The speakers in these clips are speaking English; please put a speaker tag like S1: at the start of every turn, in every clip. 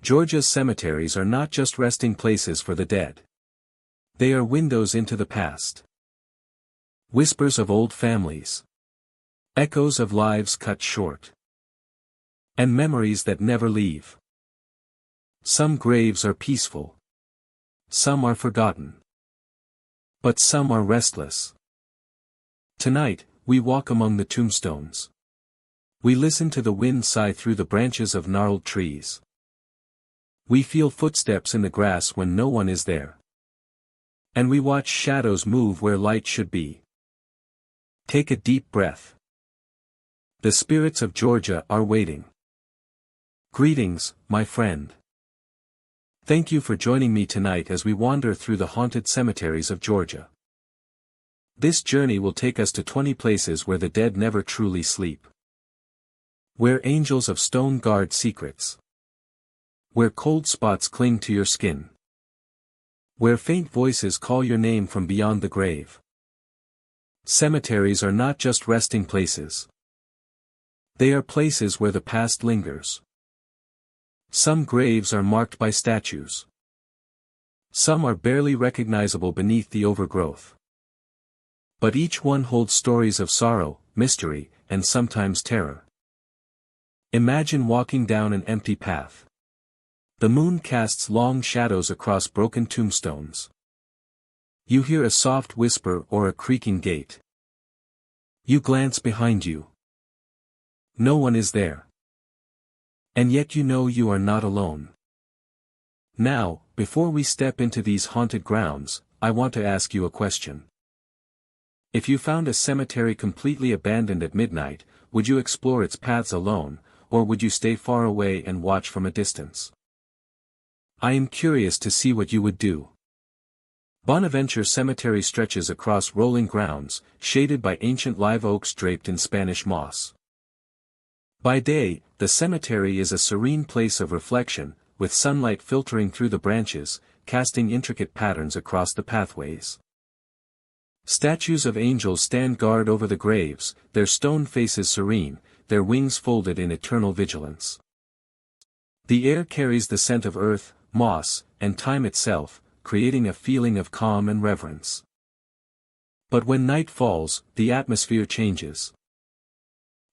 S1: Georgia's cemeteries are not just resting places for the dead. They are windows into the past. Whispers of old families. Echoes of lives cut short. And memories that never leave. Some graves are peaceful. Some are forgotten. But some are restless. Tonight, we walk among the tombstones. We listen to the wind sigh through the branches of gnarled trees. We feel footsteps in the grass when no one is there. And we watch shadows move where light should be. Take a deep breath. The spirits of Georgia are waiting. Greetings, my friend. Thank you for joining me tonight as we wander through the haunted cemeteries of Georgia. This journey will take us to 20 places where the dead never truly sleep. Where angels of stone guard secrets. Where cold spots cling to your skin. Where faint voices call your name from beyond the grave. Cemeteries are not just resting places. They are places where the past lingers. Some graves are marked by statues. Some are barely recognizable beneath the overgrowth. But each one holds stories of sorrow, mystery, and sometimes terror. Imagine walking down an empty path. The moon casts long shadows across broken tombstones. You hear a soft whisper or a creaking gate. You glance behind you. No one is there. And yet you know you are not alone. Now, before we step into these haunted grounds, I want to ask you a question. If you found a cemetery completely abandoned at midnight, would you explore its paths alone, or would you stay far away and watch from a distance? I am curious to see what you would do. Bonaventure Cemetery stretches across rolling grounds, shaded by ancient live oaks draped in Spanish moss. By day, the cemetery is a serene place of reflection, with sunlight filtering through the branches, casting intricate patterns across the pathways. Statues of angels stand guard over the graves, their stone faces serene, their wings folded in eternal vigilance. The air carries the scent of earth, moss, and time itself, creating a feeling of calm and reverence. But when night falls, the atmosphere changes.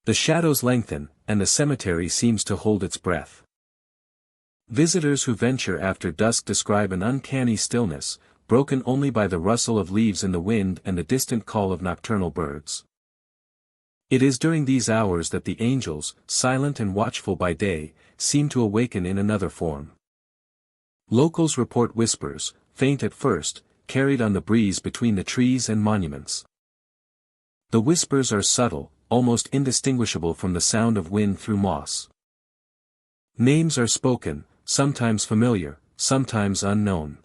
S1: The shadows lengthen, and the cemetery seems to hold its breath. Visitors who venture after dusk describe an uncanny stillness, broken only by the rustle of leaves in the wind and the distant call of nocturnal birds. It is during these hours that the angels, silent and watchful by day, seem to awaken in another form. Locals report whispers, faint at first, carried on the breeze between the trees and monuments. The whispers are subtle, almost indistinguishable from the sound of wind through moss. Names are spoken, sometimes familiar, sometimes unknown.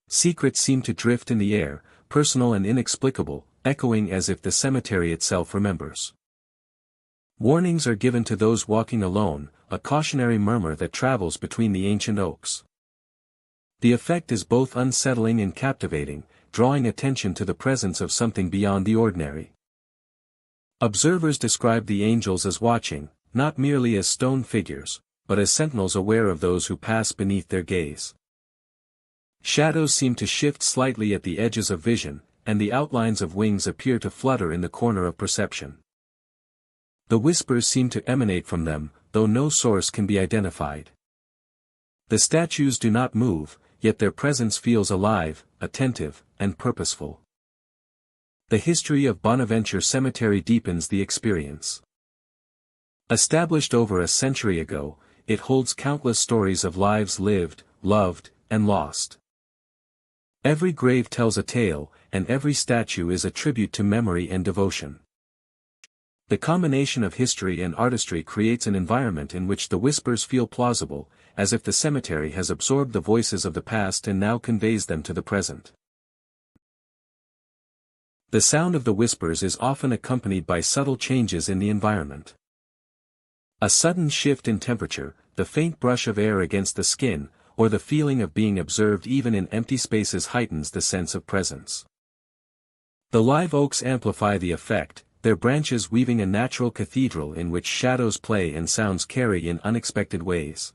S1: Secrets seem to drift in the air, personal and inexplicable, echoing as if the cemetery itself remembers. Warnings are given to those walking alone, a cautionary murmur that travels between the ancient oaks. The effect is both unsettling and captivating, drawing attention to the presence of something beyond the ordinary. Observers describe the angels as watching, not merely as stone figures, but as sentinels aware of those who pass beneath their gaze. Shadows seem to shift slightly at the edges of vision, and the outlines of wings appear to flutter in the corner of perception. The whispers seem to emanate from them, though no source can be identified. The statues do not move, yet their presence feels alive, attentive, and purposeful. The history of Bonaventure Cemetery deepens the experience. Established over a century ago, it holds countless stories of lives lived, loved, and lost. Every grave tells a tale, and every statue is a tribute to memory and devotion. The combination of history and artistry creates an environment in which the whispers feel plausible, as if the cemetery has absorbed the voices of the past and now conveys them to the present. The sound of the whispers is often accompanied by subtle changes in the environment. A sudden shift in temperature, the faint brush of air against the skin, or the feeling of being observed even in empty spaces heightens the sense of presence. The live oaks amplify the effect, their branches weaving a natural cathedral in which shadows play and sounds carry in unexpected ways.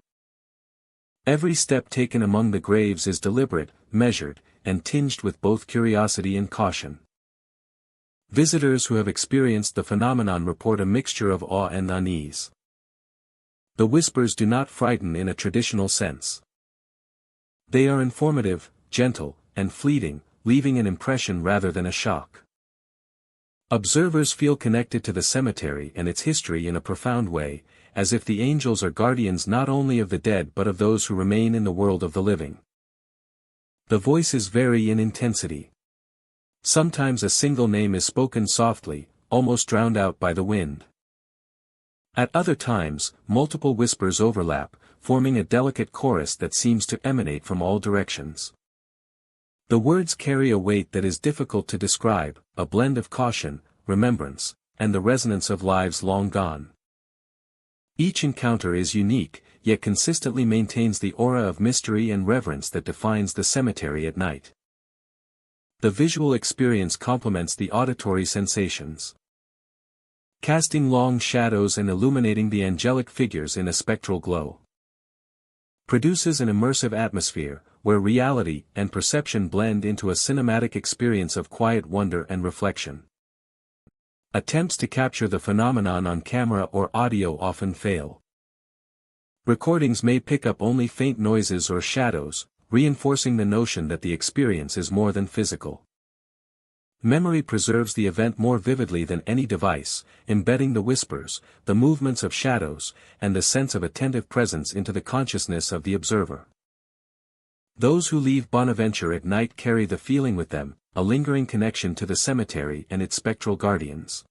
S1: Every step taken among the graves is deliberate, measured, and tinged with both curiosity and caution. Visitors who have experienced the phenomenon report a mixture of awe and unease. The whispers do not frighten in a traditional sense. They are informative, gentle, and fleeting, leaving an impression rather than a shock. Observers feel connected to the cemetery and its history in a profound way, as if the angels are guardians not only of the dead but of those who remain in the world of the living. The voices vary in intensity. Sometimes a single name is spoken softly, almost drowned out by the wind. At other times, multiple whispers overlap, forming a delicate chorus that seems to emanate from all directions. The words carry a weight that is difficult to describe, a blend of caution, remembrance, and the resonance of lives long gone. Each encounter is unique, yet consistently maintains the aura of mystery and reverence that defines the cemetery at night. The visual experience complements the auditory sensations, casting long shadows and illuminating the angelic figures in a spectral glow. Produces an immersive atmosphere, where reality and perception blend into a cinematic experience of quiet wonder and reflection. Attempts to capture the phenomenon on camera or audio often fail. Recordings may pick up only faint noises or shadows, reinforcing the notion that the experience is more than physical. Memory preserves the event more vividly than any device, embedding the whispers, the movements of shadows, and the sense of attentive presence into the consciousness of the observer. Those who leave Bonaventure at night carry the feeling with them, a lingering connection to the cemetery and its spectral guardians.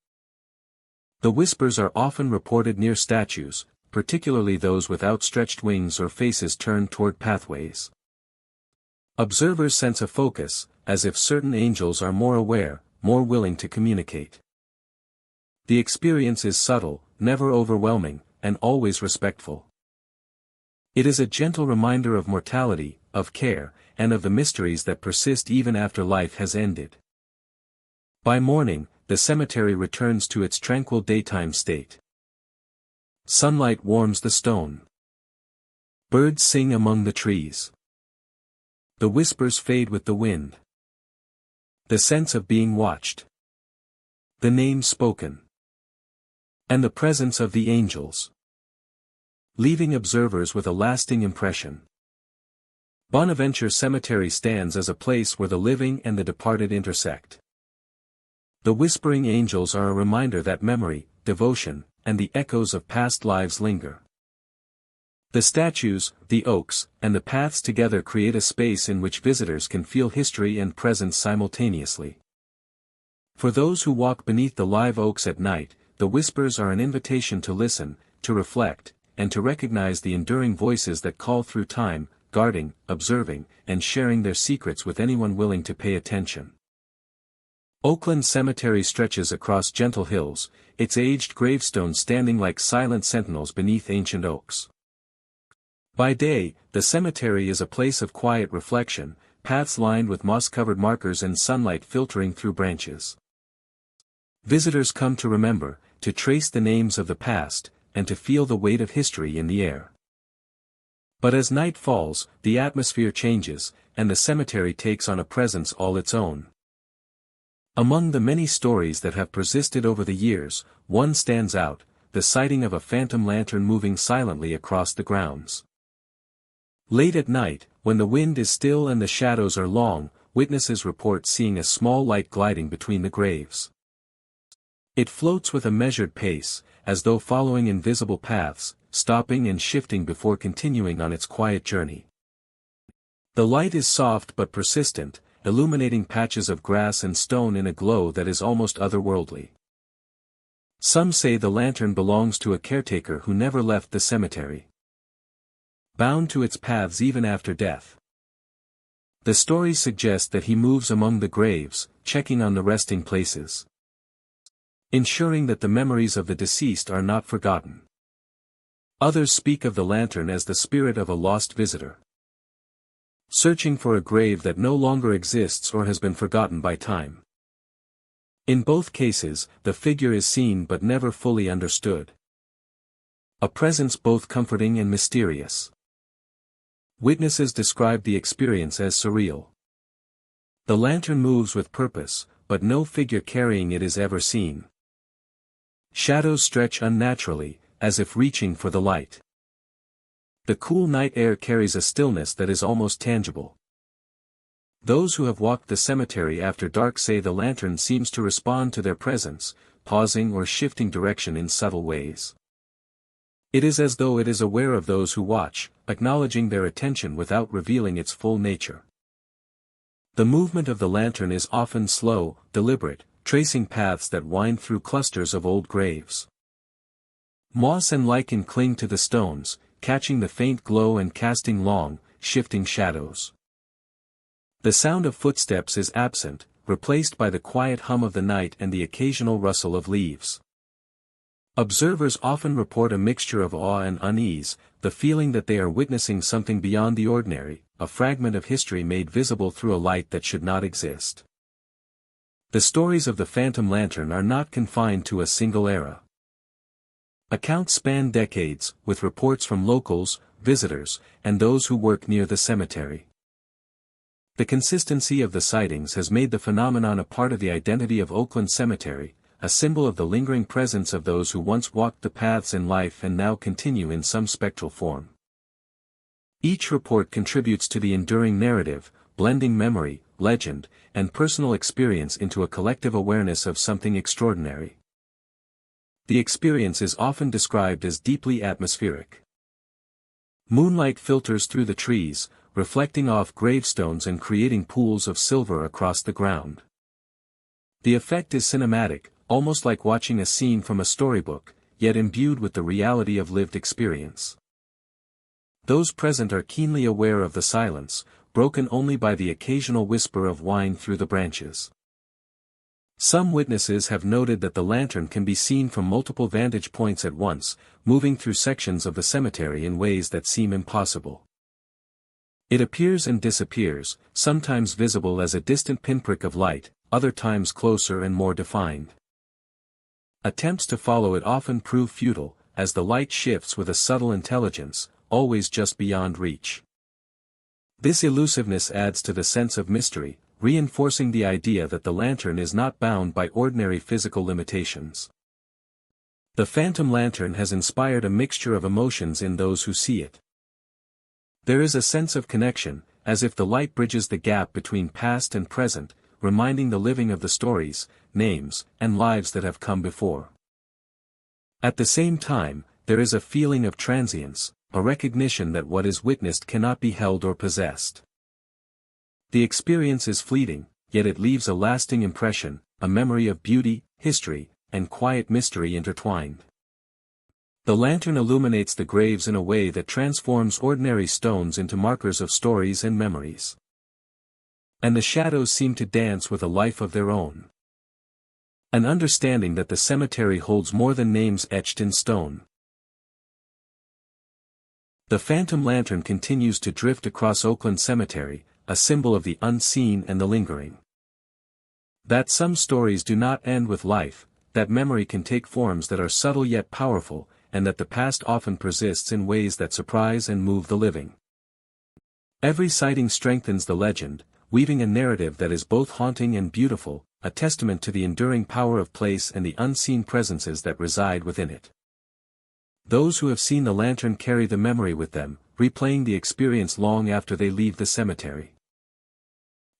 S1: The whispers are often reported near statues, particularly those with outstretched wings or faces turned toward pathways. Observers sense a focus, as if certain angels are more aware, more willing to communicate. The experience is subtle, never overwhelming, and always respectful. It is a gentle reminder of mortality, of care, and of the mysteries that persist even after life has ended. By morning, the cemetery returns to its tranquil daytime state. Sunlight warms the stone. Birds sing among the trees. The whispers fade with the wind. The sense of being watched. The names spoken. And the presence of the angels. Leaving observers with a lasting impression. Bonaventure Cemetery stands as a place where the living and the departed intersect. The whispering angels are a reminder that memory, devotion, and the echoes of past lives linger. The statues, the oaks, and the paths together create a space in which visitors can feel history and presence simultaneously. For those who walk beneath the live oaks at night, the whispers are an invitation to listen, to reflect, and to recognize the enduring voices that call through time, guarding, observing, and sharing their secrets with anyone willing to pay attention. Oakland Cemetery stretches across gentle hills, its aged gravestones standing like silent sentinels beneath ancient oaks. By day, the cemetery is a place of quiet reflection, paths lined with moss-covered markers and sunlight filtering through branches. Visitors come to remember, to trace the names of the past, and to feel the weight of history in the air. But as night falls, the atmosphere changes, and the cemetery takes on a presence all its own. Among the many stories that have persisted over the years, one stands out, the sighting of a phantom lantern moving silently across the grounds. Late at night, when the wind is still and the shadows are long, witnesses report seeing a small light gliding between the graves. It floats with a measured pace, as though following invisible paths, stopping and shifting before continuing on its quiet journey. The light is soft but persistent, illuminating patches of grass and stone in a glow that is almost otherworldly. Some say the lantern belongs to a caretaker who never left the cemetery, bound to its paths even after death. The stories suggest that he moves among the graves, checking on the resting places, ensuring that the memories of the deceased are not forgotten. Others speak of the lantern as the spirit of a lost visitor, searching for a grave that no longer exists or has been forgotten by time. In both cases, the figure is seen but never fully understood. A presence both comforting and mysterious. Witnesses describe the experience as surreal. The lantern moves with purpose, but no figure carrying it is ever seen. Shadows stretch unnaturally, as if reaching for the light. The cool night air carries a stillness that is almost tangible. Those who have walked the cemetery after dark say the lantern seems to respond to their presence, pausing or shifting direction in subtle ways. It is as though it is aware of those who watch, acknowledging their attention without revealing its full nature. The movement of the lantern is often slow, deliberate, tracing paths that wind through clusters of old graves. Moss and lichen cling to the stones, catching the faint glow and casting long, shifting shadows. The sound of footsteps is absent, replaced by the quiet hum of the night and the occasional rustle of leaves. Observers often report a mixture of awe and unease, the feeling that they are witnessing something beyond the ordinary, a fragment of history made visible through a light that should not exist. The stories of the phantom lantern are not confined to a single era. Accounts span decades, with reports from locals, visitors, and those who work near the cemetery. The consistency of the sightings has made the phenomenon a part of the identity of Oakland Cemetery, a symbol of the lingering presence of those who once walked the paths in life and now continue in some spectral form. Each report contributes to the enduring narrative, blending memory, legend, and personal experience into a collective awareness of something extraordinary. The experience is often described as deeply atmospheric. Moonlight filters through the trees, reflecting off gravestones and creating pools of silver across the ground. The effect is cinematic, almost like watching a scene from a storybook, yet imbued with the reality of lived experience. Those present are keenly aware of the silence, broken only by the occasional whisper of wind through the branches. Some witnesses have noted that the lantern can be seen from multiple vantage points at once, moving through sections of the cemetery in ways that seem impossible. It appears and disappears, sometimes visible as a distant pinprick of light, other times closer and more defined. Attempts to follow it often prove futile, as the light shifts with a subtle intelligence, always just beyond reach. This elusiveness adds to the sense of mystery, reinforcing the idea that the lantern is not bound by ordinary physical limitations. The phantom lantern has inspired a mixture of emotions in those who see it. There is a sense of connection, as if the light bridges the gap between past and present, reminding the living of the stories, names, and lives that have come before. At the same time, there is a feeling of transience, a recognition that what is witnessed cannot be held or possessed. The experience is fleeting, yet it leaves a lasting impression, a memory of beauty, history, and quiet mystery intertwined. The lantern illuminates the graves in a way that transforms ordinary stones into markers of stories and memories. And the shadows seem to dance with a life of their own. An understanding that the cemetery holds more than names etched in stone. The phantom lantern continues to drift across Oakland Cemetery, a symbol of the unseen and the lingering. That some stories do not end with life, that memory can take forms that are subtle yet powerful, and that the past often persists in ways that surprise and move the living. Every sighting strengthens the legend, weaving a narrative that is both haunting and beautiful, a testament to the enduring power of place and the unseen presences that reside within it. Those who have seen the lantern carry the memory with them, replaying the experience long after they leave the cemetery.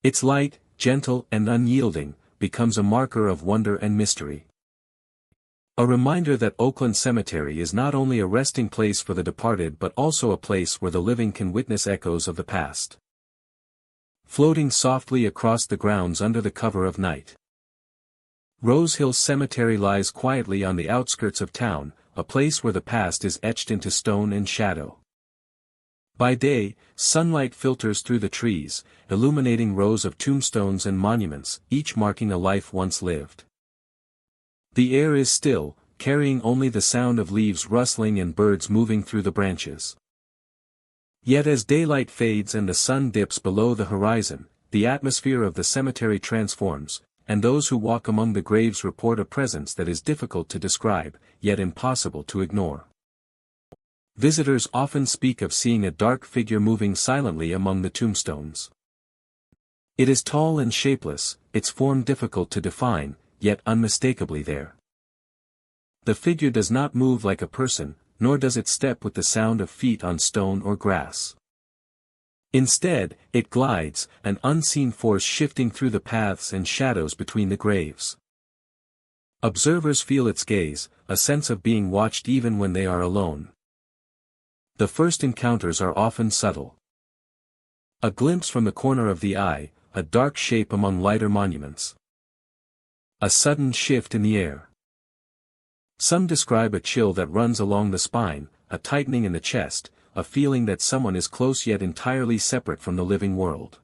S1: Its light, gentle and unyielding, becomes a marker of wonder and mystery. A reminder that Oakland Cemetery is not only a resting place for the departed but also a place where the living can witness echoes of the past. Floating softly across the grounds under the cover of night. Rose Hill Cemetery lies quietly on the outskirts of town, a place where the past is etched into stone and shadow. By day, sunlight filters through the trees, illuminating rows of tombstones and monuments, each marking a life once lived. The air is still, carrying only the sound of leaves rustling and birds moving through the branches. Yet as daylight fades and the sun dips below the horizon, the atmosphere of the cemetery transforms, and those who walk among the graves report a presence that is difficult to describe, yet impossible to ignore. Visitors often speak of seeing a dark figure moving silently among the tombstones. It is tall and shapeless, its form difficult to define, yet unmistakably there. The figure does not move like a person, nor does it step with the sound of feet on stone or grass. Instead, it glides, an unseen force shifting through the paths and shadows between the graves. Observers feel its gaze, a sense of being watched even when they are alone. The first encounters are often subtle. A glimpse from the corner of the eye, a dark shape among lighter monuments. A sudden shift in the air. Some describe a chill that runs along the spine, a tightening in the chest, a feeling that someone is close yet entirely separate from the living world.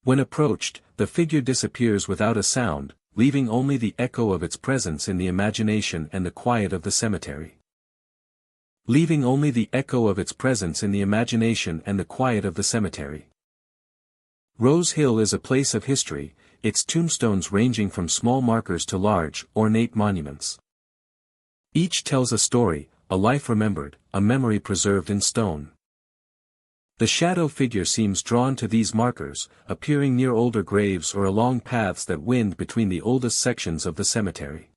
S1: When approached, the figure disappears without a sound, leaving only the echo of its presence in the imagination and the quiet of the cemetery. Leaving only the echo of its presence in the imagination and the quiet of the cemetery. Rose Hill is a place of history, its tombstones ranging from small markers to large, ornate monuments. Each tells a story, a life remembered, a memory preserved in stone. The shadow figure seems drawn to these markers, appearing near older graves or along paths that wind between the oldest sections of the cemetery.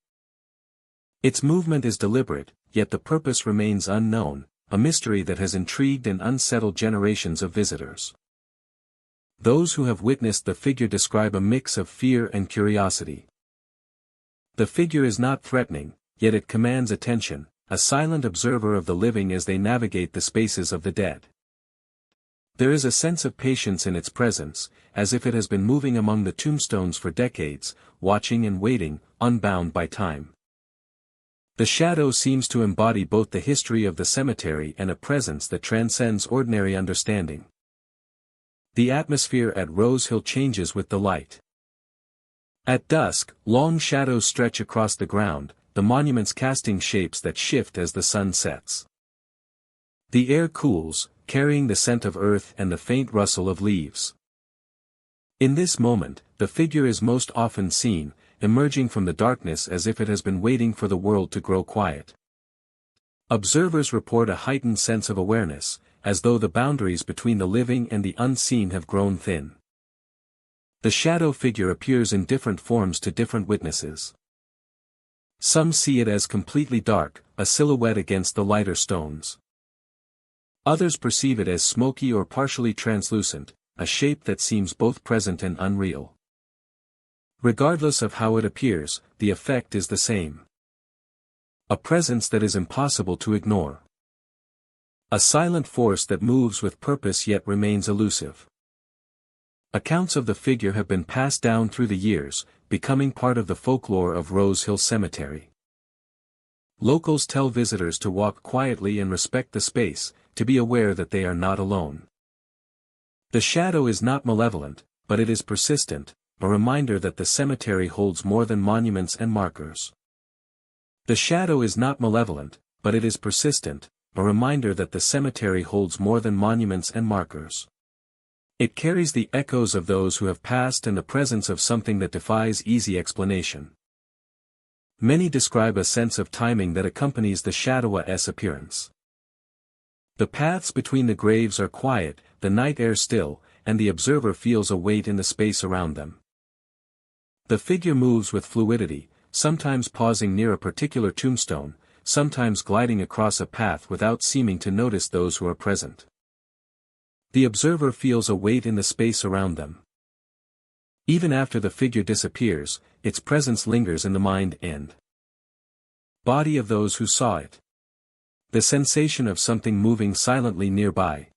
S1: Its movement is deliberate, yet the purpose remains unknown, a mystery that has intrigued and unsettled generations of visitors. Those who have witnessed the figure describe a mix of fear and curiosity. The figure is not threatening, yet it commands attention, a silent observer of the living as they navigate the spaces of the dead. There is a sense of patience in its presence, as if it has been moving among the tombstones for decades, watching and waiting, unbound by time. The shadow seems to embody both the history of the cemetery and a presence that transcends ordinary understanding. The atmosphere at Rose Hill changes with the light. At dusk, long shadows stretch across the ground, the monuments casting shapes that shift as the sun sets. The air cools, carrying the scent of earth and the faint rustle of leaves. In this moment, the figure is most often seen, emerging from the darkness as if it has been waiting for the world to grow quiet. Observers report a heightened sense of awareness, as though the boundaries between the living and the unseen have grown thin. The shadow figure appears in different forms to different witnesses. Some see it as completely dark, a silhouette against the lighter stones. Others perceive it as smoky or partially translucent, a shape that seems both present and unreal. Regardless of how it appears, the effect is the same. A presence that is impossible to ignore. A silent force that moves with purpose yet remains elusive. Accounts of the figure have been passed down through the years, becoming part of the folklore of Rose Hill Cemetery. Locals tell visitors to walk quietly and respect the space, to be aware that they are not alone. The shadow is not malevolent, but it is persistent, a reminder that the cemetery holds more than monuments and markers. The shadow is not malevolent, but it is persistent, a reminder that the cemetery holds more than monuments and markers. It carries the echoes of those who have passed and the presence of something that defies easy explanation. Many describe a sense of timing that accompanies the shadow's appearance. The paths between the graves are quiet, the night air still, and the observer feels a weight in the space around them. The figure moves with fluidity, sometimes pausing near a particular tombstone, sometimes gliding across a path without seeming to notice those who are present. The observer feels a weight in the space around them. Even after the figure disappears, its presence lingers in the mind and body of those who saw it. The sensation of something moving silently nearby,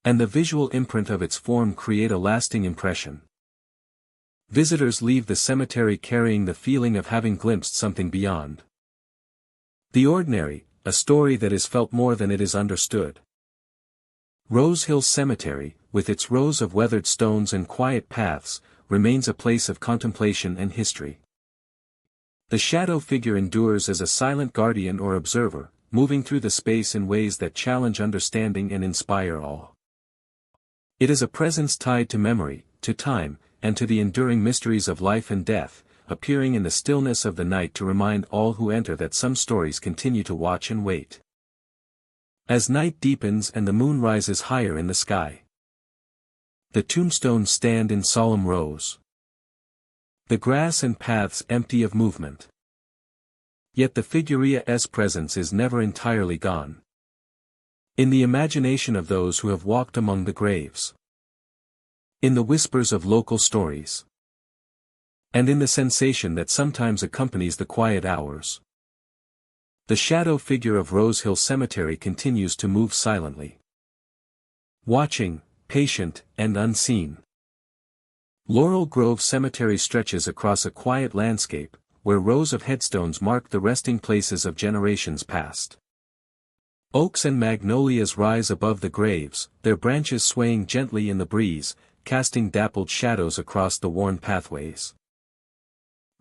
S1: and the visual imprint of its form create a lasting impression. Visitors leave the cemetery carrying the feeling of having glimpsed something beyond the ordinary, a story that is felt more than it is understood. Rose Hill Cemetery, with its rows of weathered stones and quiet paths, remains a place of contemplation and history. The shadow figure endures as a silent guardian or observer, moving through the space in ways that challenge understanding and inspire awe. It is a presence tied to memory, to time, and to the enduring mysteries of life and death, appearing in the stillness of the night to remind all who enter that some stories continue to watch and wait. As night deepens and the moon rises higher in the sky, the tombstones stand in solemn rows. The grass and paths empty of movement. Yet the figurea's presence is never entirely gone. In the imagination of those who have walked among the graves. In the whispers of local stories. And in the sensation that sometimes accompanies the quiet hours. The shadow figure of Rose Hill Cemetery continues to move silently. Watching, patient, and unseen. Laurel Grove Cemetery stretches across a quiet landscape, where rows of headstones mark the resting places of generations past. Oaks and magnolias rise above the graves, their branches swaying gently in the breeze, casting dappled shadows across the worn pathways.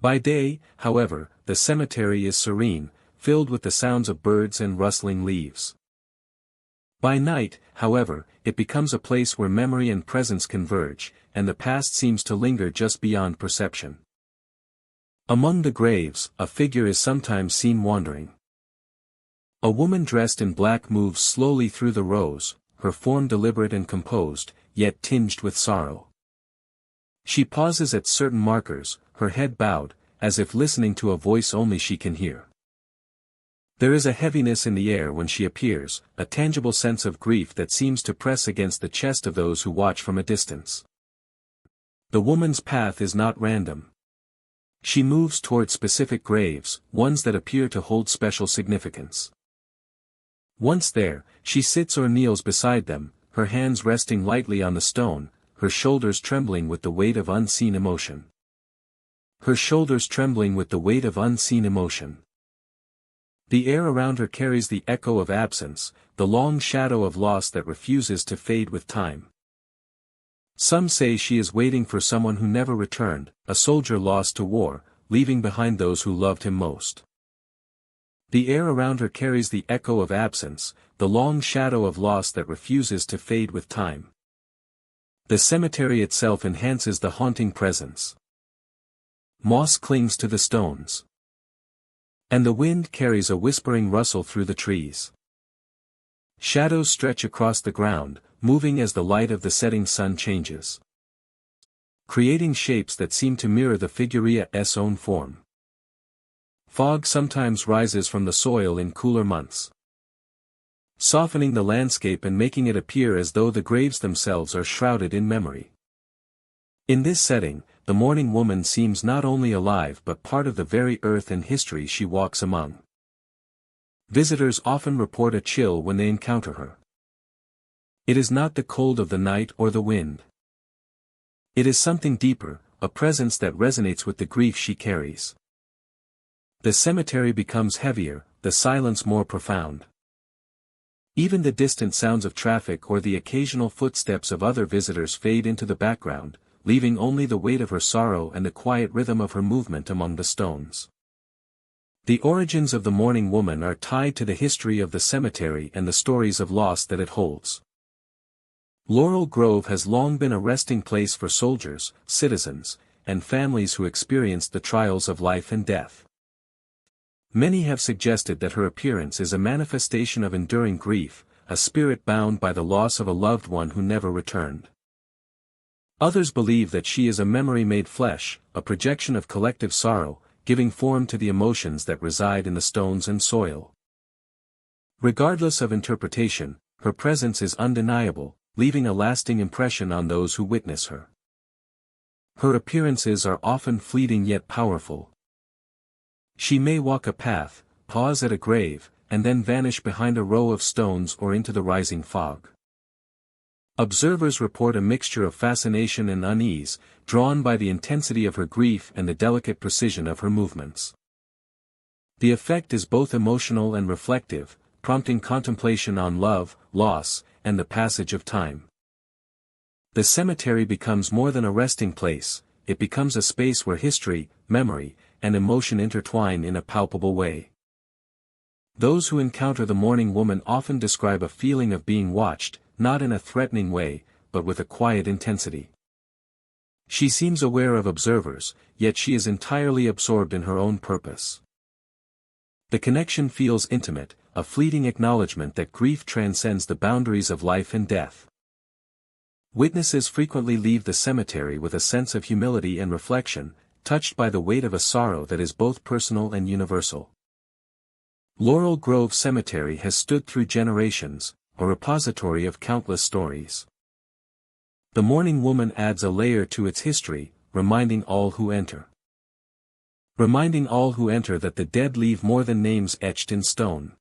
S1: By day, however, the cemetery is serene, filled with the sounds of birds and rustling leaves. By night, however, it becomes a place where memory and presence converge, and the past seems to linger just beyond perception. Among the graves, a figure is sometimes seen wandering. A woman dressed in black moves slowly through the rows, her form deliberate and composed, yet tinged with sorrow. She pauses at certain markers, her head bowed, as if listening to a voice only she can hear. There is a heaviness in the air when she appears, a tangible sense of grief that seems to press against the chest of those who watch from a distance. The woman's path is not random. She moves toward specific graves, ones that appear to hold special significance. Once there, she sits or kneels beside them, her hands resting lightly on the stone, her shoulders trembling with the weight of unseen emotion. Her shoulders trembling with the weight of unseen emotion. The air around her carries the echo of absence, the long shadow of loss that refuses to fade with time. Some say she is waiting for someone who never returned, a soldier lost to war, leaving behind those who loved him most. The air around her carries the echo of absence, the long shadow of loss that refuses to fade with time. The cemetery itself enhances the haunting presence. Moss clings to the stones. And the wind carries a whispering rustle through the trees. Shadows stretch across the ground, moving as the light of the setting sun changes. Creating shapes that seem to mirror the figurea's own form. Fog sometimes rises from the soil in cooler months, softening the landscape and making it appear as though the graves themselves are shrouded in memory. In this setting, the mourning woman seems not only alive but part of the very earth and history she walks among. Visitors often report a chill when they encounter her. It is not the cold of the night or the wind. It is something deeper, a presence that resonates with the grief she carries. The cemetery becomes heavier, the silence more profound. Even the distant sounds of traffic or the occasional footsteps of other visitors fade into the background, leaving only the weight of her sorrow and the quiet rhythm of her movement among the stones. The origins of the mourning woman are tied to the history of the cemetery and the stories of loss that it holds. Laurel Grove has long been a resting place for soldiers, citizens, and families who experienced the trials of life and death. Many have suggested that her appearance is a manifestation of enduring grief, a spirit bound by the loss of a loved one who never returned. Others believe that she is a memory made flesh, a projection of collective sorrow, giving form to the emotions that reside in the stones and soil. Regardless of interpretation, her presence is undeniable, leaving a lasting impression on those who witness her. Her appearances are often fleeting yet powerful. She may walk a path, pause at a grave, and then vanish behind a row of stones or into the rising fog. Observers report a mixture of fascination and unease, drawn by the intensity of her grief and the delicate precision of her movements. The effect is both emotional and reflective, prompting contemplation on love, loss, and the passage of time. The cemetery becomes more than a resting place, it becomes a space where history, memory, and emotion intertwine in a palpable way. Those who encounter the mourning woman often describe a feeling of being watched, not in a threatening way, but with a quiet intensity. She seems aware of observers, yet she is entirely absorbed in her own purpose. The connection feels intimate, a fleeting acknowledgement that grief transcends the boundaries of life and death. Witnesses frequently leave the cemetery with a sense of humility and reflection, touched by the weight of a sorrow that is both personal and universal. Laurel Grove Cemetery has stood through generations, a repository of countless stories. The mourning woman adds a layer to its history, reminding all who enter that the dead leave more than names etched in stone.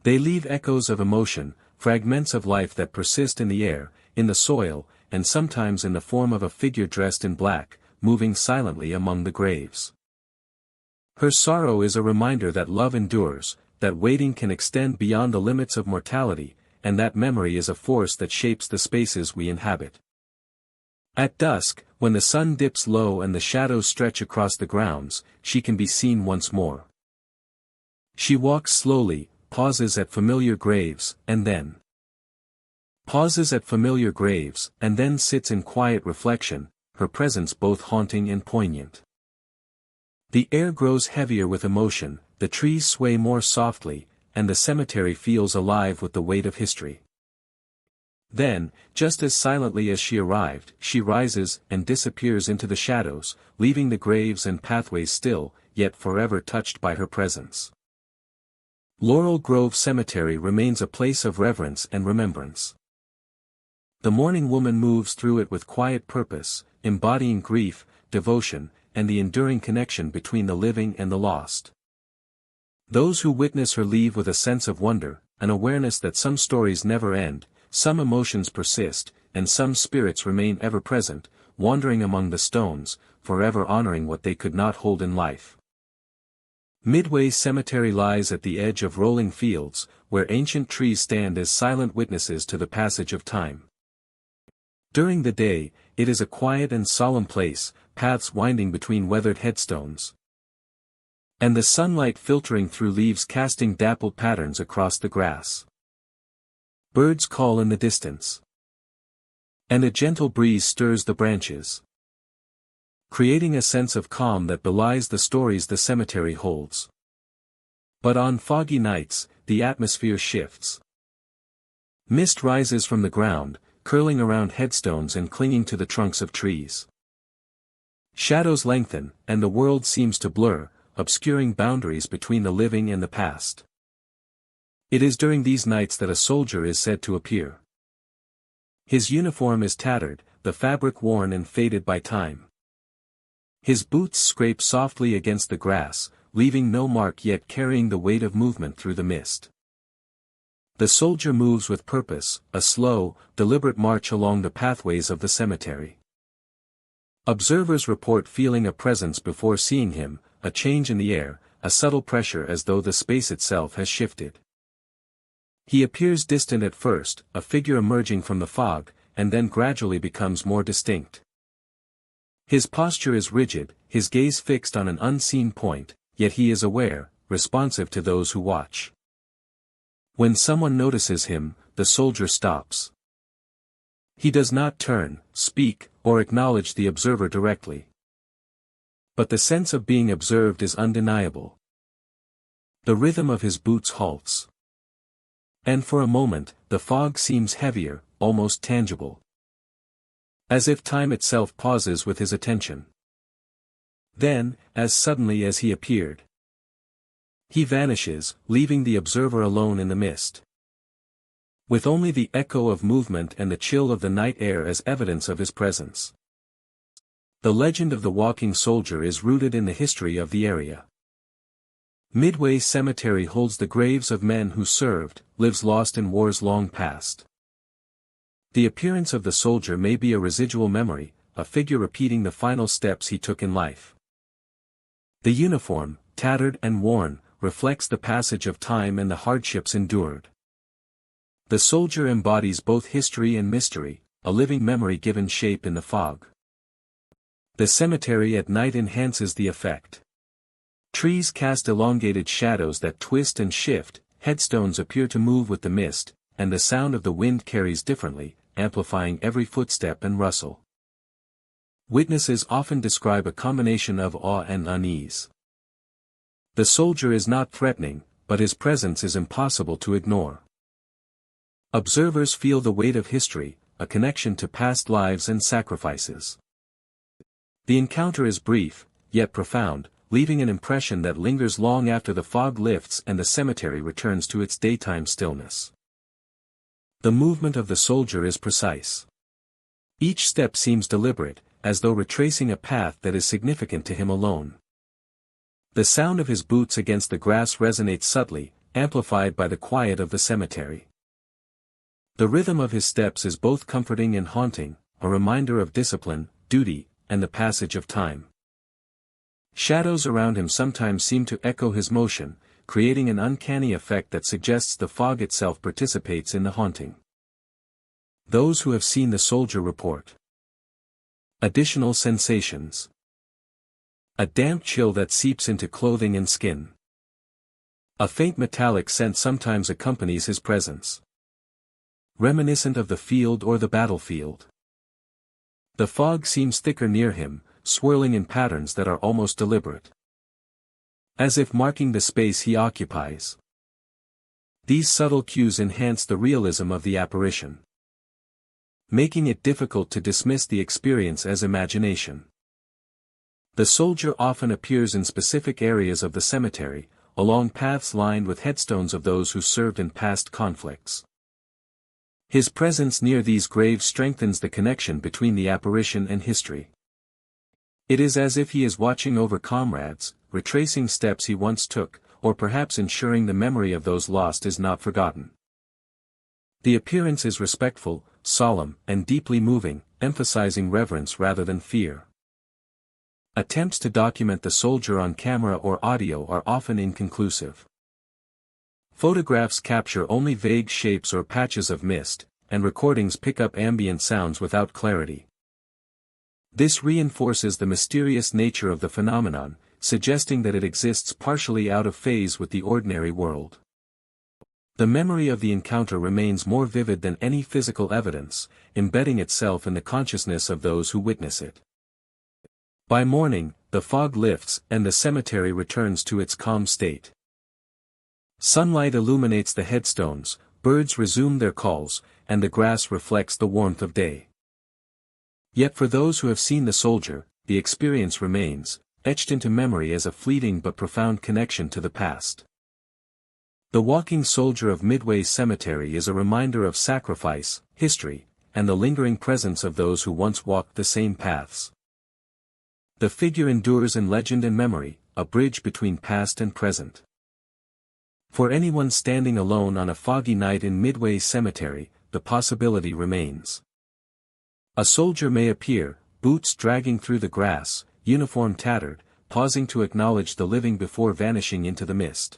S1: They leave echoes of emotion, fragments of life that persist in the air, in the soil, and sometimes in the form of a figure dressed in black, moving silently among the graves. Her sorrow is a reminder that love endures, that waiting can extend beyond the limits of mortality, and that memory is a force that shapes the spaces we inhabit. At dusk, when the sun dips low and the shadows stretch across the grounds, she can be seen once more. She walks slowly, pauses at familiar graves, and then sits in quiet reflection, her presence both haunting and poignant. The air grows heavier with emotion, the trees sway more softly, and the cemetery feels alive with the weight of history. Then, just as silently as she arrived, she rises and disappears into the shadows, leaving the graves and pathways still, yet forever touched by her presence. Laurel Grove Cemetery remains a place of reverence and remembrance. The mourning woman moves through it with quiet purpose, embodying grief, devotion, and the enduring connection between the living and the lost. Those who witness her leave with a sense of wonder, an awareness that some stories never end, some emotions persist, and some spirits remain ever present, wandering among the stones, forever honoring what they could not hold in life. Midway Cemetery lies at the edge of rolling fields, where ancient trees stand as silent witnesses to the passage of time. During the day, it is a quiet and solemn place, paths winding between weathered headstones, and the sunlight filtering through leaves casting dappled patterns across the grass. Birds call in the distance, and a gentle breeze stirs the branches, creating a sense of calm that belies the stories the cemetery holds. But on foggy nights, the atmosphere shifts. Mist rises from the ground, curling around headstones and clinging to the trunks of trees. Shadows lengthen, and the world seems to blur, obscuring boundaries between the living and the past. It is during these nights that a soldier is said to appear. His uniform is tattered, the fabric worn and faded by time. His boots scrape softly against the grass, leaving no mark yet carrying the weight of movement through the mist. The soldier moves with purpose, a slow, deliberate march along the pathways of the cemetery. Observers report feeling a presence before seeing him, a change in the air, a subtle pressure as though the space itself has shifted. He appears distant at first, a figure emerging from the fog, and then gradually becomes more distinct. His posture is rigid, his gaze fixed on an unseen point, yet he is aware, responsive to those who watch. When someone notices him, the soldier stops. He does not turn, speak, or acknowledge the observer directly. But the sense of being observed is undeniable. The rhythm of his boots halts. And for a moment, the fog seems heavier, almost tangible. As if time itself pauses with his attention. Then, as suddenly as he appeared, he vanishes, leaving the observer alone in the mist, with only the echo of movement and the chill of the night air as evidence of his presence. The legend of the walking soldier is rooted in the history of the area. Midway Cemetery holds the graves of men who served, lives lost in wars long past. The appearance of the soldier may be a residual memory, a figure repeating the final steps he took in life. The uniform, tattered and worn, reflects the passage of time and the hardships endured. The soldier embodies both history and mystery, a living memory given shape in the fog. The cemetery at night enhances the effect. Trees cast elongated shadows that twist and shift, headstones appear to move with the mist, and the sound of the wind carries differently, amplifying every footstep and rustle. Witnesses often describe a combination of awe and unease. The soldier is not threatening, but his presence is impossible to ignore. Observers feel the weight of history, a connection to past lives and sacrifices. The encounter is brief, yet profound, leaving an impression that lingers long after the fog lifts and the cemetery returns to its daytime stillness. The movement of the soldier is precise. Each step seems deliberate, as though retracing a path that is significant to him alone. The sound of his boots against the grass resonates subtly, amplified by the quiet of the cemetery. The rhythm of his steps is both comforting and haunting, a reminder of discipline, duty, and the passage of time. Shadows around him sometimes seem to echo his motion, creating an uncanny effect that suggests the fog itself participates in the haunting. Those who have seen the soldier report. Additional sensations. A damp chill that seeps into clothing and skin. A faint metallic scent sometimes accompanies his presence. Reminiscent of the field or the battlefield. The fog seems thicker near him, swirling in patterns that are almost deliberate. As if marking the space he occupies. These subtle cues enhance the realism of the apparition, making it difficult to dismiss the experience as imagination. The soldier often appears in specific areas of the cemetery, along paths lined with headstones of those who served in past conflicts. His presence near these graves strengthens the connection between the apparition and history. It is as if he is watching over comrades, retracing steps he once took, or perhaps ensuring the memory of those lost is not forgotten. The appearance is respectful, solemn, and deeply moving, emphasizing reverence rather than fear. Attempts to document the soldier on camera or audio are often inconclusive. Photographs capture only vague shapes or patches of mist, and recordings pick up ambient sounds without clarity. This reinforces the mysterious nature of the phenomenon, suggesting that it exists partially out of phase with the ordinary world. The memory of the encounter remains more vivid than any physical evidence, embedding itself in the consciousness of those who witness it. By morning, the fog lifts and the cemetery returns to its calm state. Sunlight illuminates the headstones, birds resume their calls, and the grass reflects the warmth of day. Yet for those who have seen the soldier, the experience remains, etched into memory as a fleeting but profound connection to the past. The walking soldier of Midway Cemetery is a reminder of sacrifice, history, and the lingering presence of those who once walked the same paths. The figure endures in legend and memory, a bridge between past and present. For anyone standing alone on a foggy night in Midway Cemetery, the possibility remains. A soldier may appear, boots dragging through the grass, uniform tattered, pausing to acknowledge the living before vanishing into the mist.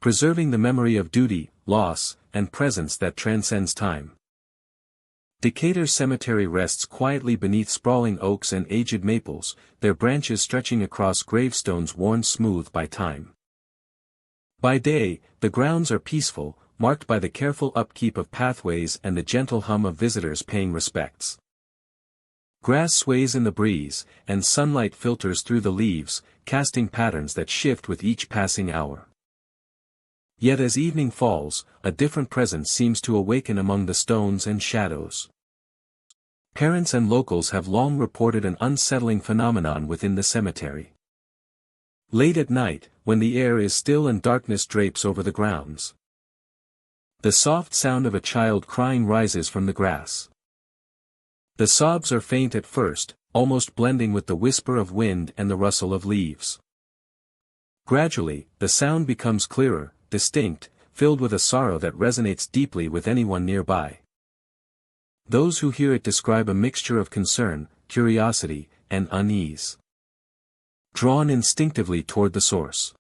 S1: Preserving the memory of duty, loss, and presence that transcends time. Decatur Cemetery rests quietly beneath sprawling oaks and aged maples, their branches stretching across gravestones worn smooth by time. By day, the grounds are peaceful, marked by the careful upkeep of pathways and the gentle hum of visitors paying respects. Grass sways in the breeze, and sunlight filters through the leaves, casting patterns that shift with each passing hour. Yet as evening falls, a different presence seems to awaken among the stones and shadows. Parents and locals have long reported an unsettling phenomenon within the cemetery. Late at night, when the air is still and darkness drapes over the grounds, the soft sound of a child crying rises from the grass. The sobs are faint at first, almost blending with the whisper of wind and the rustle of leaves. Gradually, the sound becomes clearer, distinct, filled with a sorrow that resonates deeply with anyone nearby. Those who hear it describe a mixture of concern, curiosity, and unease. Drawn instinctively toward the source.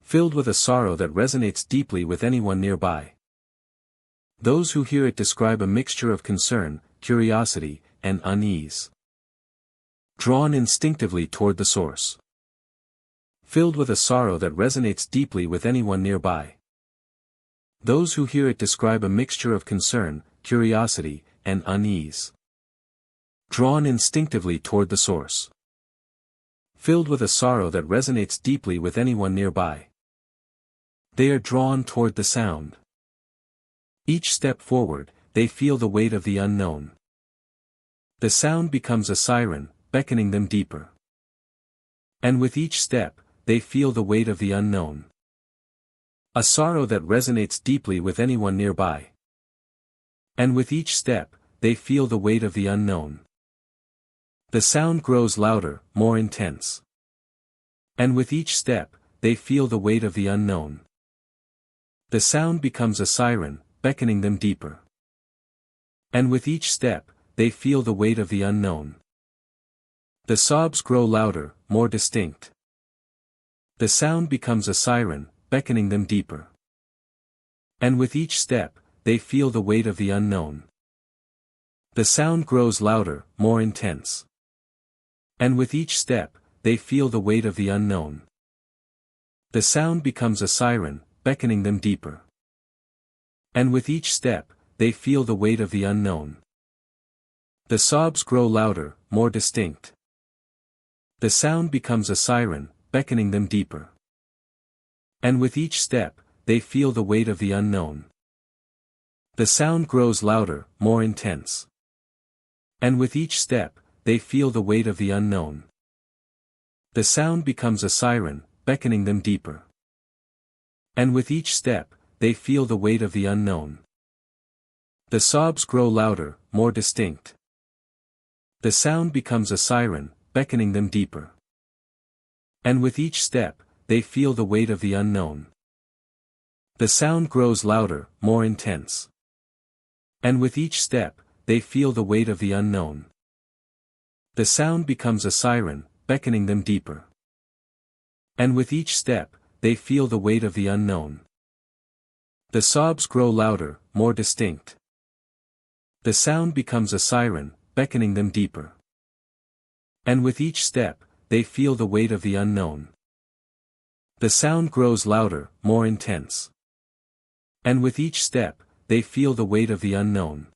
S1: Filled with a sorrow that resonates deeply with anyone nearby. Those who hear it describe a mixture of concern, curiosity, and unease. Drawn instinctively toward the source. Filled with a sorrow that resonates deeply with anyone nearby. Those who hear it describe a mixture of concern, curiosity, and unease. Drawn instinctively toward the source. Filled with a sorrow that resonates deeply with anyone nearby. They are drawn toward the sound. Each step forward, they feel the weight of the unknown. The sound becomes a siren, beckoning them deeper. And with each step, they feel the weight of the unknown. A sorrow that resonates deeply with anyone nearby. And with each step, they feel the weight of the unknown. The sound grows louder, more intense. And with each step, they feel the weight of the unknown. The sound becomes a siren, beckoning them deeper. And with each step, they feel the weight of the unknown. The sobs grow louder, more distinct. The sound becomes a siren, beckoning them deeper. And with each step, they feel the weight of the unknown. The sound grows louder, more intense. And with each step, they feel the weight of the unknown. The sound becomes a siren, beckoning them deeper. And with each step, they feel the weight of the unknown. The sobs grow louder, more distinct. The sound becomes a siren, beckoning them deeper. And with each step, they feel the weight of the unknown. The sound grows louder, more intense. And with each step, they feel the weight of the unknown. The sound becomes a siren, beckoning them deeper. And with each step, they feel the weight of the unknown. The sobs grow louder, more distinct. The sound becomes a siren, beckoning them deeper. And with each step, they feel the weight of the unknown. The sound grows louder, more intense. And with each step, they feel the weight of the unknown. The sound becomes a siren, beckoning them deeper. And with each step, they feel the weight of the unknown. The sobs grow louder, more distinct. The sound becomes a siren, beckoning them deeper. And with each step, they feel the weight of the unknown. The sound grows louder, more intense. And with each step, they feel the weight of the unknown.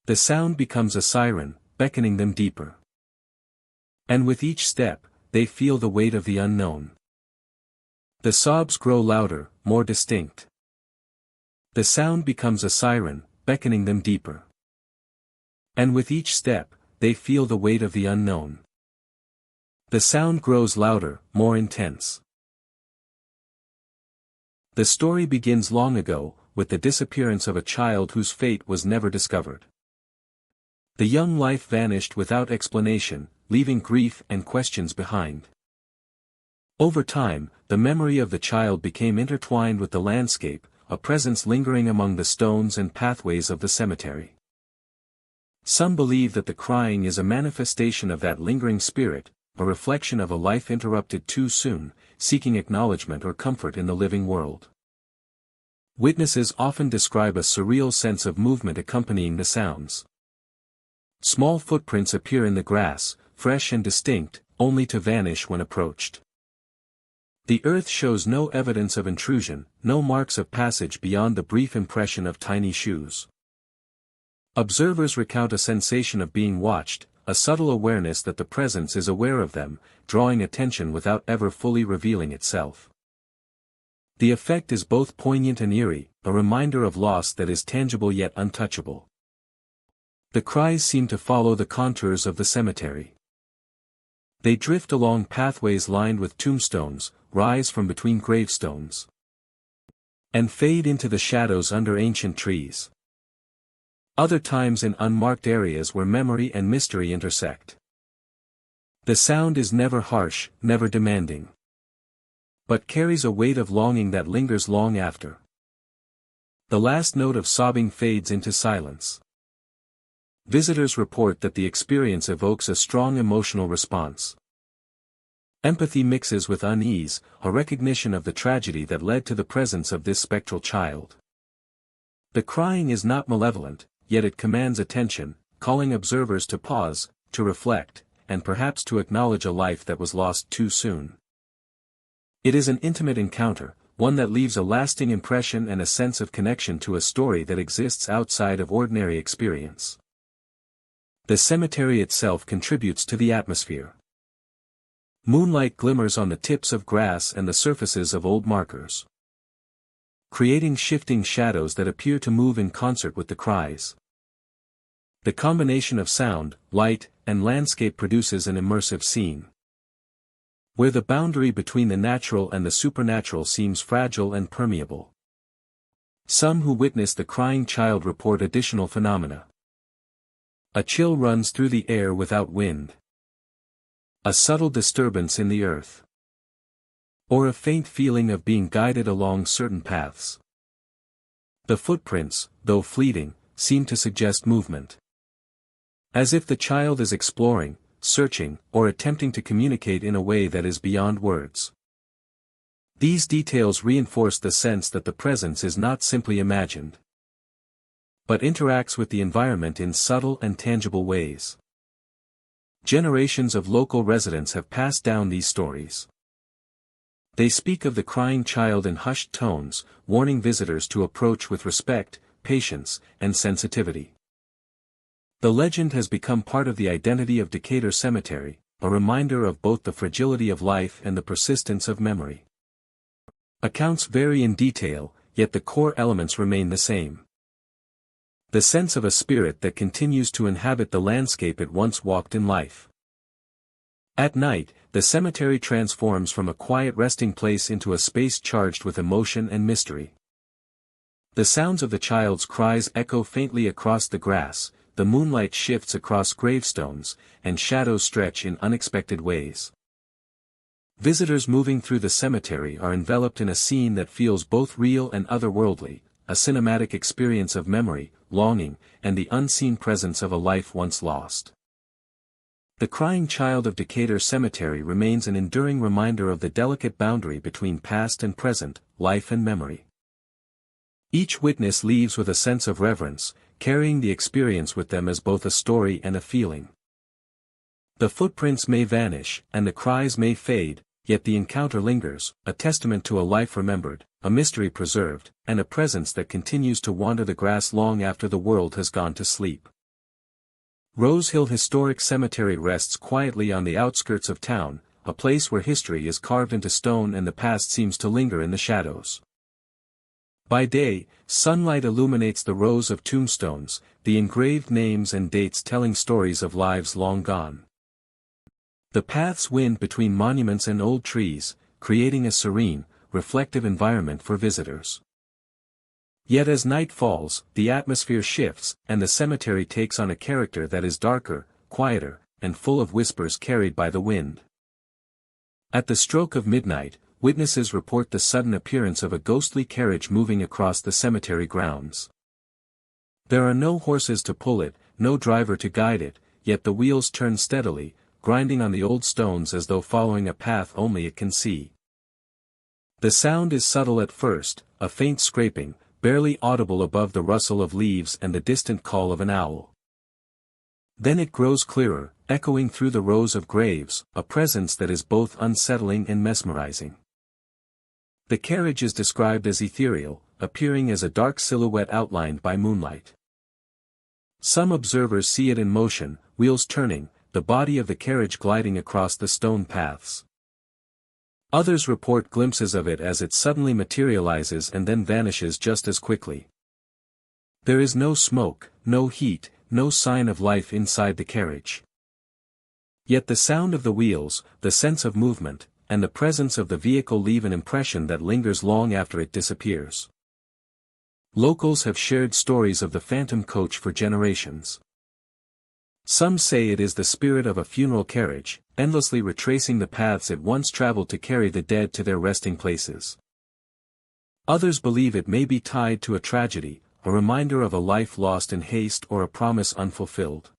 S1: The sound becomes a siren, beckoning them deeper. And with each step, they feel the weight of the unknown. The sobs grow louder, more distinct. The sound becomes a siren, beckoning them deeper. And with each step, they feel the weight of the unknown. The sound grows louder, more intense. The story begins long ago, with the disappearance of a child whose fate was never discovered. The young life vanished without explanation, leaving grief and questions behind. Over time, the memory of the child became intertwined with the landscape, a presence lingering among the stones and pathways of the cemetery. Some believe that the crying is a manifestation of that lingering spirit, a reflection of a life interrupted too soon, seeking acknowledgement or comfort in the living world. Witnesses often describe a surreal sense of movement accompanying the sounds. Small footprints appear in the grass, fresh and distinct, only to vanish when approached. The earth shows no evidence of intrusion, no marks of passage beyond the brief impression of tiny shoes. Observers recount a sensation of being watched, a subtle awareness that the presence is aware of them, drawing attention without ever fully revealing itself. The effect is both poignant and eerie, a reminder of loss that is tangible yet untouchable. The cries seem to follow the contours of the cemetery. They drift along pathways lined with tombstones, rise from between gravestones, and fade into the shadows under ancient trees. Other times in unmarked areas where memory and mystery intersect. The sound is never harsh, never demanding, but carries a weight of longing that lingers long after. The last note of sobbing fades into silence. Visitors report that the experience evokes a strong emotional response. Empathy mixes with unease, a recognition of the tragedy that led to the presence of this spectral child. The crying is not malevolent, yet it commands attention, calling observers to pause, to reflect, and perhaps to acknowledge a life that was lost too soon. It is an intimate encounter, one that leaves a lasting impression and a sense of connection to a story that exists outside of ordinary experience. The cemetery itself contributes to the atmosphere. Moonlight glimmers on the tips of grass and the surfaces of old markers. creating shifting shadows that appear to move in concert with the cries. The combination of sound, light, and landscape produces an immersive scene, where the boundary between the natural and the supernatural seems fragile and permeable. Some who witness the crying child report additional phenomena. A chill runs through the air without wind. A subtle disturbance in the earth. Or a faint feeling of being guided along certain paths. The footprints, though fleeting, seem to suggest movement. As if the child is exploring, searching, or attempting to communicate in a way that is beyond words. These details reinforce the sense that the presence is not simply imagined, but interacts with the environment in subtle and tangible ways. Generations of local residents have passed down these stories. They speak of the crying child in hushed tones, warning visitors to approach with respect, patience, and sensitivity. The legend has become part of the identity of Decatur Cemetery, a reminder of both the fragility of life and the persistence of memory. Accounts vary in detail, yet the core elements remain the same. The sense of a spirit that continues to inhabit the landscape it once walked in life. At night, the cemetery transforms from a quiet resting place into a space charged with emotion and mystery. The sounds of the child's cries echo faintly across the grass, the moonlight shifts across gravestones, and shadows stretch in unexpected ways. Visitors moving through the cemetery are enveloped in a scene that feels both real and otherworldly, a cinematic experience of memory, longing, and the unseen presence of a life once lost. The crying child of Decatur Cemetery remains an enduring reminder of the delicate boundary between past and present, life and memory. Each witness leaves with a sense of reverence, carrying the experience with them as both a story and a feeling. The footprints may vanish, and the cries may fade, yet the encounter lingers, a testament to a life remembered, a mystery preserved, and a presence that continues to wander the grass long after the world has gone to sleep. Rose Hill Historic Cemetery rests quietly on the outskirts of town, a place where history is carved into stone and the past seems to linger in the shadows. By day, sunlight illuminates the rows of tombstones, the engraved names and dates telling stories of lives long gone. The paths wind between monuments and old trees, creating a serene, reflective environment for visitors. Yet as night falls, the atmosphere shifts, and the cemetery takes on a character that is darker, quieter, and full of whispers carried by the wind. At the stroke of midnight, witnesses report the sudden appearance of a ghostly carriage moving across the cemetery grounds. There are no horses to pull it, no driver to guide it, yet the wheels turn steadily, grinding on the old stones as though following a path only it can see. The sound is subtle at first, a faint scraping, barely audible above the rustle of leaves and the distant call of an owl. Then it grows clearer, echoing through the rows of graves, a presence that is both unsettling and mesmerizing. The carriage is described as ethereal, appearing as a dark silhouette outlined by moonlight. Some observers see it in motion, wheels turning, the body of the carriage gliding across the stone paths. Others report glimpses of it as it suddenly materializes and then vanishes just as quickly. There is no smoke, no heat, no sign of life inside the carriage. Yet the sound of the wheels, the sense of movement, and the presence of the vehicle leave an impression that lingers long after it disappears. Locals have shared stories of the phantom coach for generations. Some say it is the spirit of a funeral carriage, endlessly retracing the paths it once traveled to carry the dead to their resting places. Others believe it may be tied to a tragedy, a reminder of a life lost in haste or a promise unfulfilled.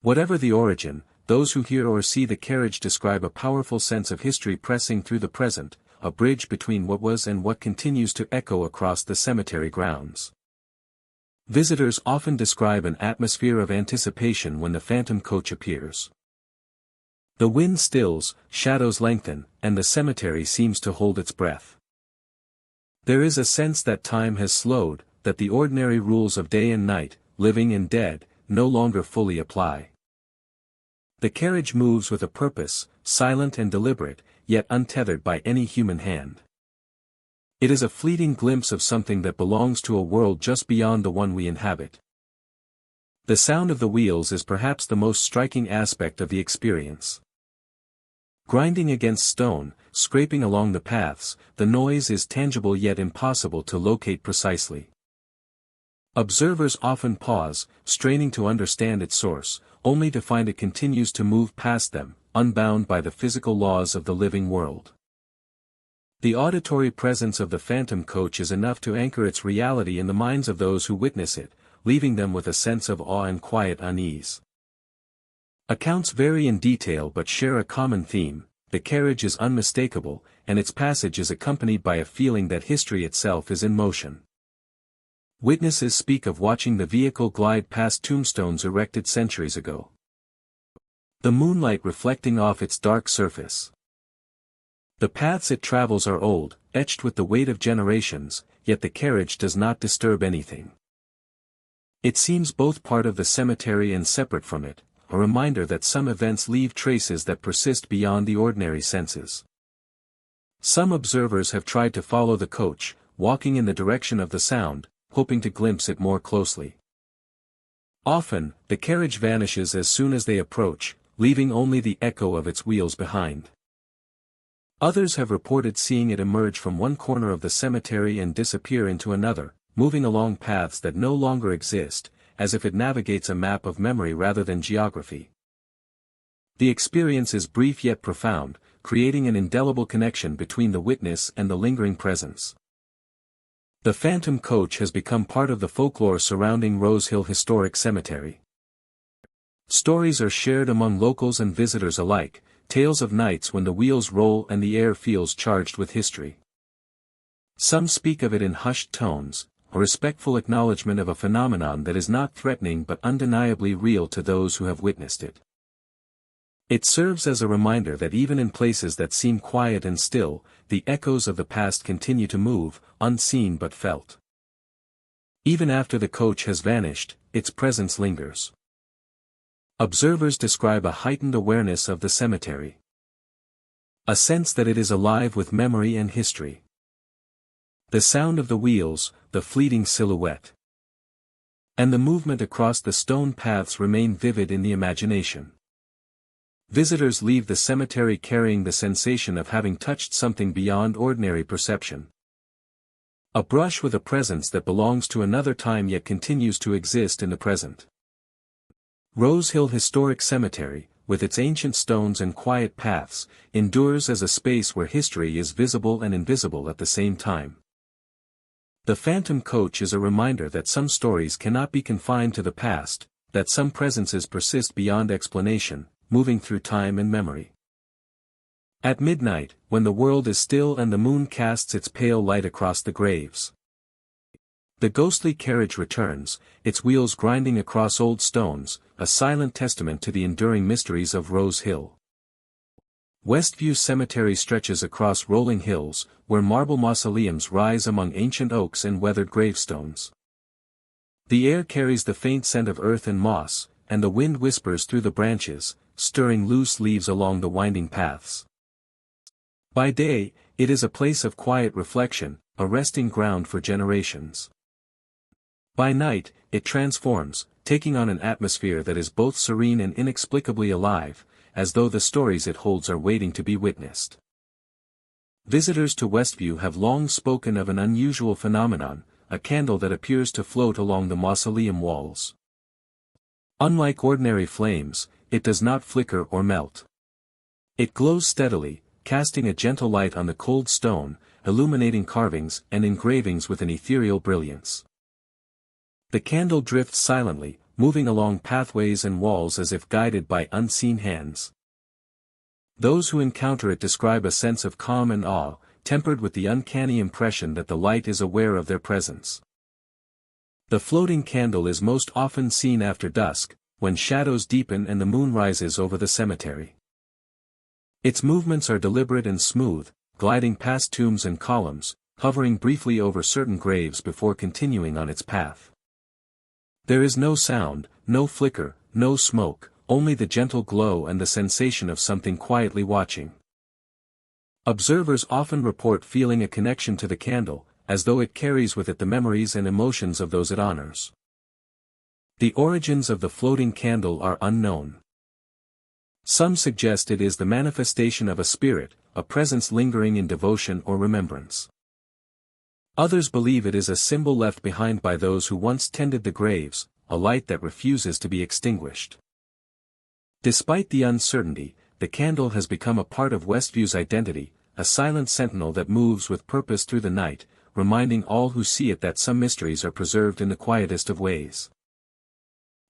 S1: Whatever the origin, those who hear or see the carriage describe a powerful sense of history pressing through the present, a bridge between what was and what continues to echo across the cemetery grounds. Visitors often describe an atmosphere of anticipation when the phantom coach appears. The wind stills, shadows lengthen, and the cemetery seems to hold its breath. There is a sense that time has slowed, that the ordinary rules of day and night, living and dead, no longer fully apply. The carriage moves with a purpose, silent and deliberate, yet untethered by any human hand. It is a fleeting glimpse of something that belongs to a world just beyond the one we inhabit. The sound of the wheels is perhaps the most striking aspect of the experience. Grinding against stone, scraping along the paths, the noise is tangible yet impossible to locate precisely. Observers often pause, straining to understand its source, only to find it continues to move past them, unbound by the physical laws of the living world. The auditory presence of the phantom coach is enough to anchor its reality in the minds of those who witness it, leaving them with a sense of awe and quiet unease. Accounts vary in detail but share a common theme: the carriage is unmistakable, and its passage is accompanied by a feeling that history itself is in motion. Witnesses speak of watching the vehicle glide past tombstones erected centuries ago, the moonlight reflecting off its dark surface. The paths it travels are old, etched with the weight of generations, yet the carriage does not disturb anything. It seems both part of the cemetery and separate from it, a reminder that some events leave traces that persist beyond the ordinary senses. Some observers have tried to follow the coach, walking in the direction of the sound, hoping to glimpse it more closely. Often, the carriage vanishes as soon as they approach, leaving only the echo of its wheels behind. Others have reported seeing it emerge from one corner of the cemetery and disappear into another, moving along paths that no longer exist, as if it navigates a map of memory rather than geography. The experience is brief yet profound, creating an indelible connection between the witness and the lingering presence. The phantom coach has become part of the folklore surrounding Rose Hill Historic Cemetery. Stories are shared among locals and visitors alike, tales of nights when the wheels roll and the air feels charged with history. Some speak of it in hushed tones, a respectful acknowledgement of a phenomenon that is not threatening but undeniably real to those who have witnessed it. It serves as a reminder that even in places that seem quiet and still, the echoes of the past continue to move, unseen but felt. Even after the coach has vanished, its presence lingers. Observers describe a heightened awareness of the cemetery. A sense that it is alive with memory and history. The sound of the wheels, the fleeting silhouette, and the movement across the stone paths remain vivid in the imagination. Visitors leave the cemetery carrying the sensation of having touched something beyond ordinary perception. A brush with a presence that belongs to another time yet continues to exist in the present. Rose Hill Historic Cemetery, with its ancient stones and quiet paths, endures as a space where history is visible and invisible at the same time. The phantom coach is a reminder that some stories cannot be confined to the past, that some presences persist beyond explanation, moving through time and memory. At midnight, when the world is still and the moon casts its pale light across the graves, the ghostly carriage returns, its wheels grinding across old stones, a silent testament to the enduring mysteries of Rose Hill. Westview Cemetery stretches across rolling hills, where marble mausoleums rise among ancient oaks and weathered gravestones. The air carries the faint scent of earth and moss, and the wind whispers through the branches, stirring loose leaves along the winding paths. By day, it is a place of quiet reflection, a resting ground for generations. By night, it transforms, taking on an atmosphere that is both serene and inexplicably alive, as though the stories it holds are waiting to be witnessed. Visitors to Westview have long spoken of an unusual phenomenon, a candle that appears to float along the mausoleum walls. Unlike ordinary flames, it does not flicker or melt. It glows steadily, casting a gentle light on the cold stone, illuminating carvings and engravings with an ethereal brilliance. The candle drifts silently, moving along pathways and walls as if guided by unseen hands. Those who encounter it describe a sense of calm and awe, tempered with the uncanny impression that the light is aware of their presence. The floating candle is most often seen after dusk, when shadows deepen and the moon rises over the cemetery. Its movements are deliberate and smooth, gliding past tombs and columns, hovering briefly over certain graves before continuing on its path. There is no sound, no flicker, no smoke, only the gentle glow and the sensation of something quietly watching. Observers often report feeling a connection to the candle, as though it carries with it the memories and emotions of those it honors. The origins of the floating candle are unknown. Some suggest it is the manifestation of a spirit, a presence lingering in devotion or remembrance. Others believe it is a symbol left behind by those who once tended the graves, a light that refuses to be extinguished. Despite the uncertainty, the candle has become a part of Westview's identity, a silent sentinel that moves with purpose through the night, reminding all who see it that some mysteries are preserved in the quietest of ways.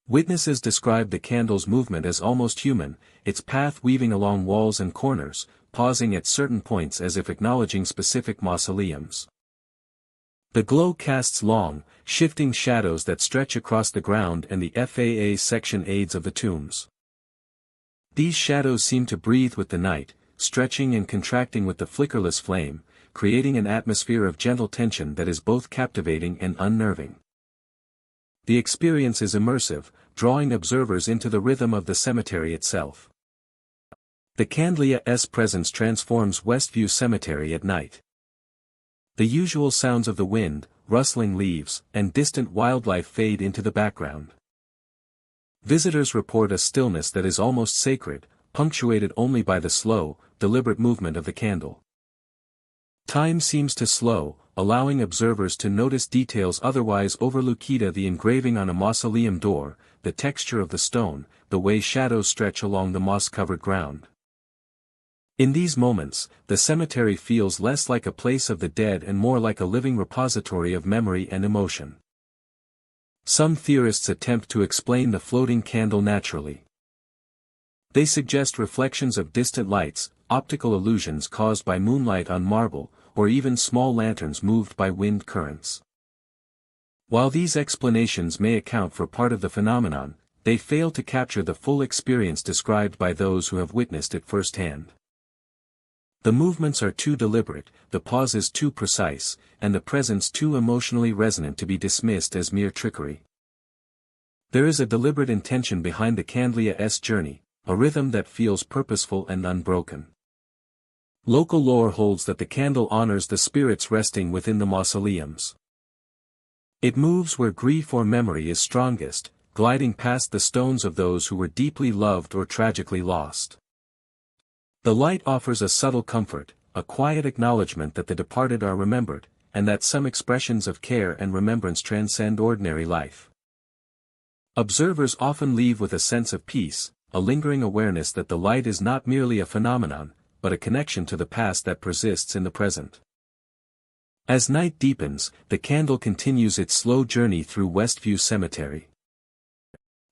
S1: Witnesses describe the candle's movement as almost human, its path weaving along walls and corners, pausing at certain points as if acknowledging specific mausoleums. The glow casts long, shifting shadows that stretch across the ground and the FAA section aids of the tombs. These shadows seem to breathe with the night, stretching and contracting with the flickerless flame, creating an atmosphere of gentle tension that is both captivating and unnerving. The experience is immersive, drawing observers into the rhythm of the cemetery itself. The candle's presence transforms Westview Cemetery at night. The usual sounds of the wind, rustling leaves, and distant wildlife fade into the background. Visitors report a stillness that is almost sacred, punctuated only by the slow, deliberate movement of the candle. Time seems to slow, allowing observers to notice details otherwise overlooked: the engraving on a mausoleum door, the texture of the stone, the way shadows stretch along the moss-covered ground. In these moments, the cemetery feels less like a place of the dead and more like a living repository of memory and emotion. Some theorists attempt to explain the floating candle naturally. They suggest reflections of distant lights, optical illusions caused by moonlight on marble, or even small lanterns moved by wind currents. While these explanations may account for part of the phenomenon, they fail to capture the full experience described by those who have witnessed it firsthand. The movements are too deliberate, the pauses too precise, and the presence too emotionally resonant to be dismissed as mere trickery. There is a deliberate intention behind the candle's journey, a rhythm that feels purposeful and unbroken. Local lore holds that the candle honors the spirits resting within the mausoleums. It moves where grief or memory is strongest, gliding past the stones of those who were deeply loved or tragically lost. The light offers a subtle comfort, a quiet acknowledgement that the departed are remembered, and that some expressions of care and remembrance transcend ordinary life. Observers often leave with a sense of peace, a lingering awareness that the light is not merely a phenomenon, but a connection to the past that persists in the present. As night deepens, the candle continues its slow journey through Westview Cemetery.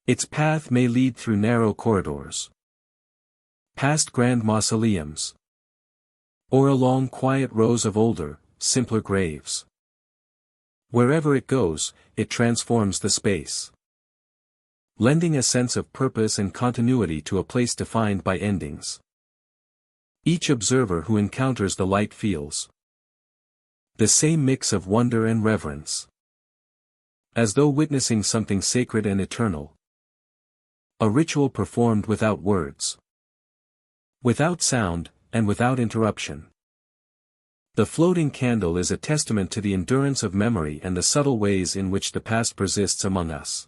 S1: Its path may lead through narrow corridors, past grand mausoleums, or along quiet rows of older, simpler graves. Wherever it goes, it transforms the space, lending a sense of purpose and continuity to a place defined by endings. Each observer who encounters the light feels the same mix of wonder and reverence, as though witnessing something sacred and eternal. A ritual performed without words, without sound, and without interruption. The floating candle is a testament to the endurance of memory and the subtle ways in which the past persists among us.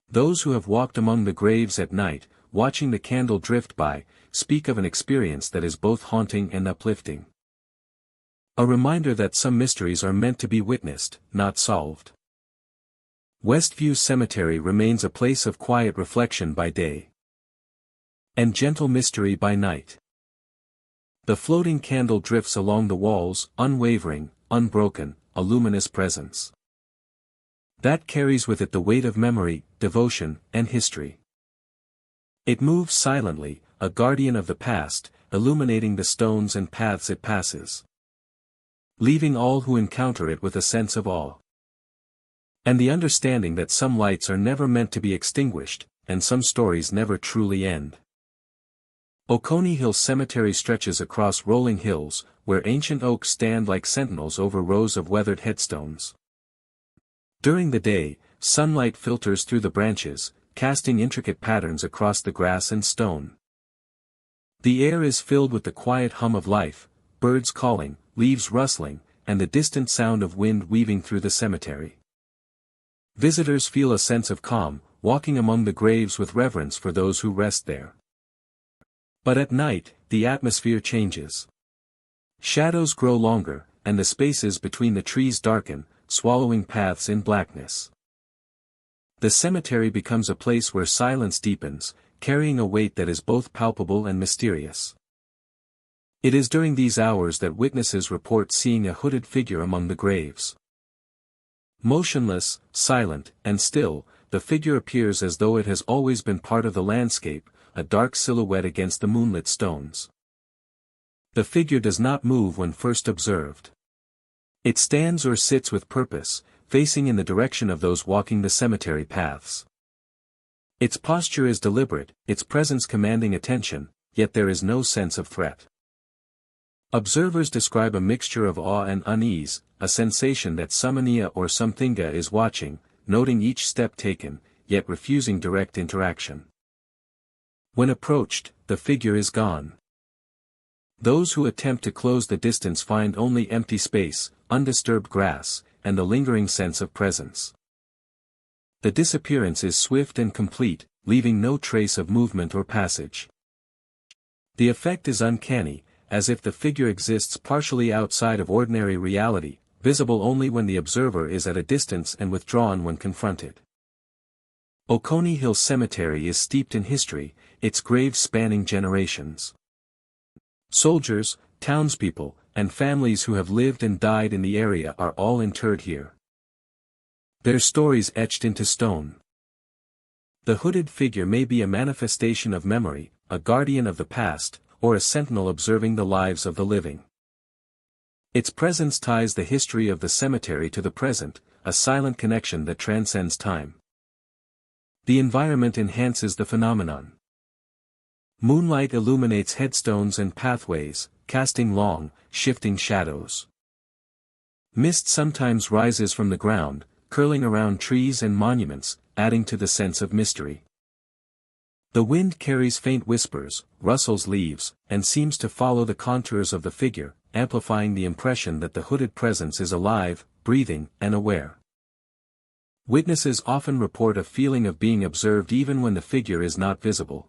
S1: Those who have walked among the graves at night, watching the candle drift by, speak of an experience that is both haunting and uplifting. A reminder that some mysteries are meant to be witnessed, not solved. Westview Cemetery remains a place of quiet reflection by day, and gentle mystery by night. The floating candle drifts along the walls, unwavering, unbroken, a luminous presence that carries with it the weight of memory, devotion, and history. It moves silently, a guardian of the past, illuminating the stones and paths it passes, leaving all who encounter it with a sense of awe, and the understanding that some lights are never meant to be extinguished, and some stories never truly end. Oconee Hill Cemetery stretches across rolling hills, where ancient oaks stand like sentinels over rows of weathered headstones. During the day, sunlight filters through the branches, casting intricate patterns across the grass and stone. The air is filled with the quiet hum of life, birds calling, leaves rustling, and the distant sound of wind weaving through the cemetery. Visitors feel a sense of calm, walking among the graves with reverence for those who rest there. But at night, the atmosphere changes. Shadows grow longer, and the spaces between the trees darken, swallowing paths in blackness. The cemetery becomes a place where silence deepens, carrying a weight that is both palpable and mysterious. It is during these hours that witnesses report seeing a hooded figure among the graves. Motionless, silent, and still, the figure appears as though it has always been part of the landscape, a dark silhouette against the moonlit stones. The figure does not move when first observed. It stands or sits with purpose, facing in the direction of those walking the cemetery paths. Its posture is deliberate, its presence commanding attention, yet there is no sense of threat. Observers describe a mixture of awe and unease, a sensation that something or something is watching, noting each step taken, yet refusing direct interaction. When approached, the figure is gone. Those who attempt to close the distance find only empty space, undisturbed grass, and the lingering sense of presence. The disappearance is swift and complete, leaving no trace of movement or passage. The effect is uncanny, as if the figure exists partially outside of ordinary reality, visible only when the observer is at a distance and withdrawn when confronted. Oconee Hill Cemetery is steeped in history, its graves spanning generations. Soldiers, townspeople, and families who have lived and died in the area are all interred here. Their stories etched into stone. The hooded figure may be a manifestation of memory, a guardian of the past, or a sentinel observing the lives of the living. Its presence ties the history of the cemetery to the present, a silent connection that transcends time. The environment enhances the phenomenon. Moonlight illuminates headstones and pathways, casting long, shifting shadows. Mist sometimes rises from the ground, curling around trees and monuments, adding to the sense of mystery. The wind carries faint whispers, rustles leaves, and seems to follow the contours of the figure, amplifying the impression that the hooded presence is alive, breathing, and aware. Witnesses often report a feeling of being observed even when the figure is not visible.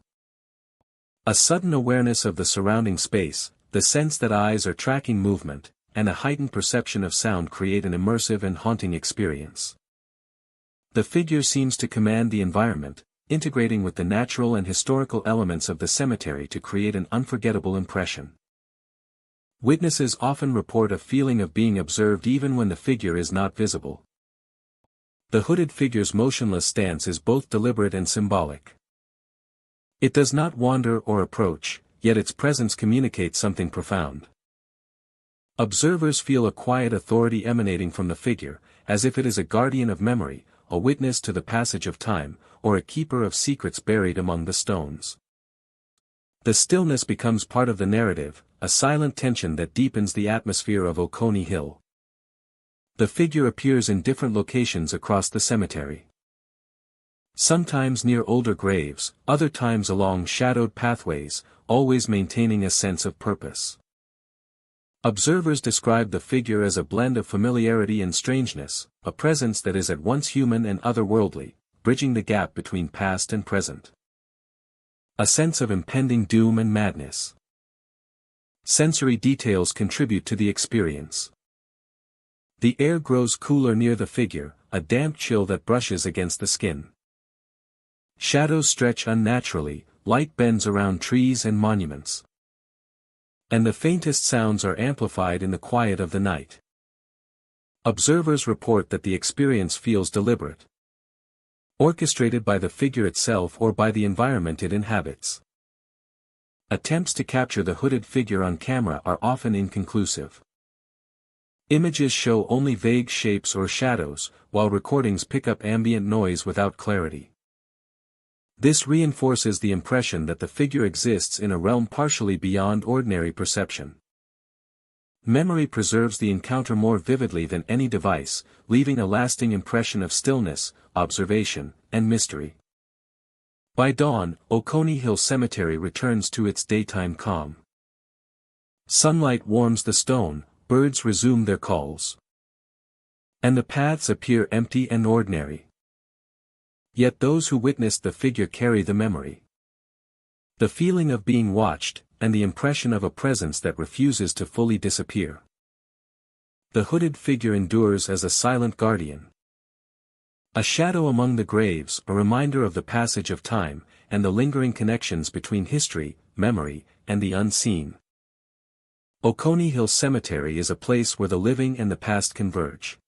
S1: A sudden awareness of the surrounding space, the sense that eyes are tracking movement, and a heightened perception of sound create an immersive and haunting experience. The figure seems to command the environment, integrating with the natural and historical elements of the cemetery to create an unforgettable impression. Witnesses often report a feeling of being observed even when the figure is not visible. The hooded figure's motionless stance is both deliberate and symbolic. It does not wander or approach, yet its presence communicates something profound. Observers feel a quiet authority emanating from the figure, as if it is a guardian of memory, a witness to the passage of time, or a keeper of secrets buried among the stones. The stillness becomes part of the narrative, a silent tension that deepens the atmosphere of Oconee Hill. The figure appears in different locations across the cemetery. Sometimes near older graves, other times along shadowed pathways, always maintaining a sense of purpose. Observers describe the figure as a blend of familiarity and strangeness, a presence that is at once human and otherworldly, bridging the gap between past and present. A sense of impending doom and madness. Sensory details contribute to the experience. The air grows cooler near the figure, a damp chill that brushes against the skin. Shadows stretch unnaturally, light bends around trees and monuments. And the faintest sounds are amplified in the quiet of the night. Observers report that the experience feels deliberate, orchestrated by the figure itself or by the environment it inhabits. Attempts to capture the hooded figure on camera are often inconclusive. Images show only vague shapes or shadows, while recordings pick up ambient noise without clarity. This reinforces the impression that the figure exists in a realm partially beyond ordinary perception. Memory preserves the encounter more vividly than any device, leaving a lasting impression of stillness, observation, and mystery. By dawn, Oconee Hill Cemetery returns to its daytime calm. Sunlight warms the stone, birds resume their calls. And the paths appear empty and ordinary. Yet those who witnessed the figure carry the memory. The feeling of being watched, and the impression of a presence that refuses to fully disappear. The hooded figure endures as a silent guardian. A shadow among the graves, a reminder of the passage of time, and the lingering connections between history, memory, and the unseen. Oconee Hill Cemetery is a place where the living and the past converge.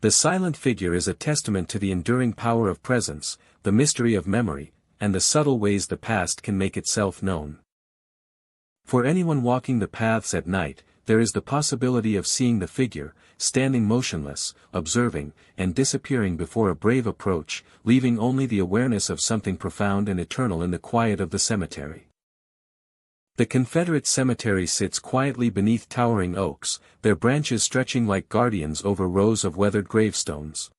S1: The silent figure is a testament to the enduring power of presence, the mystery of memory, and the subtle ways the past can make itself known. For anyone walking the paths at night, there is the possibility of seeing the figure, standing motionless, observing, and disappearing before a brave approach, leaving only the awareness of something profound and eternal in the quiet of the cemetery. The Confederate cemetery sits quietly beneath towering oaks, their branches stretching like guardians over rows of weathered gravestones.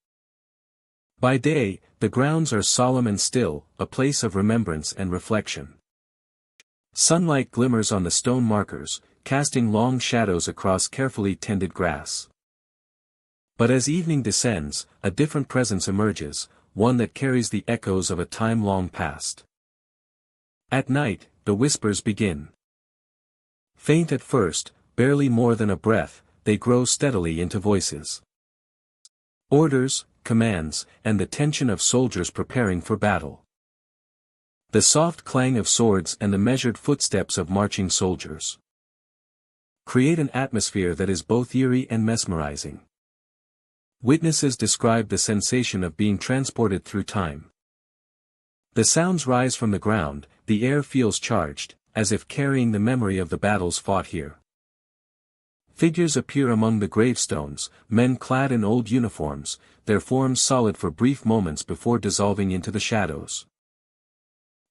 S1: By day, the grounds are solemn and still, a place of remembrance and reflection. Sunlight glimmers on the stone markers, casting long shadows across carefully tended grass. But as evening descends, a different presence emerges, one that carries the echoes of a time long past. At night, the whispers begin. Faint at first, barely more than a breath, they grow steadily into voices. Orders, commands, and the tension of soldiers preparing for battle. The soft clang of swords and the measured footsteps of marching soldiers create an atmosphere that is both eerie and mesmerizing. Witnesses describe the sensation of being transported through time. The sounds rise from the ground, the air feels charged, as if carrying the memory of the battles fought here. Figures appear among the gravestones, men clad in old uniforms, their forms solid for brief moments before dissolving into the shadows.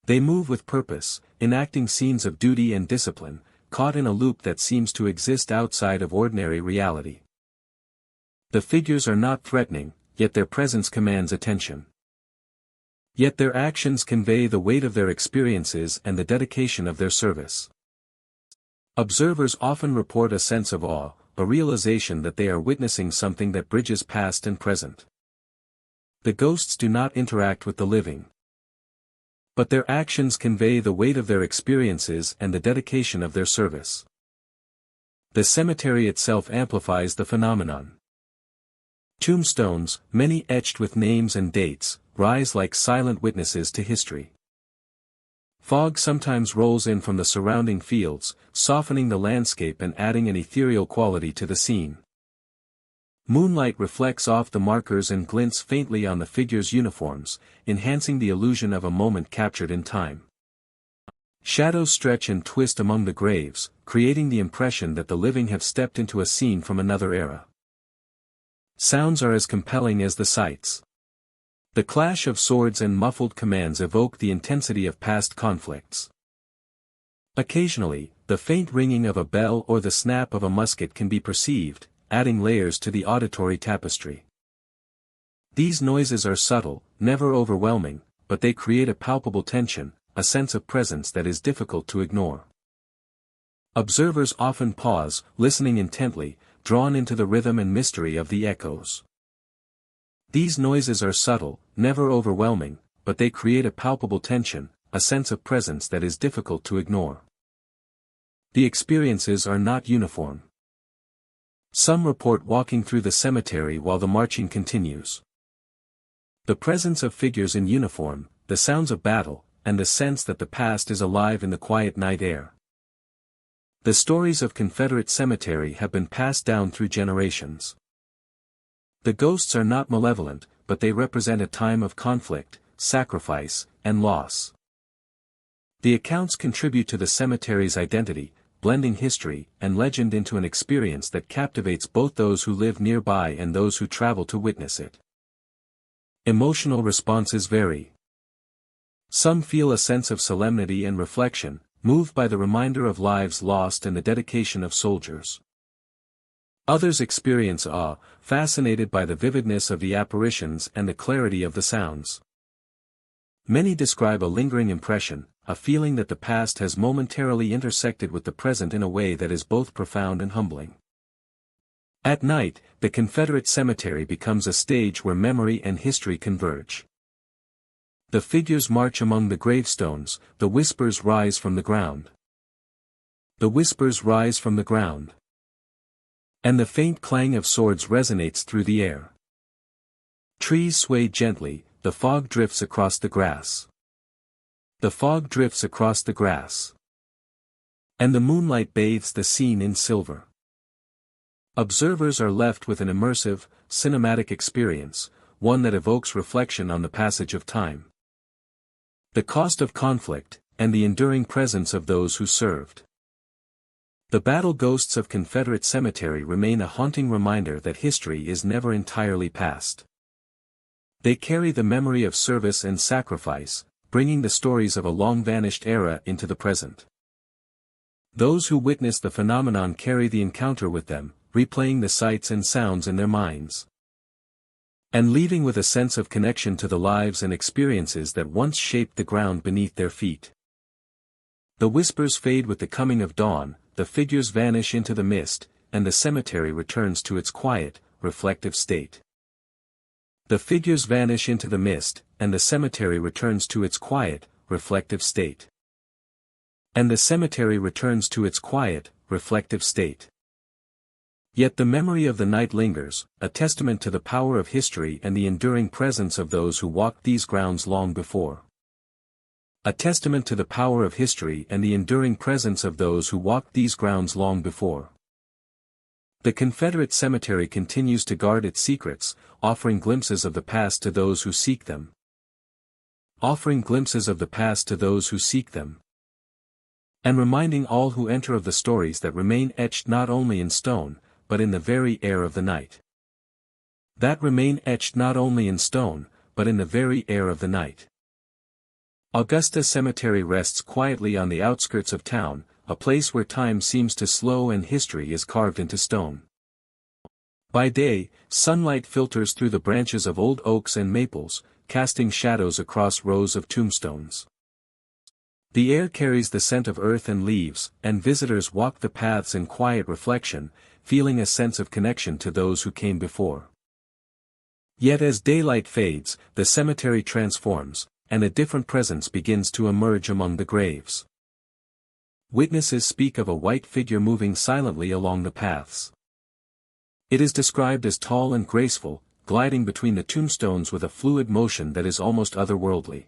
S1: They move with purpose, enacting scenes of duty and discipline, caught in a loop that seems to exist outside of ordinary reality. The figures are not threatening, yet their presence commands attention. Yet their actions convey the weight of their experiences and the dedication of their service. Observers often report a sense of awe, a realization that they are witnessing something that bridges past and present. The ghosts do not interact with the living. But their actions convey the weight of their experiences and the dedication of their service. The cemetery itself amplifies the phenomenon. Tombstones, many etched with names and dates, rise like silent witnesses to history. Fog sometimes rolls in from the surrounding fields, softening the landscape and adding an ethereal quality to the scene. Moonlight reflects off the markers and glints faintly on the figures' uniforms, enhancing the illusion of a moment captured in time. Shadows stretch and twist among the graves, creating the impression that the living have stepped into a scene from another era. Sounds are as compelling as the sights. The clash of swords and muffled commands evoke the intensity of past conflicts. Occasionally, the faint ringing of a bell or the snap of a musket can be perceived, adding layers to the auditory tapestry. These noises are subtle, never overwhelming, but they create a palpable tension, a sense of presence that is difficult to ignore. Observers often pause, listening intently, drawn into the rhythm and mystery of the echoes. These noises are subtle, never overwhelming, but they create a palpable tension, a sense of presence that is difficult to ignore. The experiences are not uniform. Some report walking through the cemetery while the marching continues. The presence of figures in uniform, the sounds of battle, and the sense that the past is alive in the quiet night air. The stories of Confederate Cemetery have been passed down through generations. The ghosts are not malevolent, but they represent a time of conflict, sacrifice, and loss. The accounts contribute to the cemetery's identity, blending history and legend into an experience that captivates both those who live nearby and those who travel to witness it. Emotional responses vary. Some feel a sense of solemnity and reflection, moved by the reminder of lives lost and the dedication of soldiers. Others experience awe, fascinated by the vividness of the apparitions and the clarity of the sounds. Many describe a lingering impression, a feeling that the past has momentarily intersected with the present in a way that is both profound and humbling. At night, the Confederate cemetery becomes a stage where memory and history converge. The figures march among the gravestones, the whispers rise from the ground. The whispers rise from the ground. And the faint clang of swords resonates through the air. Trees sway gently, the fog drifts across the grass. The fog drifts across the grass. And the moonlight bathes the scene in silver. Observers are left with an immersive, cinematic experience, one that evokes reflection on the passage of time. The cost of conflict, and the enduring presence of those who served. The battle ghosts of Confederate Cemetery remain a haunting reminder that history is never entirely past. They carry the memory of service and sacrifice, bringing the stories of a long-vanished era into the present. Those who witness the phenomenon carry the encounter with them, replaying the sights and sounds in their minds. And leaving with a sense of connection to the lives and experiences that once shaped the ground beneath their feet. The whispers fade with the coming of dawn, the figures vanish into the mist, and the cemetery returns to its quiet, reflective state. The figures vanish into the mist, and the cemetery returns to its quiet, reflective state. And the cemetery returns to its quiet, reflective state. Yet the memory of the night lingers, a testament to the power of history and the enduring presence of those who walked these grounds long before. A testament to the power of history and the enduring presence of those who walked these grounds long before. The Confederate Cemetery continues to guard its secrets, offering glimpses of the past to those who seek them. Offering glimpses of the past to those who seek them. And reminding all who enter of the stories that remain etched not only in stone, but in the very air of the night. That remain etched not only in stone, but in the very air of the night. Augusta Cemetery rests quietly on the outskirts of town, a place where time seems to slow and history is carved into stone. By day, sunlight filters through the branches of old oaks and maples, casting shadows across rows of tombstones. The air carries the scent of earth and leaves, and visitors walk the paths in quiet reflection, feeling a sense of connection to those who came before. Yet as daylight fades, the cemetery transforms, and a different presence begins to emerge among the graves. Witnesses speak of a white figure moving silently along the paths. It is described as tall and graceful, gliding between the tombstones with a fluid motion that is almost otherworldly.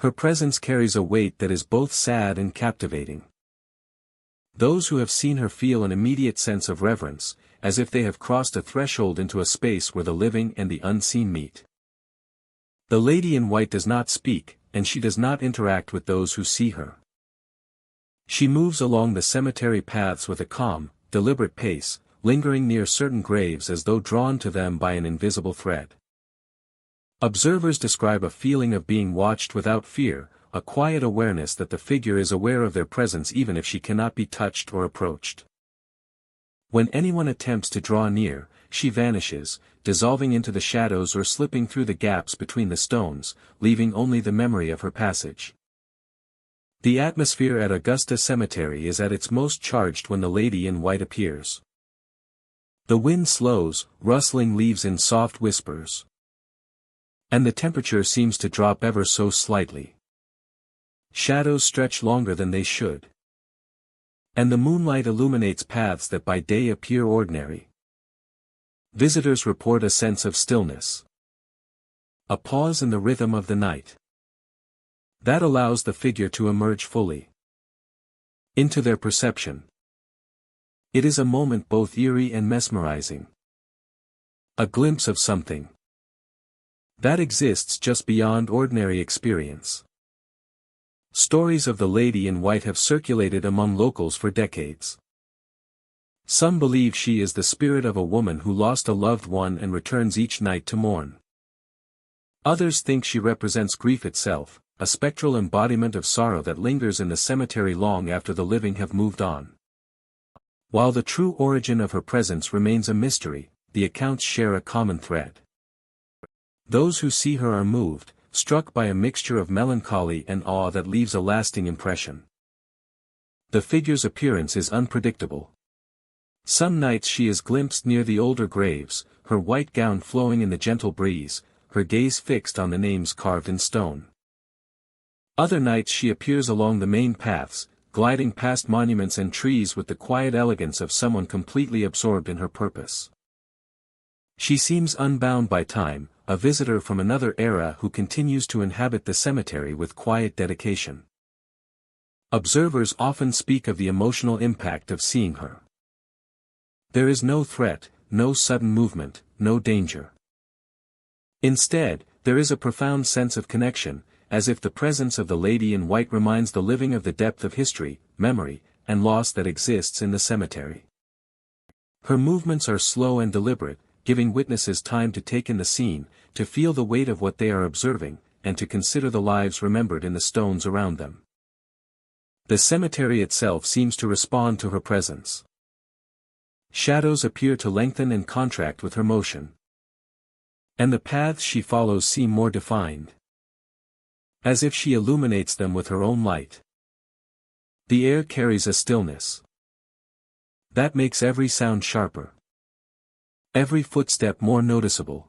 S1: Her presence carries a weight that is both sad and captivating. Those who have seen her feel an immediate sense of reverence, as if they have crossed a threshold into a space where the living and the unseen meet. The lady in white does not speak, and she does not interact with those who see her. She moves along the cemetery paths with a calm, deliberate pace, lingering near certain graves as though drawn to them by an invisible thread. Observers describe a feeling of being watched without fear, a quiet awareness that the figure is aware of their presence even if she cannot be touched or approached. When anyone attempts to draw near, she vanishes, dissolving into the shadows or slipping through the gaps between the stones, leaving only the memory of her passage. The atmosphere at Augusta Cemetery is at its most charged when the lady in white appears. The wind slows, rustling leaves in soft whispers. And the temperature seems to drop ever so slightly. Shadows stretch longer than they should. And the moonlight illuminates paths that by day appear ordinary. Visitors report a sense of stillness. A pause in the rhythm of the night. That allows the figure to emerge fully into their perception. It is a moment both eerie and mesmerizing. A glimpse of something that exists just beyond ordinary experience. Stories of the lady in white have circulated among locals for decades. Some believe she is the spirit of a woman who lost a loved one and returns each night to mourn. Others think she represents grief itself, a spectral embodiment of sorrow that lingers in the cemetery long after the living have moved on. While the true origin of her presence remains a mystery, the accounts share a common thread. Those who see her are moved, struck by a mixture of melancholy and awe that leaves a lasting impression. The figure's appearance is unpredictable. Some nights she is glimpsed near the older graves, her white gown flowing in the gentle breeze, her gaze fixed on the names carved in stone. Other nights she appears along the main paths, gliding past monuments and trees with the quiet elegance of someone completely absorbed in her purpose. She seems unbound by time, a visitor from another era who continues to inhabit the cemetery with quiet dedication. Observers often speak of the emotional impact of seeing her. There is no threat, no sudden movement, no danger. Instead, there is a profound sense of connection, as if the presence of the lady in white reminds the living of the depth of history, memory, and loss that exists in the cemetery. Her movements are slow and deliberate, giving witnesses time to take in the scene, to feel the weight of what they are observing, and to consider the lives remembered in the stones around them. The cemetery itself seems to respond to her presence. Shadows appear to lengthen and contract with her motion. And the paths she follows seem more defined. As if she illuminates them with her own light. The air carries a stillness that makes every sound sharper. Every footstep more noticeable.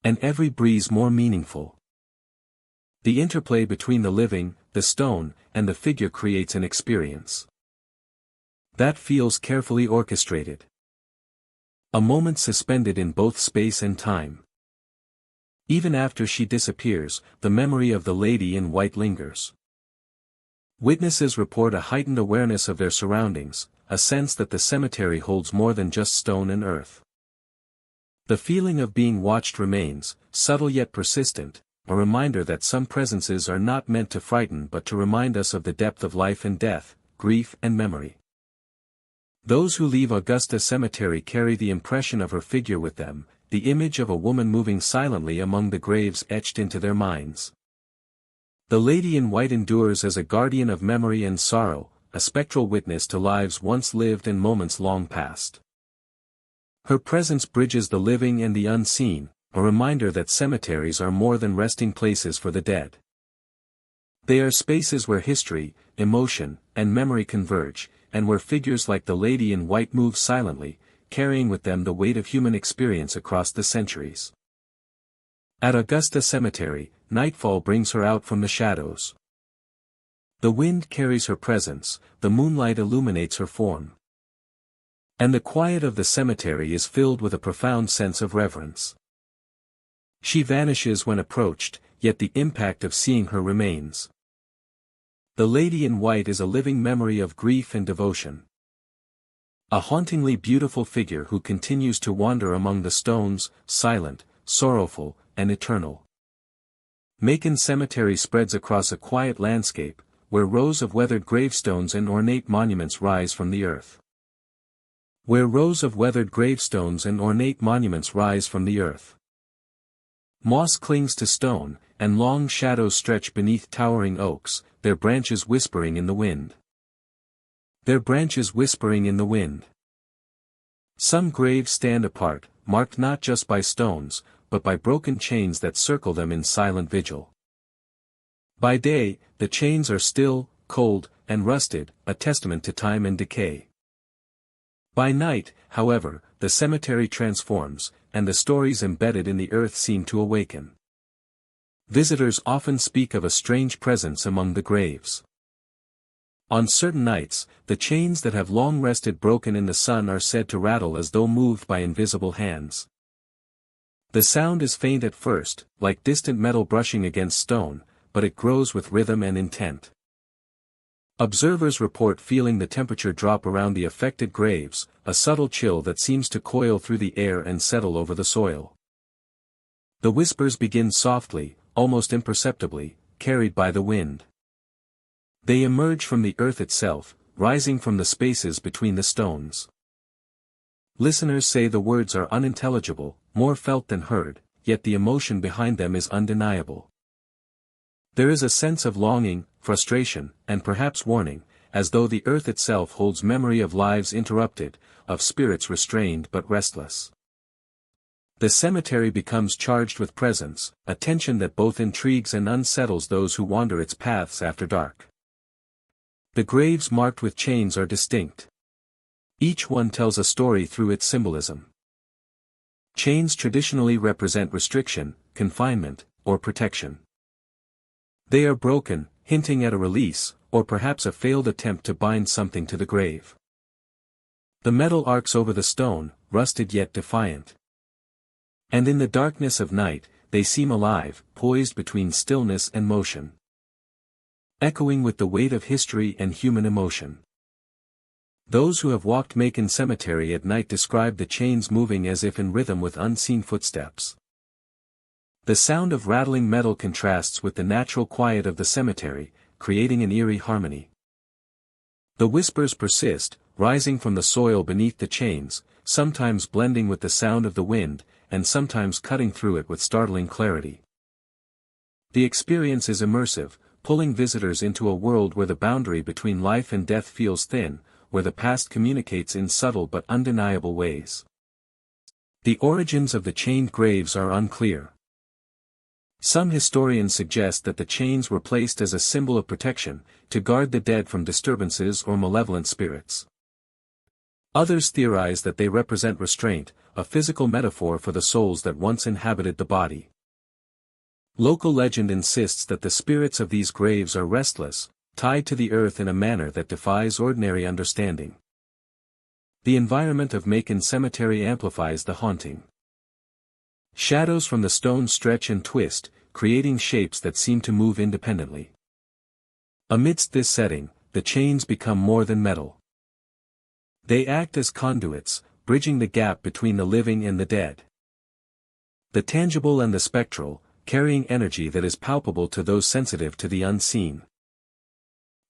S1: And every breeze more meaningful. The interplay between the living, the stone, and the figure creates an experience that feels carefully orchestrated. A moment suspended in both space and time. Even after she disappears, the memory of the lady in white lingers. Witnesses report a heightened awareness of their surroundings, a sense that the cemetery holds more than just stone and earth. The feeling of being watched remains, subtle yet persistent, a reminder that some presences are not meant to frighten but to remind us of the depth of life and death, grief and memory. Those who leave Augusta Cemetery carry the impression of her figure with them, the image of a woman moving silently among the graves etched into their minds. The lady in white endures as a guardian of memory and sorrow, a spectral witness to lives once lived and moments long past. Her presence bridges the living and the unseen, a reminder that cemeteries are more than resting places for the dead. They are spaces where history, emotion, and memory converge, and where figures like the lady in white move silently, carrying with them the weight of human experience across the centuries. At Augusta Cemetery, nightfall brings her out from the shadows. The wind carries her presence, the moonlight illuminates her form. And the quiet of the cemetery is filled with a profound sense of reverence. She vanishes when approached, yet the impact of seeing her remains. The lady in white is a living memory of grief and devotion. A hauntingly beautiful figure who continues to wander among the stones, silent, sorrowful, and eternal. Macon Cemetery spreads across a quiet landscape, where rows of weathered gravestones and ornate monuments rise from the earth. Where rows of weathered gravestones and ornate monuments rise from the earth. Moss clings to stone, and long shadows stretch beneath towering oaks, their branches whispering in the wind. Their branches whispering in the wind. Some graves stand apart, marked not just by stones, but by broken chains that circle them in silent vigil. By day, the chains are still, cold, and rusted, a testament to time and decay. By night, however, the cemetery transforms, and the stories embedded in the earth seem to awaken. Visitors often speak of a strange presence among the graves. On certain nights, the chains that have long rested broken in the sun are said to rattle as though moved by invisible hands. The sound is faint at first, like distant metal brushing against stone, but it grows with rhythm and intent. Observers report feeling the temperature drop around the affected graves, a subtle chill that seems to coil through the air and settle over the soil. The whispers begin softly, almost imperceptibly, carried by the wind. They emerge from the earth itself, rising from the spaces between the stones. Listeners say the words are unintelligible, more felt than heard, yet the emotion behind them is undeniable. There is a sense of longing, frustration, and perhaps warning, as though the earth itself holds memory of lives interrupted, of spirits restrained but restless. The cemetery becomes charged with presence, a tension that both intrigues and unsettles those who wander its paths after dark. The graves marked with chains are distinct. Each one tells a story through its symbolism. Chains traditionally represent restriction, confinement, or protection. They are broken, hinting at a release, or perhaps a failed attempt to bind something to the grave. The metal arcs over the stone, rusted yet defiant. And in the darkness of night, they seem alive, poised between stillness and motion. Echoing with the weight of history and human emotion. Those who have walked Macon Cemetery at night describe the chains moving as if in rhythm with unseen footsteps. The sound of rattling metal contrasts with the natural quiet of the cemetery, creating an eerie harmony. The whispers persist, rising from the soil beneath the chains, sometimes blending with the sound of the wind, and sometimes cutting through it with startling clarity. The experience is immersive, pulling visitors into a world where the boundary between life and death feels thin, where the past communicates in subtle but undeniable ways. The origins of the chained graves are unclear. Some historians suggest that the chains were placed as a symbol of protection, to guard the dead from disturbances or malevolent spirits. Others theorize that they represent restraint, a physical metaphor for the souls that once inhabited the body. Local legend insists that the spirits of these graves are restless, tied to the earth in a manner that defies ordinary understanding. The environment of Macon Cemetery amplifies the haunting. Shadows from the stone stretch and twist, creating shapes that seem to move independently. Amidst this setting, the chains become more than metal. They act as conduits, bridging the gap between the living and the dead. The tangible and the spectral, carrying energy that is palpable to those sensitive to the unseen.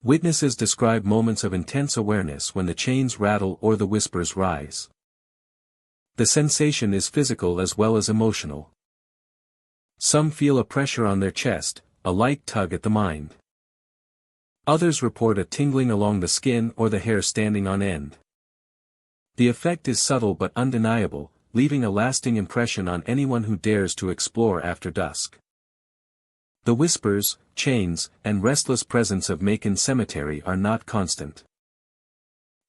S1: Witnesses describe moments of intense awareness when the chains rattle or the whispers rise. The sensation is physical as well as emotional. Some feel a pressure on their chest, a light tug at the mind. Others report a tingling along the skin or the hair standing on end. The effect is subtle but undeniable, leaving a lasting impression on anyone who dares to explore after dusk. The whispers, chains, and restless presence of Macon Cemetery are not constant.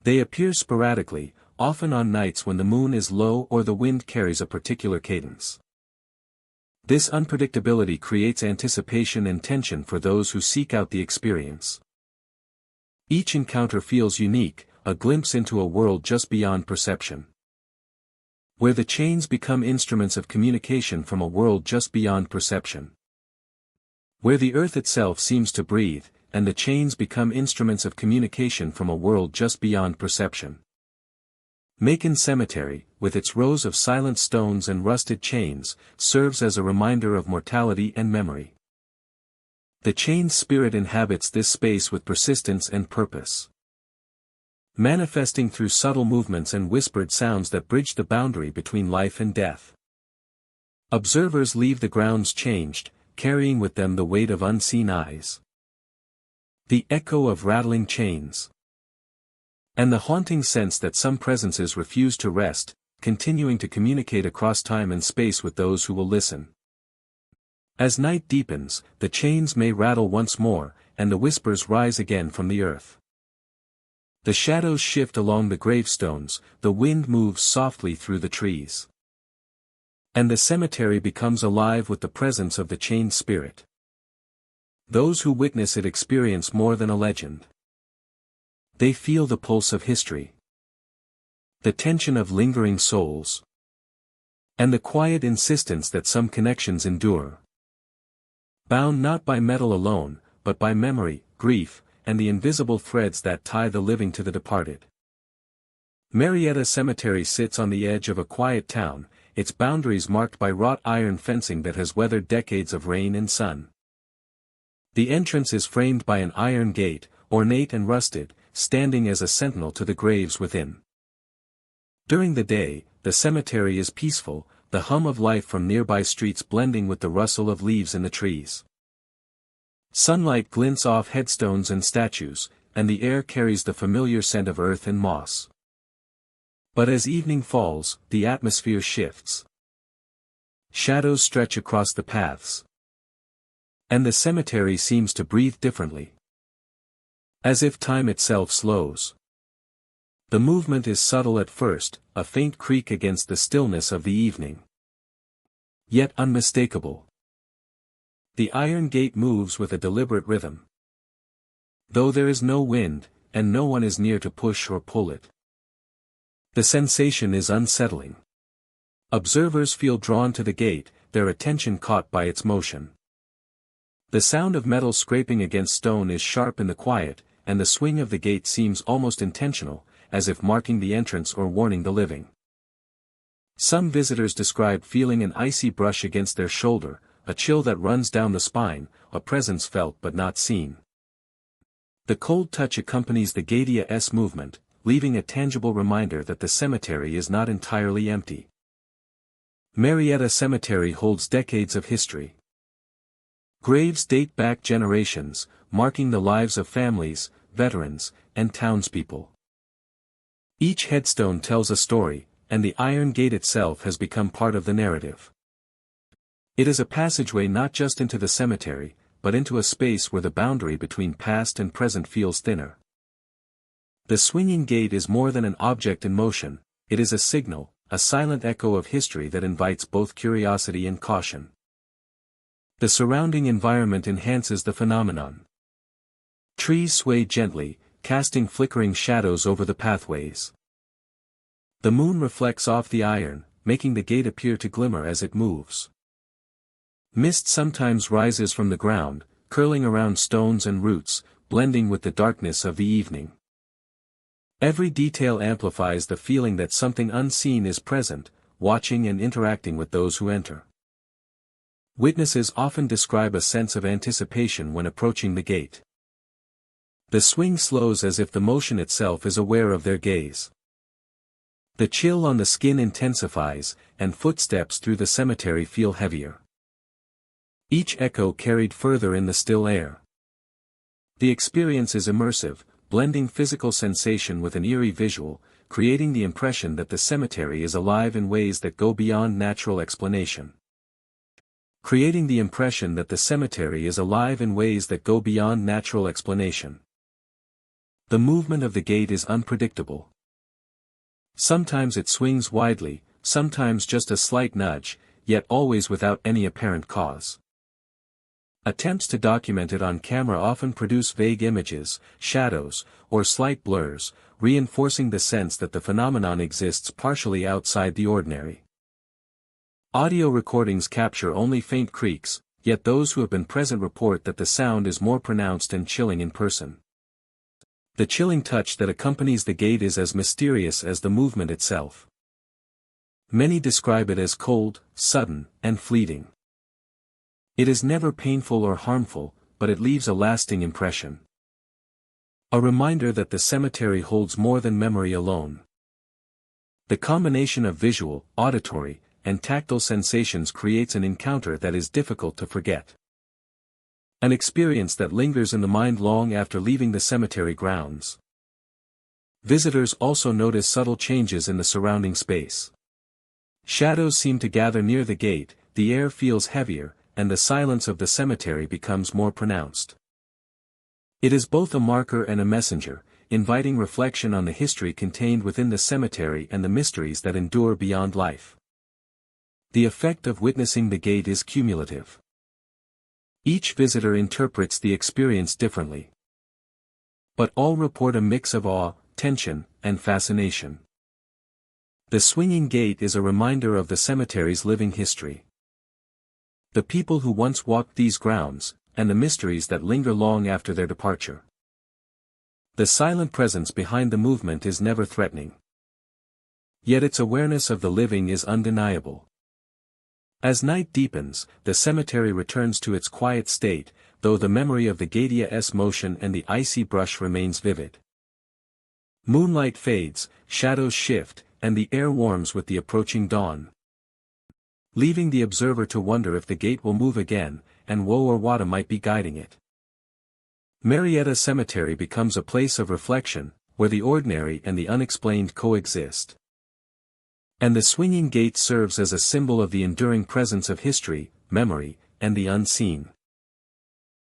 S1: They appear sporadically, often on nights when the moon is low or the wind carries a particular cadence. This unpredictability creates anticipation and tension for those who seek out the experience. Each encounter feels unique, a glimpse into a world just beyond perception. Where the chains become instruments of communication from a world just beyond perception. Where the earth itself seems to breathe, and the chains become instruments of communication from a world just beyond perception. Macon Cemetery, with its rows of silent stones and rusted chains, serves as a reminder of mortality and memory. The chained spirit inhabits this space with persistence and purpose. Manifesting through subtle movements and whispered sounds that bridge the boundary between life and death. Observers leave the grounds changed, carrying with them the weight of unseen eyes. The echo of rattling chains. And the haunting sense that some presences refuse to rest, continuing to communicate across time and space with those who will listen. As night deepens, the chains may rattle once more, and the whispers rise again from the earth. The shadows shift along the gravestones, the wind moves softly through the trees. And the cemetery becomes alive with the presence of the chained spirit. Those who witness it experience more than a legend. They feel the pulse of history. The tension of lingering souls. And the quiet insistence that some connections endure. Bound not by metal alone, but by memory, grief, and the invisible threads that tie the living to the departed. Marietta Cemetery sits on the edge of a quiet town, its boundaries marked by wrought iron fencing that has weathered decades of rain and sun. The entrance is framed by an iron gate, ornate and rusted, standing as a sentinel to the graves within. During the day, the cemetery is peaceful, the hum of life from nearby streets blending with the rustle of leaves in the trees. Sunlight glints off headstones and statues, and the air carries the familiar scent of earth and moss. But as evening falls, the atmosphere shifts. Shadows stretch across the paths. And the cemetery seems to breathe differently. As if time itself slows. The movement is subtle at first, a faint creak against the stillness of the evening. Yet unmistakable. The iron gate moves with a deliberate rhythm. Though there is no wind, and no one is near to push or pull it. The sensation is unsettling. Observers feel drawn to the gate, their attention caught by its motion. The sound of metal scraping against stone is sharp in the quiet, and the swing of the gate seems almost intentional, as if marking the entrance or warning the living. Some visitors describe feeling an icy brush against their shoulder, a chill that runs down the spine, a presence felt but not seen. The cold touch accompanies the gate's movement, leaving a tangible reminder that the cemetery is not entirely empty. Marietta Cemetery holds decades of history. Graves date back generations, marking the lives of families, veterans, and townspeople. Each headstone tells a story, and the iron gate itself has become part of the narrative. It is a passageway not just into the cemetery, but into a space where the boundary between past and present feels thinner. The swinging gate is more than an object in motion, it is a signal, a silent echo of history that invites both curiosity and caution. The surrounding environment enhances the phenomenon. Trees sway gently, casting flickering shadows over the pathways. The moon reflects off the iron, making the gate appear to glimmer as it moves. Mist sometimes rises from the ground, curling around stones and roots, blending with the darkness of the evening. Every detail amplifies the feeling that something unseen is present, watching and interacting with those who enter. Witnesses often describe a sense of anticipation when approaching the gate. The swing slows as if the motion itself is aware of their gaze. The chill on the skin intensifies, and footsteps through the cemetery feel heavier. Each echo carried further in the still air. The experience is immersive, blending physical sensation with an eerie visual, creating the impression that the cemetery is alive in ways that go beyond natural explanation. The movement of the gate is unpredictable. Sometimes it swings widely, sometimes just a slight nudge, yet always without any apparent cause. Attempts to document it on camera often produce vague images, shadows, or slight blurs, reinforcing the sense that the phenomenon exists partially outside the ordinary. Audio recordings capture only faint creaks, yet those who have been present report that the sound is more pronounced and chilling in person. The chilling touch that accompanies the gate is as mysterious as the movement itself. Many describe it as cold, sudden, and fleeting. It is never painful or harmful, but it leaves a lasting impression. A reminder that the cemetery holds more than memory alone. The combination of visual, auditory, and tactile sensations creates an encounter that is difficult to forget. An experience that lingers in the mind long after leaving the cemetery grounds. Visitors also notice subtle changes in the surrounding space. Shadows seem to gather near the gate, the air feels heavier, and the silence of the cemetery becomes more pronounced. It is both a marker and a messenger, inviting reflection on the history contained within the cemetery and the mysteries that endure beyond life. The effect of witnessing the gate is cumulative. Each visitor interprets the experience differently. But all report a mix of awe, tension, and fascination. The swinging gate is a reminder of the cemetery's living history. The people who once walked these grounds, and the mysteries that linger long after their departure. The silent presence behind the movement is never threatening. Yet its awareness of the living is undeniable. As night deepens, the cemetery returns to its quiet state, though the memory of the gate's motion and the icy brush remains vivid. Moonlight fades, shadows shift, and the air warms with the approaching dawn. Leaving the observer to wonder if the gate will move again, and woe or wada might be guiding it. Marietta Cemetery becomes a place of reflection, where the ordinary and the unexplained coexist. And the swinging gate serves as a symbol of the enduring presence of history, memory, and the unseen.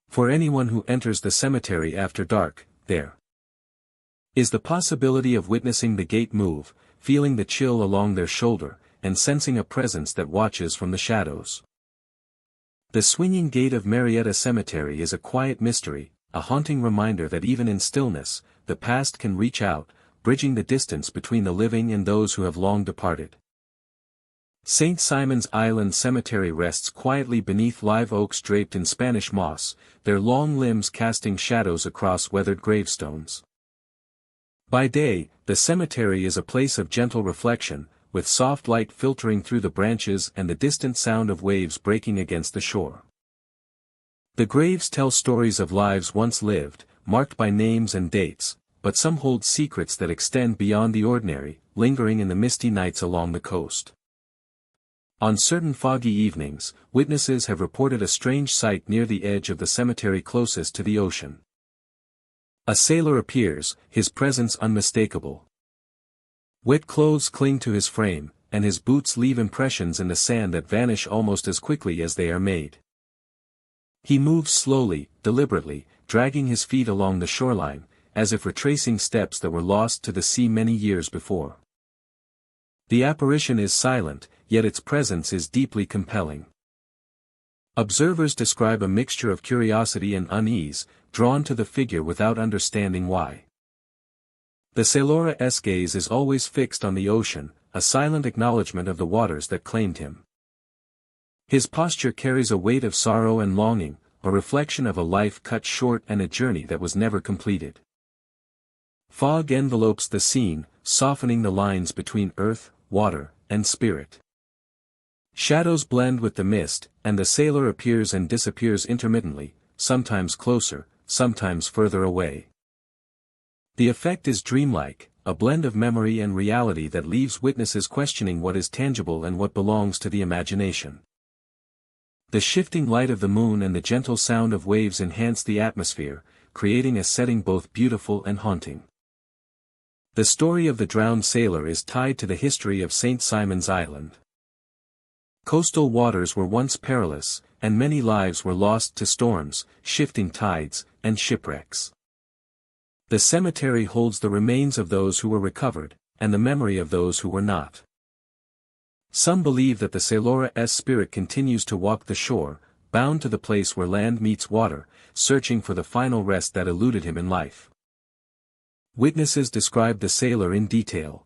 S1: For anyone who enters the cemetery after dark, there is the possibility of witnessing the gate move, feeling the chill along their shoulder, and sensing a presence that watches from the shadows. The swinging gate of Marietta Cemetery is a quiet mystery, a haunting reminder that even in stillness, the past can reach out, bridging the distance between the living and those who have long departed. St. Simon's Island Cemetery rests quietly beneath live oaks draped in Spanish moss, their long limbs casting shadows across weathered gravestones. By day, the cemetery is a place of gentle reflection, with soft light filtering through the branches and the distant sound of waves breaking against the shore. The graves tell stories of lives once lived, marked by names and dates, but some hold secrets that extend beyond the ordinary, lingering in the misty nights along the coast. On certain foggy evenings, witnesses have reported a strange sight near the edge of the cemetery closest to the ocean. A sailor appears, his presence unmistakable. Wet clothes cling to his frame, and his boots leave impressions in the sand that vanish almost as quickly as they are made. He moves slowly, deliberately, dragging his feet along the shoreline, as if retracing steps that were lost to the sea many years before. The apparition is silent, yet its presence is deeply compelling. Observers describe a mixture of curiosity and unease, drawn to the figure without understanding why. The sailor's gaze is always fixed on the ocean, a silent acknowledgement of the waters that claimed him. His posture carries a weight of sorrow and longing, a reflection of a life cut short and a journey that was never completed. Fog envelopes the scene, softening the lines between earth, water, and spirit. Shadows blend with the mist, and the sailor appears and disappears intermittently, sometimes closer, sometimes further away. The effect is dreamlike, a blend of memory and reality that leaves witnesses questioning what is tangible and what belongs to the imagination. The shifting light of the moon and the gentle sound of waves enhance the atmosphere, creating a setting both beautiful and haunting. The story of the drowned sailor is tied to the history of St. Simon's Island. Coastal waters were once perilous, and many lives were lost to storms, shifting tides, and shipwrecks. The cemetery holds the remains of those who were recovered, and the memory of those who were not. Some believe that the sailor's spirit continues to walk the shore, bound to the place where land meets water, searching for the final rest that eluded him in life. Witnesses describe the sailor in detail.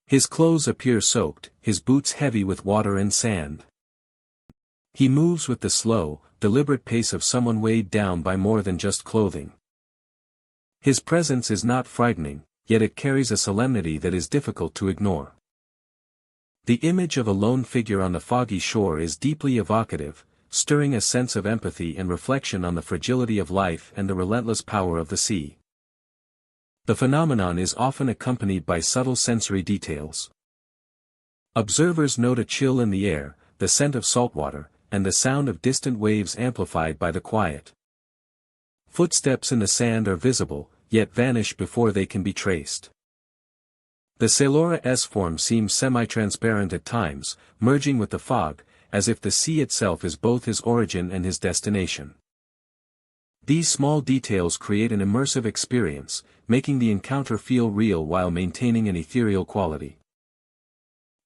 S1: His clothes appear soaked, his boots heavy with water and sand. He moves with the slow, deliberate pace of someone weighed down by more than just clothing. His presence is not frightening, yet it carries a solemnity that is difficult to ignore. The image of a lone figure on the foggy shore is deeply evocative, stirring a sense of empathy and reflection on the fragility of life and the relentless power of the sea. The phenomenon is often accompanied by subtle sensory details. Observers note a chill in the air, the scent of saltwater, and the sound of distant waves amplified by the quiet. Footsteps in the sand are visible, yet vanish before they can be traced. The sailor's form seems semi-transparent at times, merging with the fog, as if the sea itself is both his origin and his destination. These small details create an immersive experience, making the encounter feel real while maintaining an ethereal quality.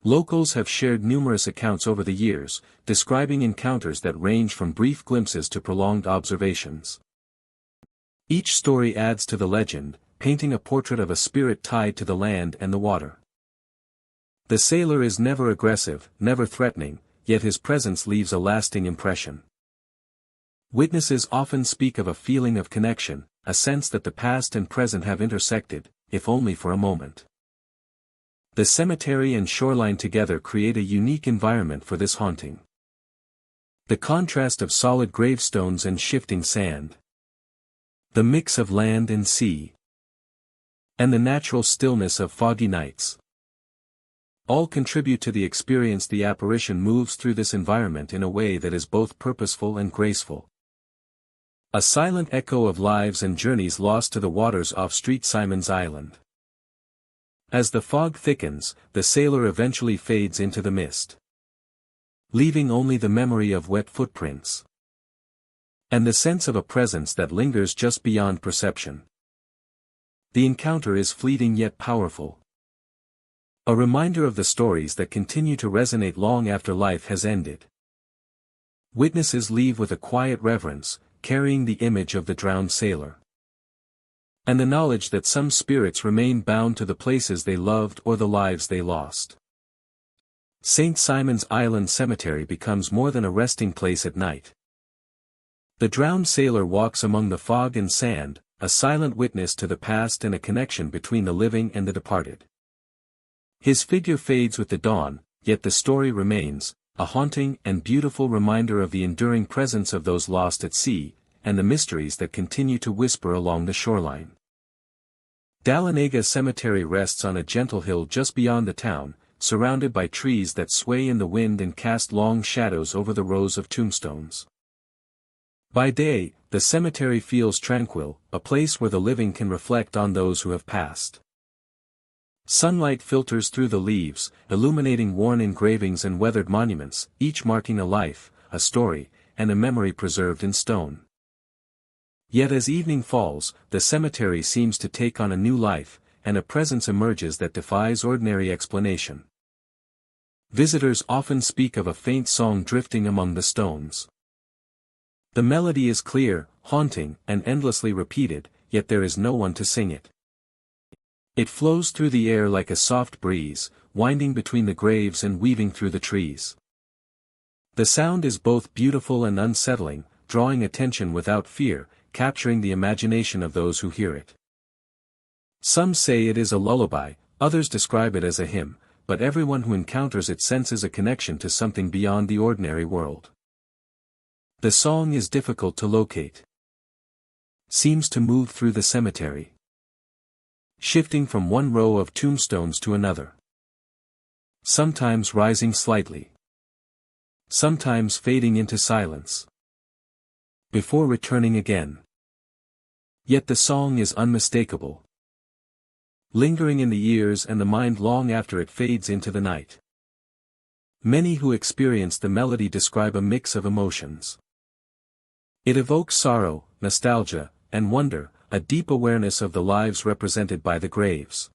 S1: Locals have shared numerous accounts over the years, describing encounters that range from brief glimpses to prolonged observations. Each story adds to the legend, painting a portrait of a spirit tied to the land and the water. The sailor is never aggressive, never threatening, yet his presence leaves a lasting impression. Witnesses often speak of a feeling of connection, a sense that the past and present have intersected, if only for a moment. The cemetery and shoreline together create a unique environment for this haunting. The contrast of solid gravestones and shifting sand. The mix of land and sea. And the natural stillness of foggy nights. All contribute to the experience. The apparition moves through this environment in a way that is both purposeful and graceful. A silent echo of lives and journeys lost to the waters off St. Simon's Island. As the fog thickens, the sailor eventually fades into the mist, leaving only the memory of wet footprints and the sense of a presence that lingers just beyond perception. The encounter is fleeting yet powerful, a reminder of the stories that continue to resonate long after life has ended. Witnesses leave with a quiet reverence, carrying the image of the drowned sailor, and the knowledge that some spirits remain bound to the places they loved or the lives they lost. St. Simon's Island Cemetery becomes more than a resting place at night. The drowned sailor walks among the fog and sand, a silent witness to the past and a connection between the living and the departed. His figure fades with the dawn, yet the story remains, a haunting and beautiful reminder of the enduring presence of those lost at sea, and the mysteries that continue to whisper along the shoreline. Dahlonega Cemetery rests on a gentle hill just beyond the town, surrounded by trees that sway in the wind and cast long shadows over the rows of tombstones. By day, the cemetery feels tranquil, a place where the living can reflect on those who have passed. Sunlight filters through the leaves, illuminating worn engravings and weathered monuments, each marking a life, a story, and a memory preserved in stone. Yet as evening falls, the cemetery seems to take on a new life, and a presence emerges that defies ordinary explanation. Visitors often speak of a faint song drifting among the stones. The melody is clear, haunting, and endlessly repeated, yet there is no one to sing it. It flows through the air like a soft breeze, winding between the graves and weaving through the trees. The sound is both beautiful and unsettling, drawing attention without fear, capturing the imagination of those who hear it. Some say it is a lullaby, others describe it as a hymn, but everyone who encounters it senses a connection to something beyond the ordinary world. The song is difficult to locate. Seems to move through the cemetery, shifting from one row of tombstones to another. Sometimes rising slightly, sometimes fading into silence, before returning again. Yet the song is unmistakable, lingering in the ears and the mind long after it fades into the night. Many who experience the melody describe a mix of emotions. It evokes sorrow, nostalgia, and wonder, a deep awareness of the lives represented by the graves.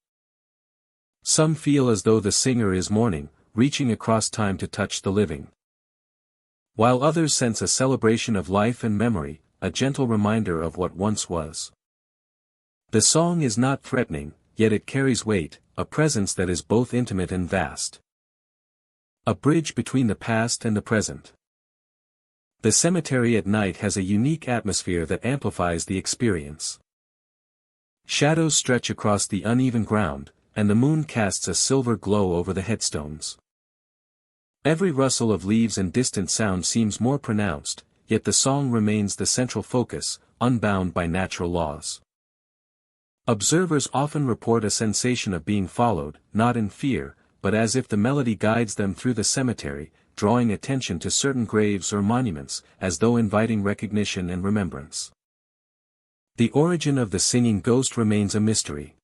S1: Some feel as though the singer is mourning, reaching across time to touch the living, while others sense a celebration of life and memory, a gentle reminder of what once was. The song is not threatening, yet it carries weight, a presence that is both intimate and vast. A bridge between the past and the present. The cemetery at night has a unique atmosphere that amplifies the experience. Shadows stretch across the uneven ground, and the moon casts a silver glow over the headstones. Every rustle of leaves and distant sound seems more pronounced, yet the song remains the central focus, unbound by natural laws. Observers often report a sensation of being followed, not in fear, but as if the melody guides them through the cemetery, drawing attention to certain graves or monuments, as though inviting recognition and remembrance. The origin of the singing ghost remains a mystery.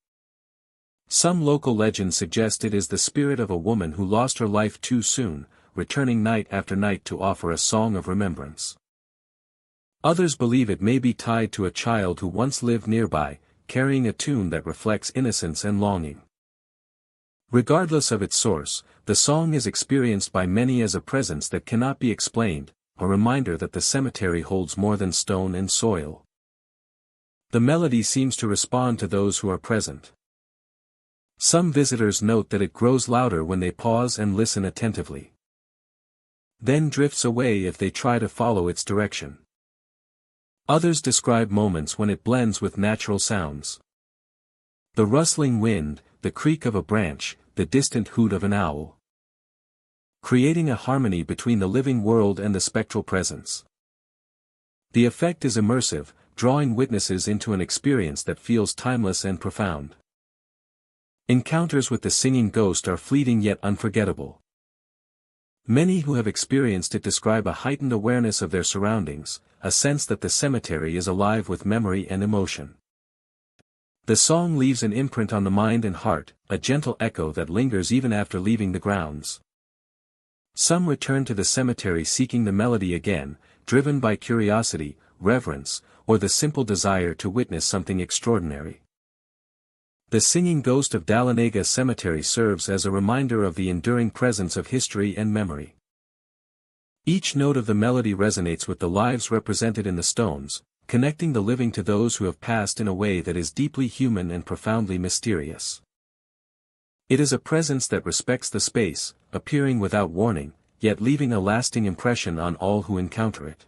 S1: Some local legends suggest it is the spirit of a woman who lost her life too soon, returning night after night to offer a song of remembrance. Others believe it may be tied to a child who once lived nearby, carrying a tune that reflects innocence and longing. Regardless of its source, the song is experienced by many as a presence that cannot be explained, a reminder that the cemetery holds more than stone and soil. The melody seems to respond to those who are present. Some visitors note that it grows louder when they pause and listen attentively, then drifts away if they try to follow its direction. Others describe moments when it blends with natural sounds. The rustling wind, the creak of a branch, the distant hoot of an owl, creating a harmony between the living world and the spectral presence. The effect is immersive, drawing witnesses into an experience that feels timeless and profound. Encounters with the singing ghost are fleeting yet unforgettable. Many who have experienced it describe a heightened awareness of their surroundings, a sense that the cemetery is alive with memory and emotion. The song leaves an imprint on the mind and heart, a gentle echo that lingers even after leaving the grounds. Some return to the cemetery seeking the melody again, driven by curiosity, reverence, or the simple desire to witness something extraordinary. The singing ghost of Bonaventure Cemetery serves as a reminder of the enduring presence of history and memory. Each note of the melody resonates with the lives represented in the stones, connecting the living to those who have passed in a way that is deeply human and profoundly mysterious. It is a presence that respects the space, appearing without warning, yet leaving a lasting impression on all who encounter it.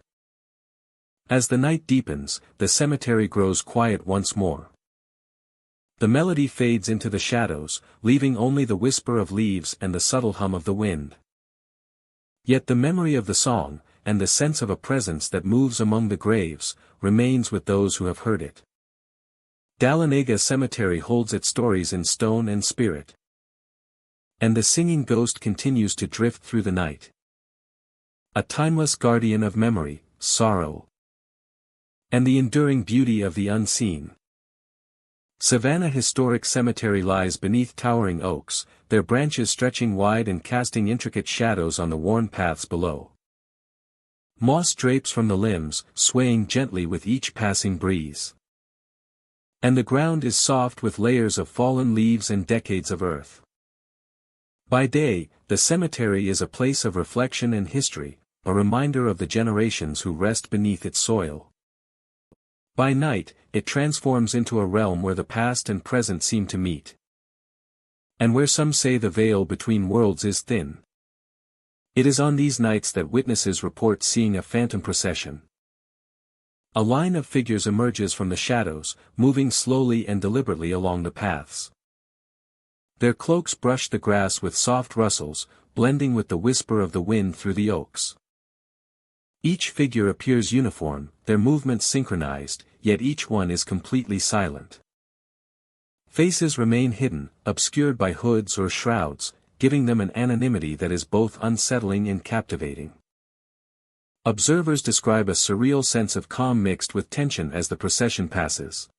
S1: As the night deepens, the cemetery grows quiet once more. The melody fades into the shadows, leaving only the whisper of leaves and the subtle hum of the wind. Yet the memory of the song, and the sense of a presence that moves among the graves, remains with those who have heard it. Bonaventure Cemetery holds its stories in stone and spirit. And the singing ghost continues to drift through the night. A timeless guardian of memory, sorrow, and the enduring beauty of the unseen. Savannah Historic Cemetery lies beneath towering oaks, their branches stretching wide and casting intricate shadows on the worn paths below. Moss drapes from the limbs, swaying gently with each passing breeze. And the ground is soft with layers of fallen leaves and decades of earth. By day, the cemetery is a place of reflection and history, a reminder of the generations who rest beneath its soil. By night, it transforms into a realm where the past and present seem to meet. And where some say the veil between worlds is thin. It is on these nights that witnesses report seeing a phantom procession. A line of figures emerges from the shadows, moving slowly and deliberately along the paths. Their cloaks brush the grass with soft rustles, blending with the whisper of the wind through the oaks. Each figure appears uniform, their movements synchronized, yet each one is completely silent. Faces remain hidden, obscured by hoods or shrouds, giving them an anonymity that is both unsettling and captivating. Observers describe a surreal sense of calm mixed with tension as the procession passes.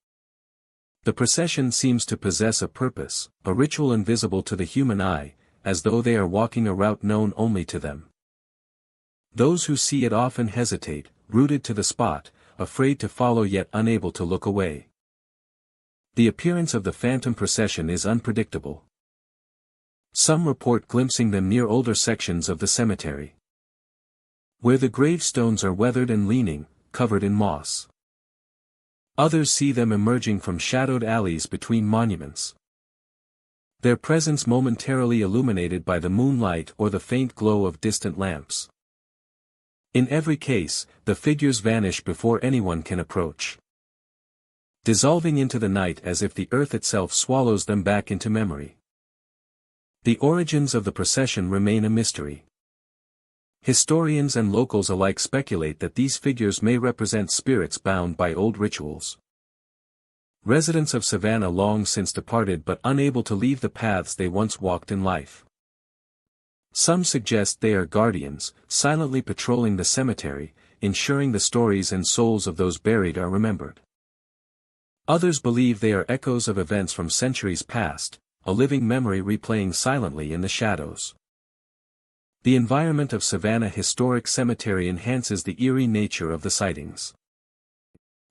S1: The procession seems to possess a purpose, a ritual invisible to the human eye, as though they are walking a route known only to them. Those who see it often hesitate, rooted to the spot, afraid to follow yet unable to look away. The appearance of the phantom procession is unpredictable. Some report glimpsing them near older sections of the cemetery, where the gravestones are weathered and leaning, covered in moss. Others see them emerging from shadowed alleys between monuments. Their presence momentarily illuminated by the moonlight or the faint glow of distant lamps. In every case, the figures vanish before anyone can approach, dissolving into the night as if the earth itself swallows them back into memory. The origins of the procession remain a mystery. Historians and locals alike speculate that these figures may represent spirits bound by old rituals. Residents of Savannah long since departed but unable to leave the paths they once walked in life. Some suggest they are guardians, silently patrolling the cemetery, ensuring the stories and souls of those buried are remembered. Others believe they are echoes of events from centuries past, a living memory replaying silently in the shadows. The environment of Savannah Historic Cemetery enhances the eerie nature of the sightings.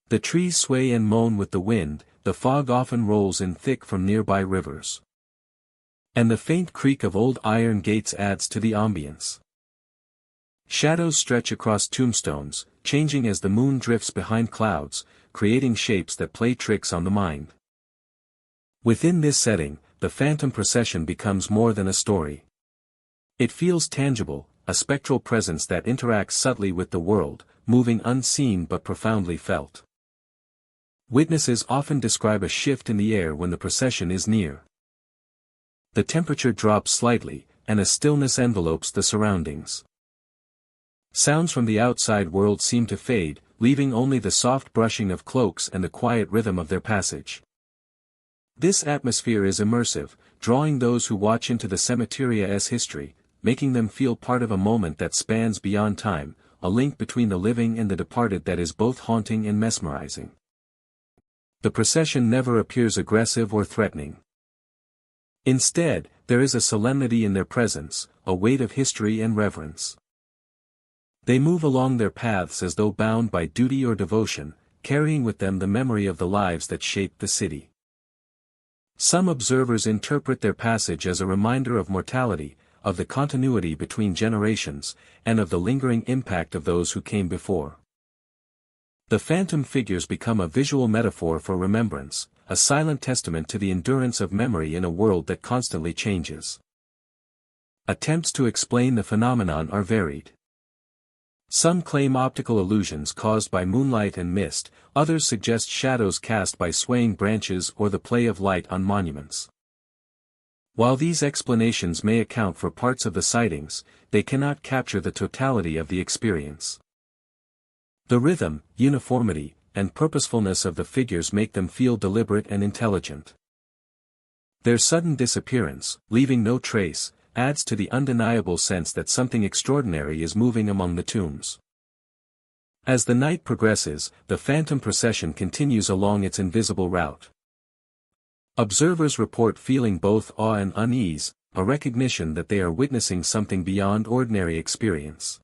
S1: The trees sway and moan with the wind, the fog often rolls in thick from nearby rivers. And the faint creak of old iron gates adds to the ambience. Shadows stretch across tombstones, changing as the moon drifts behind clouds, creating shapes that play tricks on the mind. Within this setting, the phantom procession becomes more than a story. It feels tangible, a spectral presence that interacts subtly with the world, moving unseen but profoundly felt. Witnesses often describe a shift in the air when the procession is near. The temperature drops slightly, and a stillness envelopes the surroundings. Sounds from the outside world seem to fade, leaving only the soft brushing of cloaks and the quiet rhythm of their passage. This atmosphere is immersive, drawing those who watch into the cemetery's history, making them feel part of a moment that spans beyond time, a link between the living and the departed that is both haunting and mesmerizing. The procession never appears aggressive or threatening. Instead, there is a solemnity in their presence, a weight of history and reverence. They move along their paths as though bound by duty or devotion, carrying with them the memory of the lives that shaped the city. Some observers interpret their passage as a reminder of mortality, of the continuity between generations, and of the lingering impact of those who came before. The phantom figures become a visual metaphor for remembrance, a silent testament to the endurance of memory in a world that constantly changes. Attempts to explain the phenomenon are varied. Some claim optical illusions caused by moonlight and mist, others suggest shadows cast by swaying branches or the play of light on monuments. While these explanations may account for parts of the sightings, they cannot capture the totality of the experience. The rhythm, uniformity, and purposefulness of the figures make them feel deliberate and intelligent. Their sudden disappearance, leaving no trace, adds to the undeniable sense that something extraordinary is moving among the tombs. As the night progresses, the phantom procession continues along its invisible route. Observers report feeling both awe and unease, a recognition that they are witnessing something beyond ordinary experience.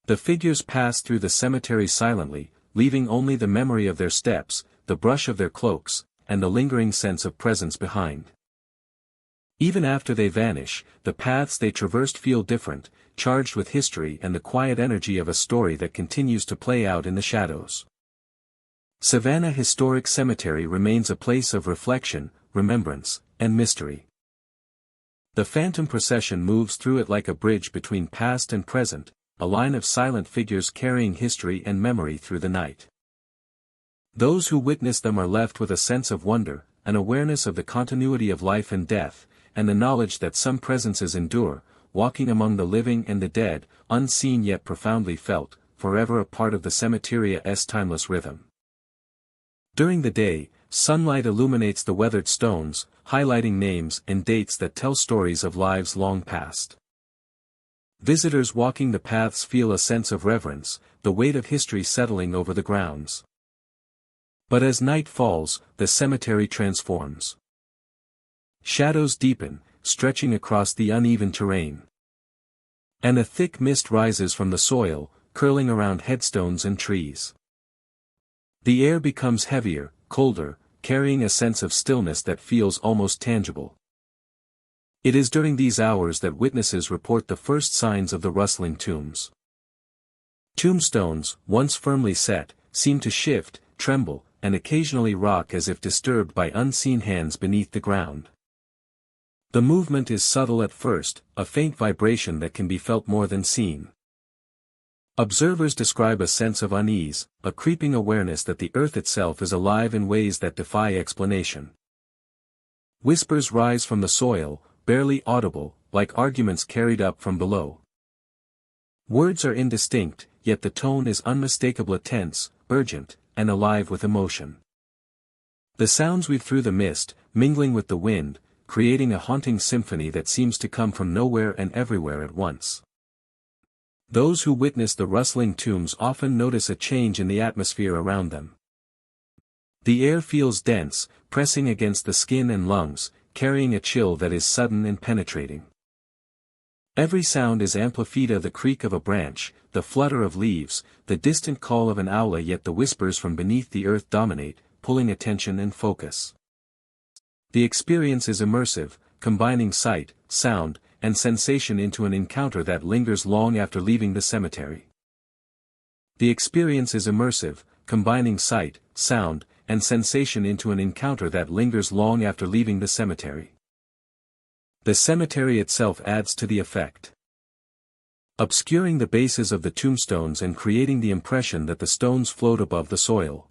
S1: The figures pass through the cemetery silently, leaving only the memory of their steps, the brush of their cloaks, and the lingering sense of presence behind. Even after they vanish, the paths they traversed feel different, charged with history and the quiet energy of a story that continues to play out in the shadows. Savannah Historic Cemetery remains a place of reflection, remembrance, and mystery. The phantom procession moves through it like a bridge between past and present, a line of silent figures carrying history and memory through the night. Those who witness them are left with a sense of wonder, an awareness of the continuity of life and death, and the knowledge that some presences endure, walking among the living and the dead, unseen yet profoundly felt, forever a part of the cemetery's timeless rhythm. During the day, sunlight illuminates the weathered stones, highlighting names and dates that tell stories of lives long past. Visitors walking the paths feel a sense of reverence, the weight of history settling over the grounds. But as night falls, the cemetery transforms. Shadows deepen, stretching across the uneven terrain. And a thick mist rises from the soil, curling around headstones and trees. The air becomes heavier, colder, carrying a sense of stillness that feels almost tangible. It is during these hours that witnesses report the first signs of the rustling tombs. Tombstones, once firmly set, seem to shift, tremble, and occasionally rock as if disturbed by unseen hands beneath the ground. The movement is subtle at first, a faint vibration that can be felt more than seen. Observers describe a sense of unease, a creeping awareness that the earth itself is alive in ways that defy explanation. Whispers rise from the soil, barely audible, like arguments carried up from below. Words are indistinct, yet the tone is unmistakably tense, urgent, and alive with emotion. The sounds weave through the mist, mingling with the wind, creating a haunting symphony that seems to come from nowhere and everywhere at once. Those who witness the rustling tombs often notice a change in the atmosphere around them. The air feels dense, pressing against the skin and lungs, carrying a chill that is sudden and penetrating. Every sound is amplified, the creak of a branch, the flutter of leaves, the distant call of an owl, yet the whispers from beneath the earth dominate, pulling attention and focus. The experience is immersive, combining sight, sound, and sensation into an encounter that lingers long after leaving the cemetery. The experience is immersive, combining sight, sound, and sensation into an encounter that lingers long after leaving the cemetery. The cemetery itself adds to the effect, obscuring the bases of the tombstones and creating the impression that the stones float above the soil,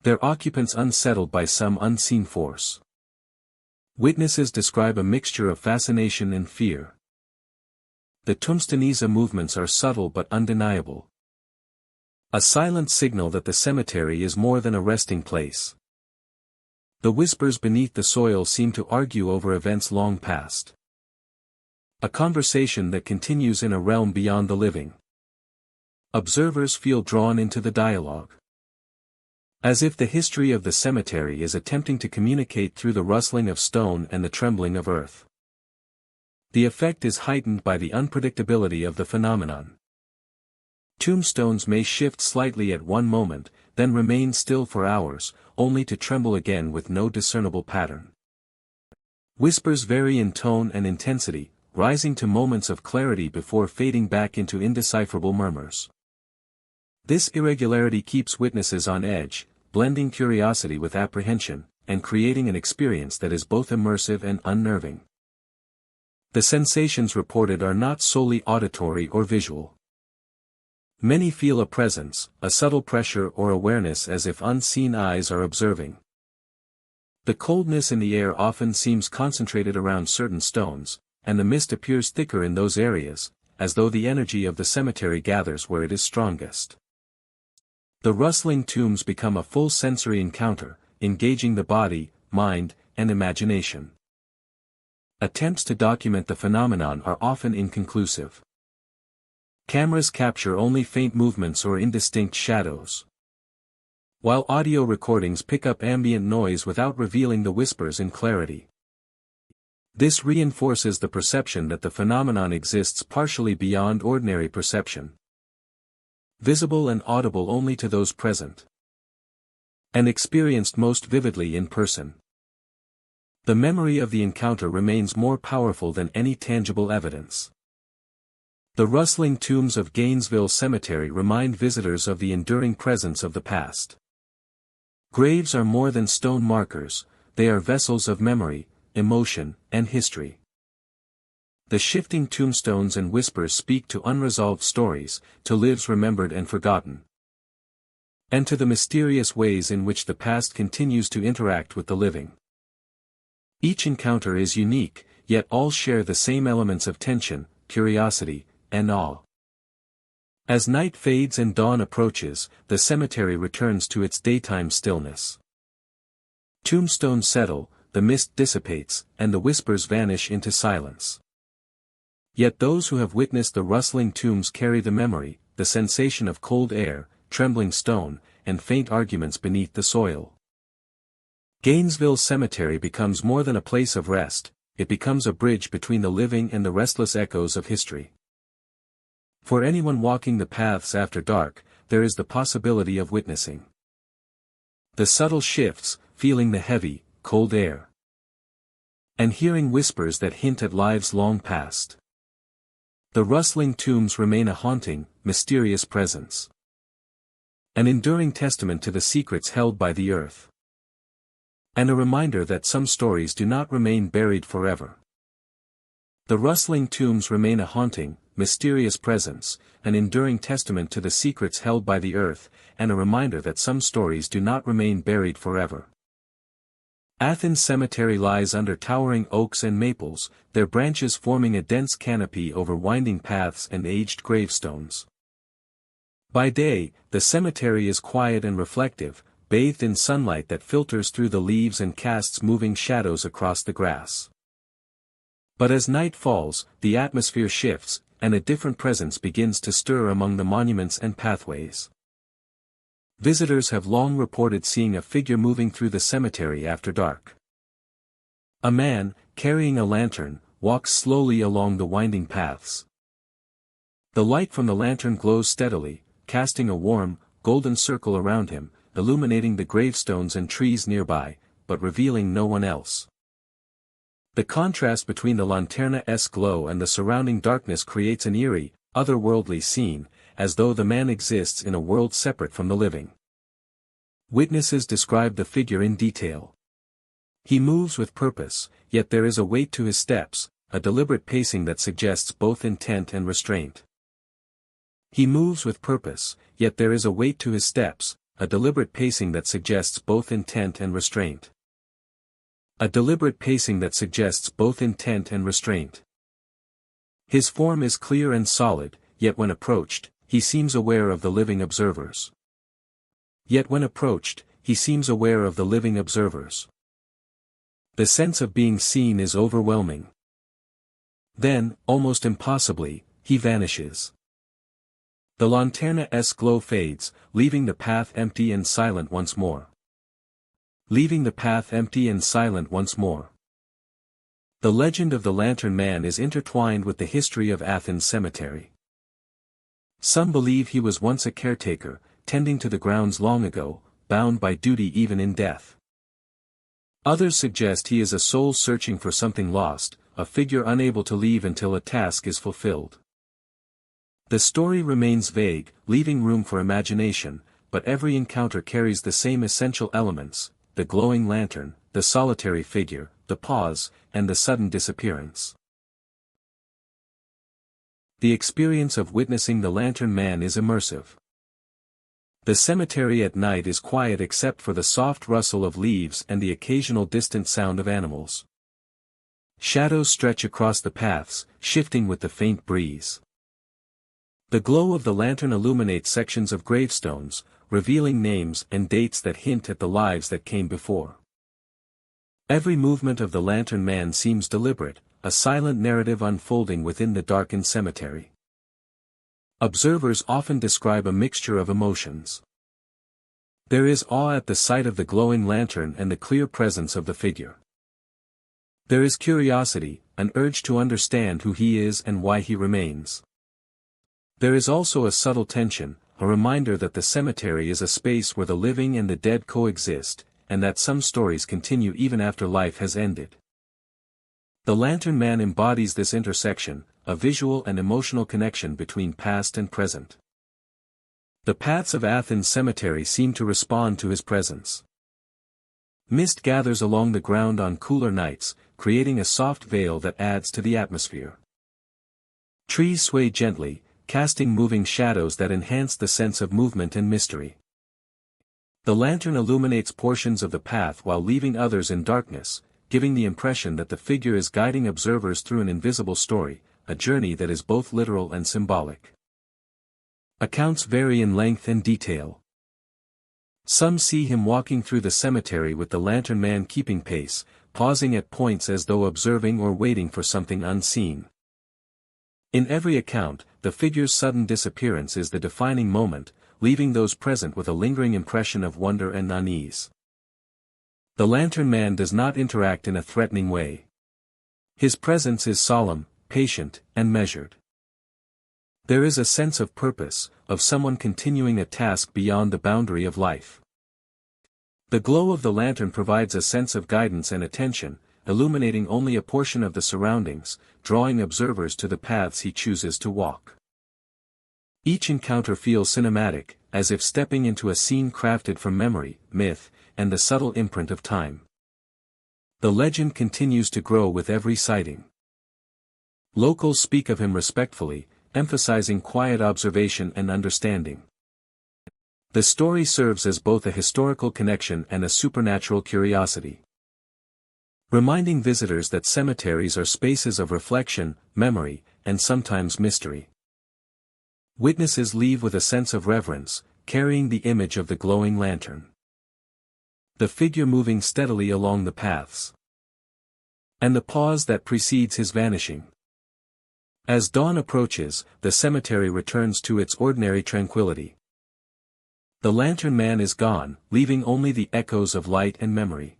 S1: their occupants unsettled by some unseen force. Witnesses describe a mixture of fascination and fear. The tombstone movements are subtle but undeniable. A silent signal that the cemetery is more than a resting place. The whispers beneath the soil seem to argue over events long past. A conversation that continues in a realm beyond the living. Observers feel drawn into the dialogue. As if the history of the cemetery is attempting to communicate through the rustling of stone and the trembling of earth. The effect is heightened by the unpredictability of the phenomenon. Tombstones may shift slightly at one moment, then remain still for hours, only to tremble again with no discernible pattern. Whispers vary in tone and intensity, rising to moments of clarity before fading back into indecipherable murmurs. This irregularity keeps witnesses on edge, blending curiosity with apprehension, and creating an experience that is both immersive and unnerving. The sensations reported are not solely auditory or visual. Many feel a presence, a subtle pressure or awareness as if unseen eyes are observing. The coldness in the air often seems concentrated around certain stones, and the mist appears thicker in those areas, as though the energy of the cemetery gathers where it is strongest. The rustling tombs become a full sensory encounter, engaging the body, mind, and imagination. Attempts to document the phenomenon are often inconclusive. Cameras capture only faint movements or indistinct shadows, while audio recordings pick up ambient noise without revealing the whispers in clarity. This reinforces the perception that the phenomenon exists partially beyond ordinary perception, visible and audible only to those present, and experienced most vividly in person. The memory of the encounter remains more powerful than any tangible evidence. The rustling tombs of Gainesville Cemetery remind visitors of the enduring presence of the past. Graves are more than stone markers, they are vessels of memory, emotion, and history. The shifting tombstones and whispers speak to unresolved stories, to lives remembered and forgotten, and to the mysterious ways in which the past continues to interact with the living. Each encounter is unique, yet all share the same elements of tension, curiosity, and awe. As night fades and dawn approaches, the cemetery returns to its daytime stillness. Tombstones settle, the mist dissipates, and the whispers vanish into silence. Yet those who have witnessed the rustling tombs carry the memory, the sensation of cold air, trembling stone, and faint arguments beneath the soil. Gainesville Cemetery becomes more than a place of rest, it becomes a bridge between the living and the restless echoes of history. For anyone walking the paths after dark, there is the possibility of witnessing the subtle shifts, feeling the heavy, cold air, and hearing whispers that hint at lives long past. The rustling tombs remain a haunting, mysterious presence, an enduring testament to the secrets held by the earth, and a reminder that some stories do not remain buried forever. The rustling tombs remain a haunting, mysterious presence, an enduring testament to the secrets held by the earth, and a reminder that some stories do not remain buried forever. Athens Cemetery lies under towering oaks and maples, their branches forming a dense canopy over winding paths and aged gravestones. By day, the cemetery is quiet and reflective, bathed in sunlight that filters through the leaves and casts moving shadows across the grass. But as night falls, the atmosphere shifts, and a different presence begins to stir among the monuments and pathways. Visitors have long reported seeing a figure moving through the cemetery after dark. A man, carrying a lantern, walks slowly along the winding paths. The light from the lantern glows steadily, casting a warm, golden circle around him, illuminating the gravestones and trees nearby, but revealing no one else. The contrast between the lanterna's glow and the surrounding darkness creates an eerie, otherworldly scene, as though the man exists in a world separate from the living. Witnesses describe the figure in detail. He moves with purpose, yet there is a weight to his steps, a deliberate pacing that suggests both intent and restraint. He moves with purpose, yet there is a weight to his steps, a deliberate pacing that suggests both intent and restraint. A deliberate pacing that suggests both intent and restraint. His form is clear and solid, yet when approached, he seems aware of the living observers. Yet when approached, he seems aware of the living observers. The sense of being seen is overwhelming. Then, almost impossibly, he vanishes. The lanterna's glow fades, leaving the path empty and silent once more. Leaving the path empty and silent once more. The legend of the Lantern Man is intertwined with the history of Athens Cemetery. Some believe he was once a caretaker, tending to the grounds long ago, bound by duty even in death. Others suggest he is a soul searching for something lost, a figure unable to leave until a task is fulfilled. The story remains vague, leaving room for imagination, but every encounter carries the same essential elements: the glowing lantern, the solitary figure, the pause, and the sudden disappearance. The experience of witnessing the Lantern Man is immersive. The cemetery at night is quiet except for the soft rustle of leaves and the occasional distant sound of animals. Shadows stretch across the paths, shifting with the faint breeze. The glow of the lantern illuminates sections of gravestones, revealing names and dates that hint at the lives that came before. Every movement of the Lantern Man seems deliberate, a silent narrative unfolding within the darkened cemetery. Observers often describe a mixture of emotions. There is awe at the sight of the glowing lantern and the clear presence of the figure. There is curiosity, an urge to understand who he is and why he remains. There is also a subtle tension, a reminder that the cemetery is a space where the living and the dead coexist, and that some stories continue even after life has ended. The Lantern Man embodies this intersection, a visual and emotional connection between past and present. The paths of Athens Cemetery seem to respond to his presence. Mist gathers along the ground on cooler nights, creating a soft veil that adds to the atmosphere. Trees sway gently, casting moving shadows that enhance the sense of movement and mystery. The lantern illuminates portions of the path while leaving others in darkness, giving the impression that the figure is guiding observers through an invisible story, a journey that is both literal and symbolic. Accounts vary in length and detail. Some see him walking through the cemetery with the Lantern Man keeping pace, pausing at points as though observing or waiting for something unseen. In every account, the figure's sudden disappearance is the defining moment, leaving those present with a lingering impression of wonder and unease. The Lantern Man does not interact in a threatening way. His presence is solemn, patient, and measured. There is a sense of purpose, of someone continuing a task beyond the boundary of life. The glow of the lantern provides a sense of guidance and attention, illuminating only a portion of the surroundings, drawing observers to the paths he chooses to walk. Each encounter feels cinematic, as if stepping into a scene crafted from memory, myth, and the subtle imprint of time. The legend continues to grow with every sighting. Locals speak of him respectfully, emphasizing quiet observation and understanding. The story serves as both a historical connection and a supernatural curiosity, reminding visitors that cemeteries are spaces of reflection, memory, and sometimes mystery. Witnesses leave with a sense of reverence, carrying the image of the glowing lantern. The figure moving steadily along the paths. And the pause that precedes his vanishing. As dawn approaches, the cemetery returns to its ordinary tranquility. The Lantern Man is gone, leaving only the echoes of light and memory.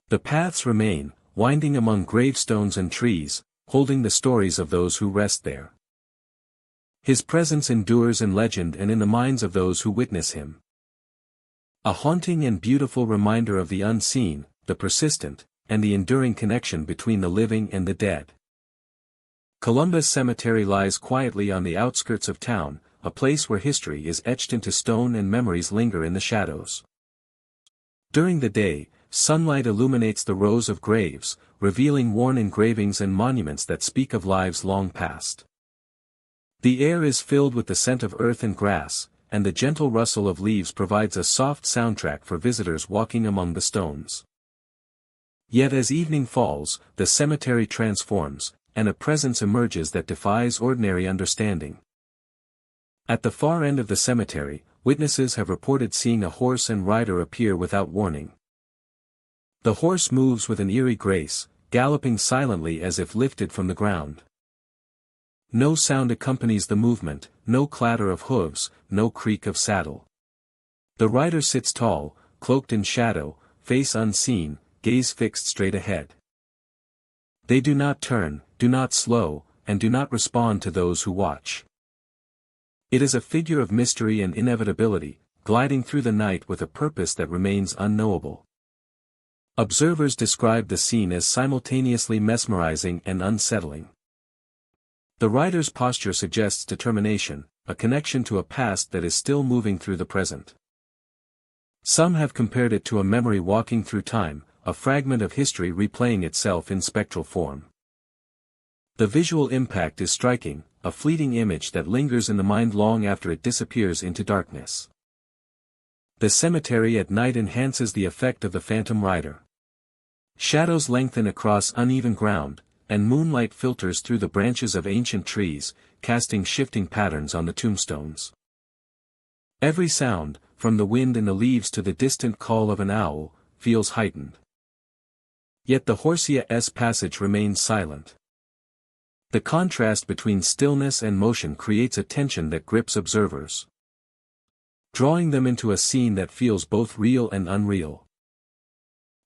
S1: The paths remain, winding among gravestones and trees, holding the stories of those who rest there. His presence endures in legend and in the minds of those who witness him. A haunting and beautiful reminder of the unseen, the persistent, and the enduring connection between the living and the dead. Columbus Cemetery lies quietly on the outskirts of town, a place where history is etched into stone and memories linger in the shadows. During the day, sunlight illuminates the rows of graves, revealing worn engravings and monuments that speak of lives long past. The air is filled with the scent of earth and grass, and the gentle rustle of leaves provides a soft soundtrack for visitors walking among the stones. Yet as evening falls, the cemetery transforms, and a presence emerges that defies ordinary understanding. At the far end of the cemetery, witnesses have reported seeing a horse and rider appear without warning. The horse moves with an eerie grace, galloping silently as if lifted from the ground. No sound accompanies the movement, no clatter of hooves, no creak of saddle. The rider sits tall, cloaked in shadow, face unseen, gaze fixed straight ahead. They do not turn, do not slow, and do not respond to those who watch. It is a figure of mystery and inevitability, gliding through the night with a purpose that remains unknowable. Observers describe the scene as simultaneously mesmerizing and unsettling. The rider's posture suggests determination, a connection to a past that is still moving through the present. Some have compared it to a memory walking through time, a fragment of history replaying itself in spectral form. The visual impact is striking, a fleeting image that lingers in the mind long after it disappears into darkness. The cemetery at night enhances the effect of the phantom rider. Shadows lengthen across uneven ground, and moonlight filters through the branches of ancient trees, casting shifting patterns on the tombstones. Every sound, from the wind in the leaves to the distant call of an owl, feels heightened. Yet the Horsia's passage remains silent. The contrast between stillness and motion creates a tension that grips observers, drawing them into a scene that feels both real and unreal.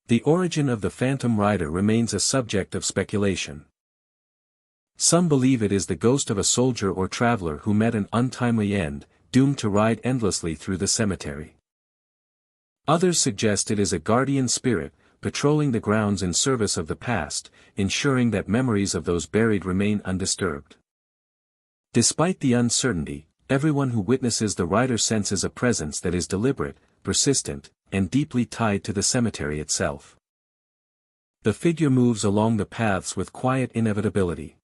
S1: The origin of the phantom rider remains a subject of speculation. Some believe it is the ghost of a soldier or traveler who met an untimely end, doomed to ride endlessly through the cemetery. Others suggest it is a guardian spirit, patrolling the grounds in service of the past, ensuring that memories of those buried remain undisturbed. Despite the uncertainty, everyone who witnesses the rider senses a presence that is deliberate, persistent, and deeply tied to the cemetery itself. The figure moves along the paths with quiet inevitability.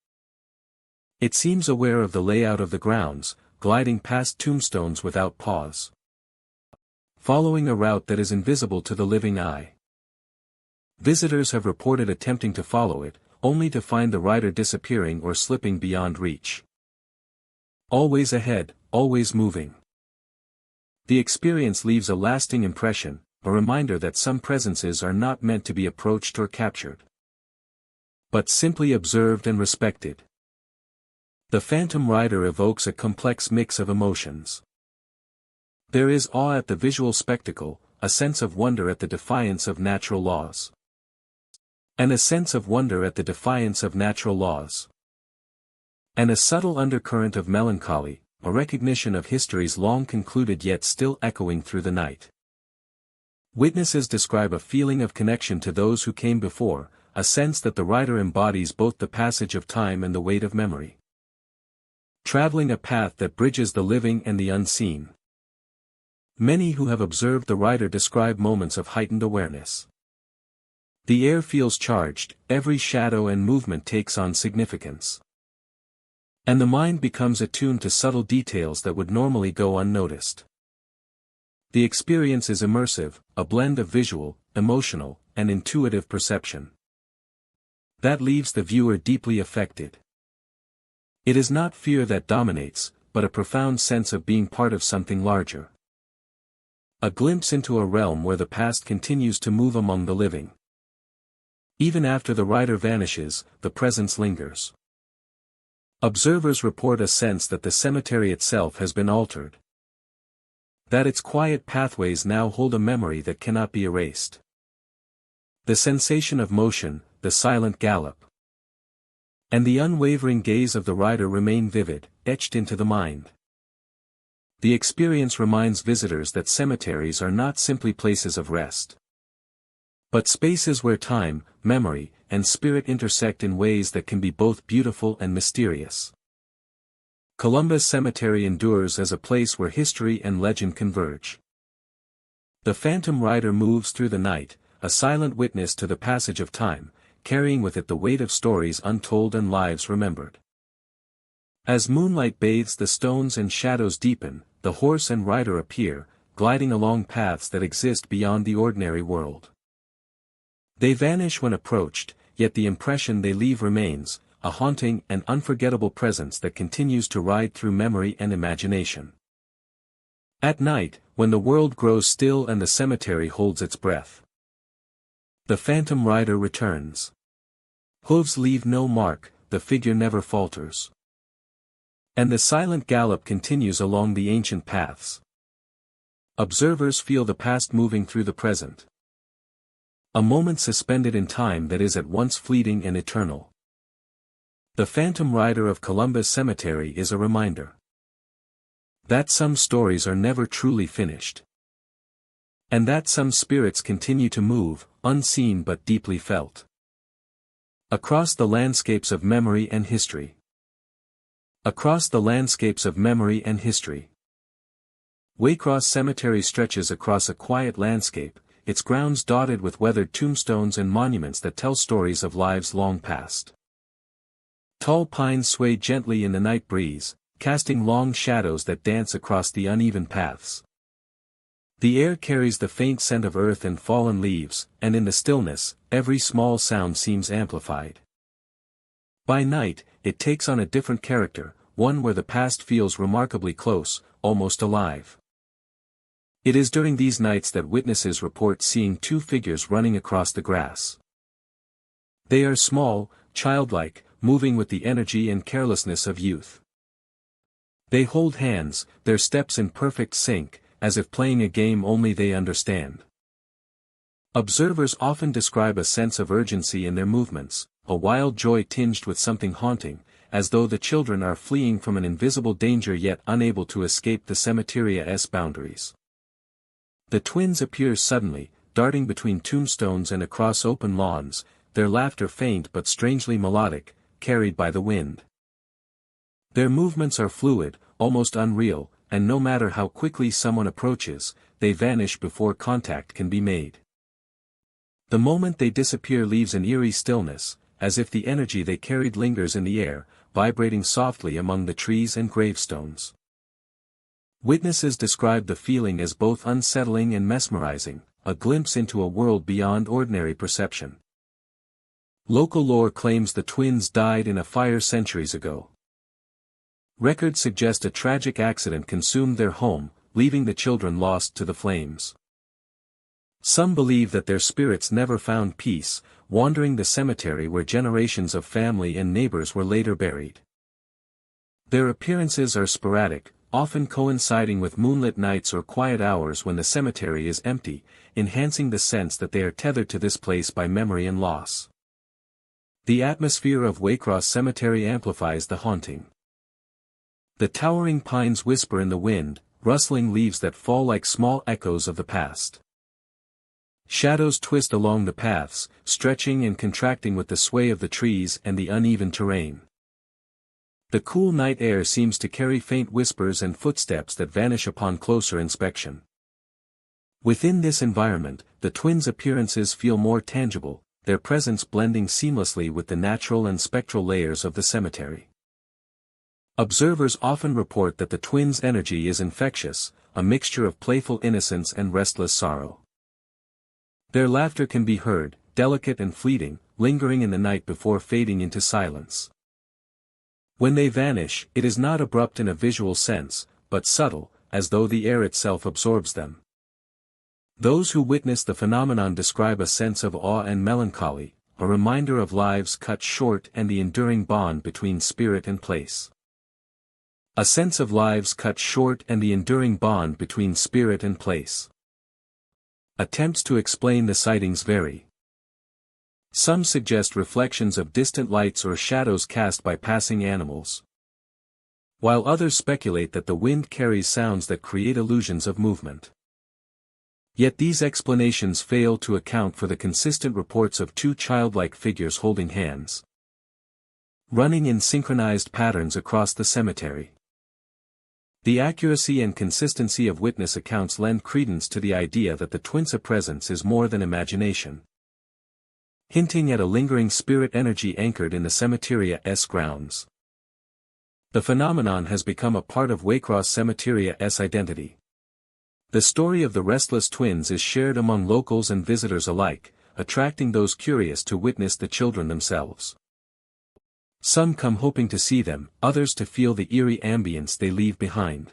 S1: It seems aware of the layout of the grounds, gliding past tombstones without pause, following a route that is invisible to the living eye. Visitors have reported attempting to follow it, only to find the rider disappearing or slipping beyond reach. Always ahead, always moving. The experience leaves a lasting impression, a reminder that some presences are not meant to be approached or captured, but simply observed and respected. The phantom rider evokes a complex mix of emotions. There is awe at the visual spectacle, a sense of wonder at the defiance of natural laws. And a sense of wonder at the defiance of natural laws. And a subtle undercurrent of melancholy, a recognition of history's long concluded yet still echoing through the night. Witnesses describe a feeling of connection to those who came before, a sense that the rider embodies both the passage of time and the weight of memory. Traveling a path that bridges the living and the unseen. Many who have observed the rider describe moments of heightened awareness. The air feels charged, every shadow and movement takes on significance. And the mind becomes attuned to subtle details that would normally go unnoticed. The experience is immersive, a blend of visual, emotional, and intuitive perception that leaves the viewer deeply affected. It is not fear that dominates, but a profound sense of being part of something larger. A glimpse into a realm where the past continues to move among the living. Even after the rider vanishes, the presence lingers. Observers report a sense that the cemetery itself has been altered. That its quiet pathways now hold a memory that cannot be erased. The sensation of motion, the silent gallop, and the unwavering gaze of the rider remain vivid, etched into the mind. The experience reminds visitors that cemeteries are not simply places of rest, but spaces where time, memory, and spirit intersect in ways that can be both beautiful and mysterious. Columbus Cemetery endures as a place where history and legend converge. The phantom rider moves through the night, a silent witness to the passage of time, carrying with it the weight of stories untold and lives remembered. As moonlight bathes the stones and shadows deepen, the horse and rider appear, gliding along paths that exist beyond the ordinary world. They vanish when approached, yet the impression they leave remains, a haunting and unforgettable presence that continues to ride through memory and imagination. At night, when the world grows still and the cemetery holds its breath, the phantom rider returns. Hooves leave no mark, the figure never falters. And the silent gallop continues along the ancient paths. Observers feel the past moving through the present. A moment suspended in time that is at once fleeting and eternal. The phantom rider of Columbus Cemetery is a reminder that some stories are never truly finished. And that some spirits continue to move, unseen but deeply felt. Across the landscapes of memory and history. Across the landscapes of memory and history. Waycross Cemetery stretches across a quiet landscape, its grounds dotted with weathered tombstones and monuments that tell stories of lives long past. Tall pines sway gently in the night breeze, casting long shadows that dance across the uneven paths. The air carries the faint scent of earth and fallen leaves, and in the stillness, every small sound seems amplified. By night, it takes on a different character, one where the past feels remarkably close, almost alive. It is during these nights that witnesses report seeing two figures running across the grass. They are small, childlike, moving with the energy and carelessness of youth. They hold hands, their steps in perfect sync, as if playing a game only they understand. Observers often describe a sense of urgency in their movements, a wild joy tinged with something haunting, as though the children are fleeing from an invisible danger yet unable to escape the cemetery's boundaries. The twins appear suddenly, darting between tombstones and across open lawns, their laughter faint but strangely melodic, carried by the wind. Their movements are fluid, almost unreal, and no matter how quickly someone approaches, they vanish before contact can be made. The moment they disappear leaves an eerie stillness, as if the energy they carried lingers in the air, vibrating softly among the trees and gravestones. Witnesses describe the feeling as both unsettling and mesmerizing, a glimpse into a world beyond ordinary perception. Local lore claims the twins died in a fire centuries ago. Records suggest a tragic accident consumed their home, leaving the children lost to the flames. Some believe that their spirits never found peace, wandering the cemetery where generations of family and neighbors were later buried. Their appearances are sporadic, often coinciding with moonlit nights or quiet hours when the cemetery is empty, enhancing the sense that they are tethered to this place by memory and loss. The atmosphere of Waycross Cemetery amplifies the haunting. The towering pines whisper in the wind, rustling leaves that fall like small echoes of the past. Shadows twist along the paths, stretching and contracting with the sway of the trees and the uneven terrain. The cool night air seems to carry faint whispers and footsteps that vanish upon closer inspection. Within this environment, the twins' appearances feel more tangible, their presence blending seamlessly with the natural and spectral layers of the cemetery. Observers often report that the twins' energy is infectious, a mixture of playful innocence and restless sorrow. Their laughter can be heard, delicate and fleeting, lingering in the night before fading into silence. When they vanish, it is not abrupt in a visual sense, but subtle, as though the air itself absorbs them. Those who witness the phenomenon describe a sense of awe and melancholy, a reminder of lives cut short and the enduring bond between spirit and place. A sense of lives cut short and the enduring bond between spirit and place. Attempts to explain the sightings vary. Some suggest reflections of distant lights or shadows cast by passing animals, while others speculate that the wind carries sounds that create illusions of movement. Yet these explanations fail to account for the consistent reports of two childlike figures holding hands, running in synchronized patterns across the cemetery. The accuracy and consistency of witness accounts lend credence to the idea that the twins' presence is more than imagination, hinting at a lingering spirit energy anchored in the cemetery's grounds. The phenomenon has become a part of Waycross Cemetery's identity. The story of the restless twins is shared among locals and visitors alike, attracting those curious to witness the children themselves. Some come hoping to see them, others to feel the eerie ambience they leave behind.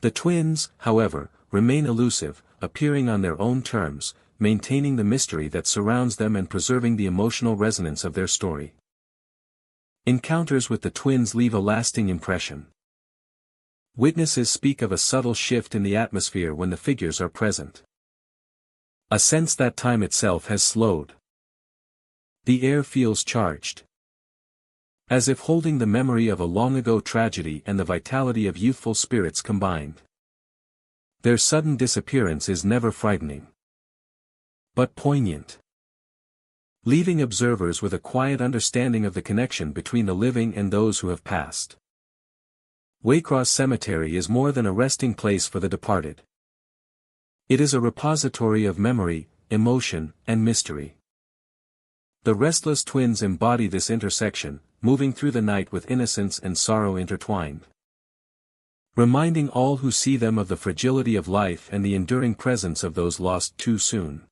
S1: The twins, however, remain elusive, appearing on their own terms, maintaining the mystery that surrounds them and preserving the emotional resonance of their story. Encounters with the twins leave a lasting impression. Witnesses speak of a subtle shift in the atmosphere when the figures are present. A sense that time itself has slowed. The air feels charged. As if holding the memory of a long-ago tragedy and the vitality of youthful spirits combined. Their sudden disappearance is never frightening, but poignant, leaving observers with a quiet understanding of the connection between the living and those who have passed. Waycross Cemetery is more than a resting place for the departed. It is a repository of memory, emotion, and mystery. The restless twins embody this intersection, moving through the night with innocence and sorrow intertwined. Reminding all who see them of the fragility of life and the enduring presence of those lost too soon.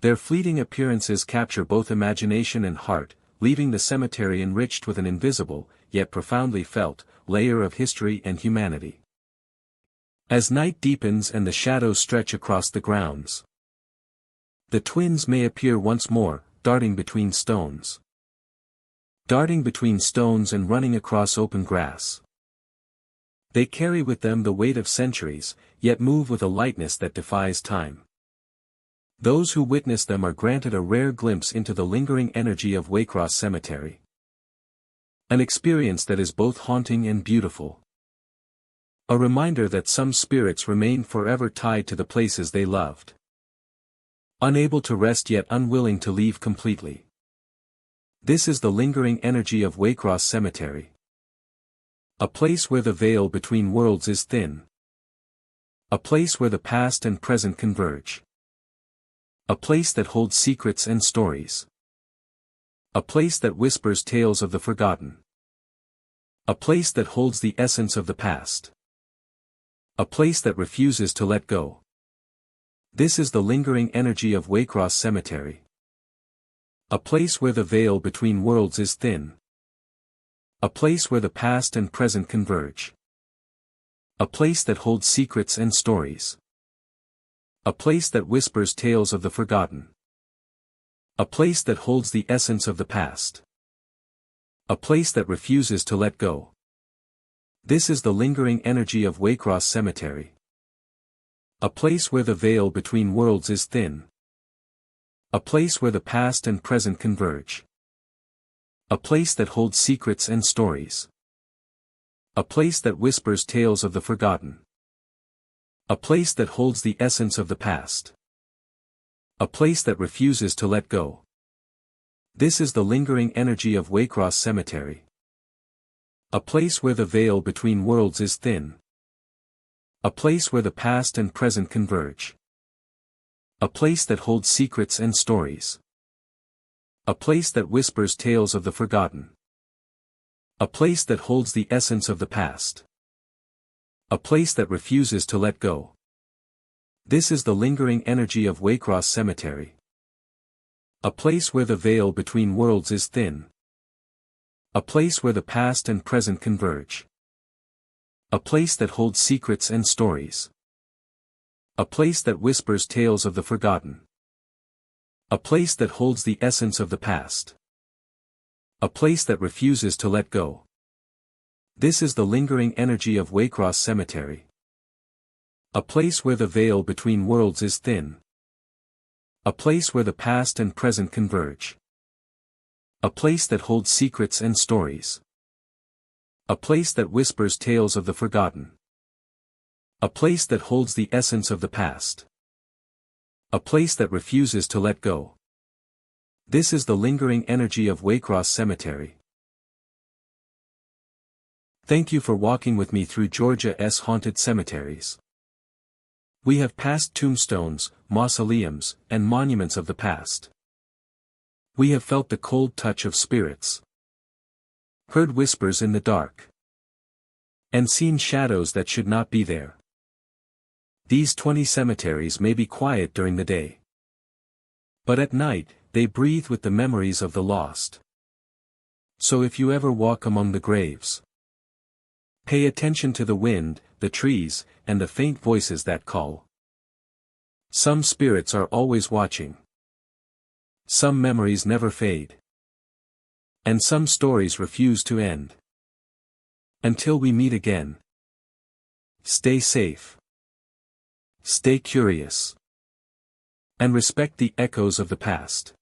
S1: Their fleeting appearances capture both imagination and heart, leaving the cemetery enriched with an invisible, yet profoundly felt, layer of history and humanity. As night deepens and the shadows stretch across the grounds, the twins may appear once more, darting between stones. Darting between stones and running across open grass. They carry with them the weight of centuries, yet move with a lightness that defies time. Those who witness them are granted a rare glimpse into the lingering energy of Waycross Cemetery. An experience that is both haunting and beautiful. A reminder that some spirits remain forever tied to the places they loved. Unable to rest yet unwilling to leave completely. This is the lingering energy of Waycross Cemetery. A place where the veil between worlds is thin. A place where the past and present converge. A place that holds secrets and stories. A place that whispers tales of the forgotten. A place that holds the essence of the past. A place that refuses to let go. This is the lingering energy of Waycross Cemetery. A place where the veil between worlds is thin. A place where the past and present converge. A place that holds secrets and stories. A place that whispers tales of the forgotten. A place that holds the essence of the past. A place that refuses to let go. This is the lingering energy of Waycross Cemetery. A place where the veil between worlds is thin. A place where the past and present converge. A place that holds secrets and stories. A place that whispers tales of the forgotten. A place that holds the essence of the past. A place that refuses to let go. This is the lingering energy of Waycross Cemetery. A place where the veil between worlds is thin. A place where the past and present converge. A place that holds secrets and stories. A place that whispers tales of the forgotten. A place that holds the essence of the past. A place that refuses to let go. This is the lingering energy of Waycross Cemetery. A place where the veil between worlds is thin. A place where the past and present converge. A place that holds secrets and stories. A place that whispers tales of the forgotten. A place that holds the essence of the past. A place that refuses to let go. This is the lingering energy of Waycross Cemetery. A place where the veil between worlds is thin. A place where the past and present converge. A place that holds secrets and stories. A place that whispers tales of the forgotten. A place that holds the essence of the past. A place that refuses to let go. This is the lingering energy of Waycross Cemetery. Thank you for walking with me through Georgia's haunted cemeteries. We have passed tombstones, mausoleums, and monuments of the past. We have felt the cold touch of spirits. Heard whispers in the dark. And seen shadows that should not be there. These 20 cemeteries may be quiet during the day. But at night, they breathe with the memories of the lost. So if you ever walk among the graves, pay attention to the wind, the trees, and the faint voices that call. Some spirits are always watching. Some memories never fade. And some stories refuse to end. Until we meet again. Stay safe. Stay curious. And respect the echoes of the past.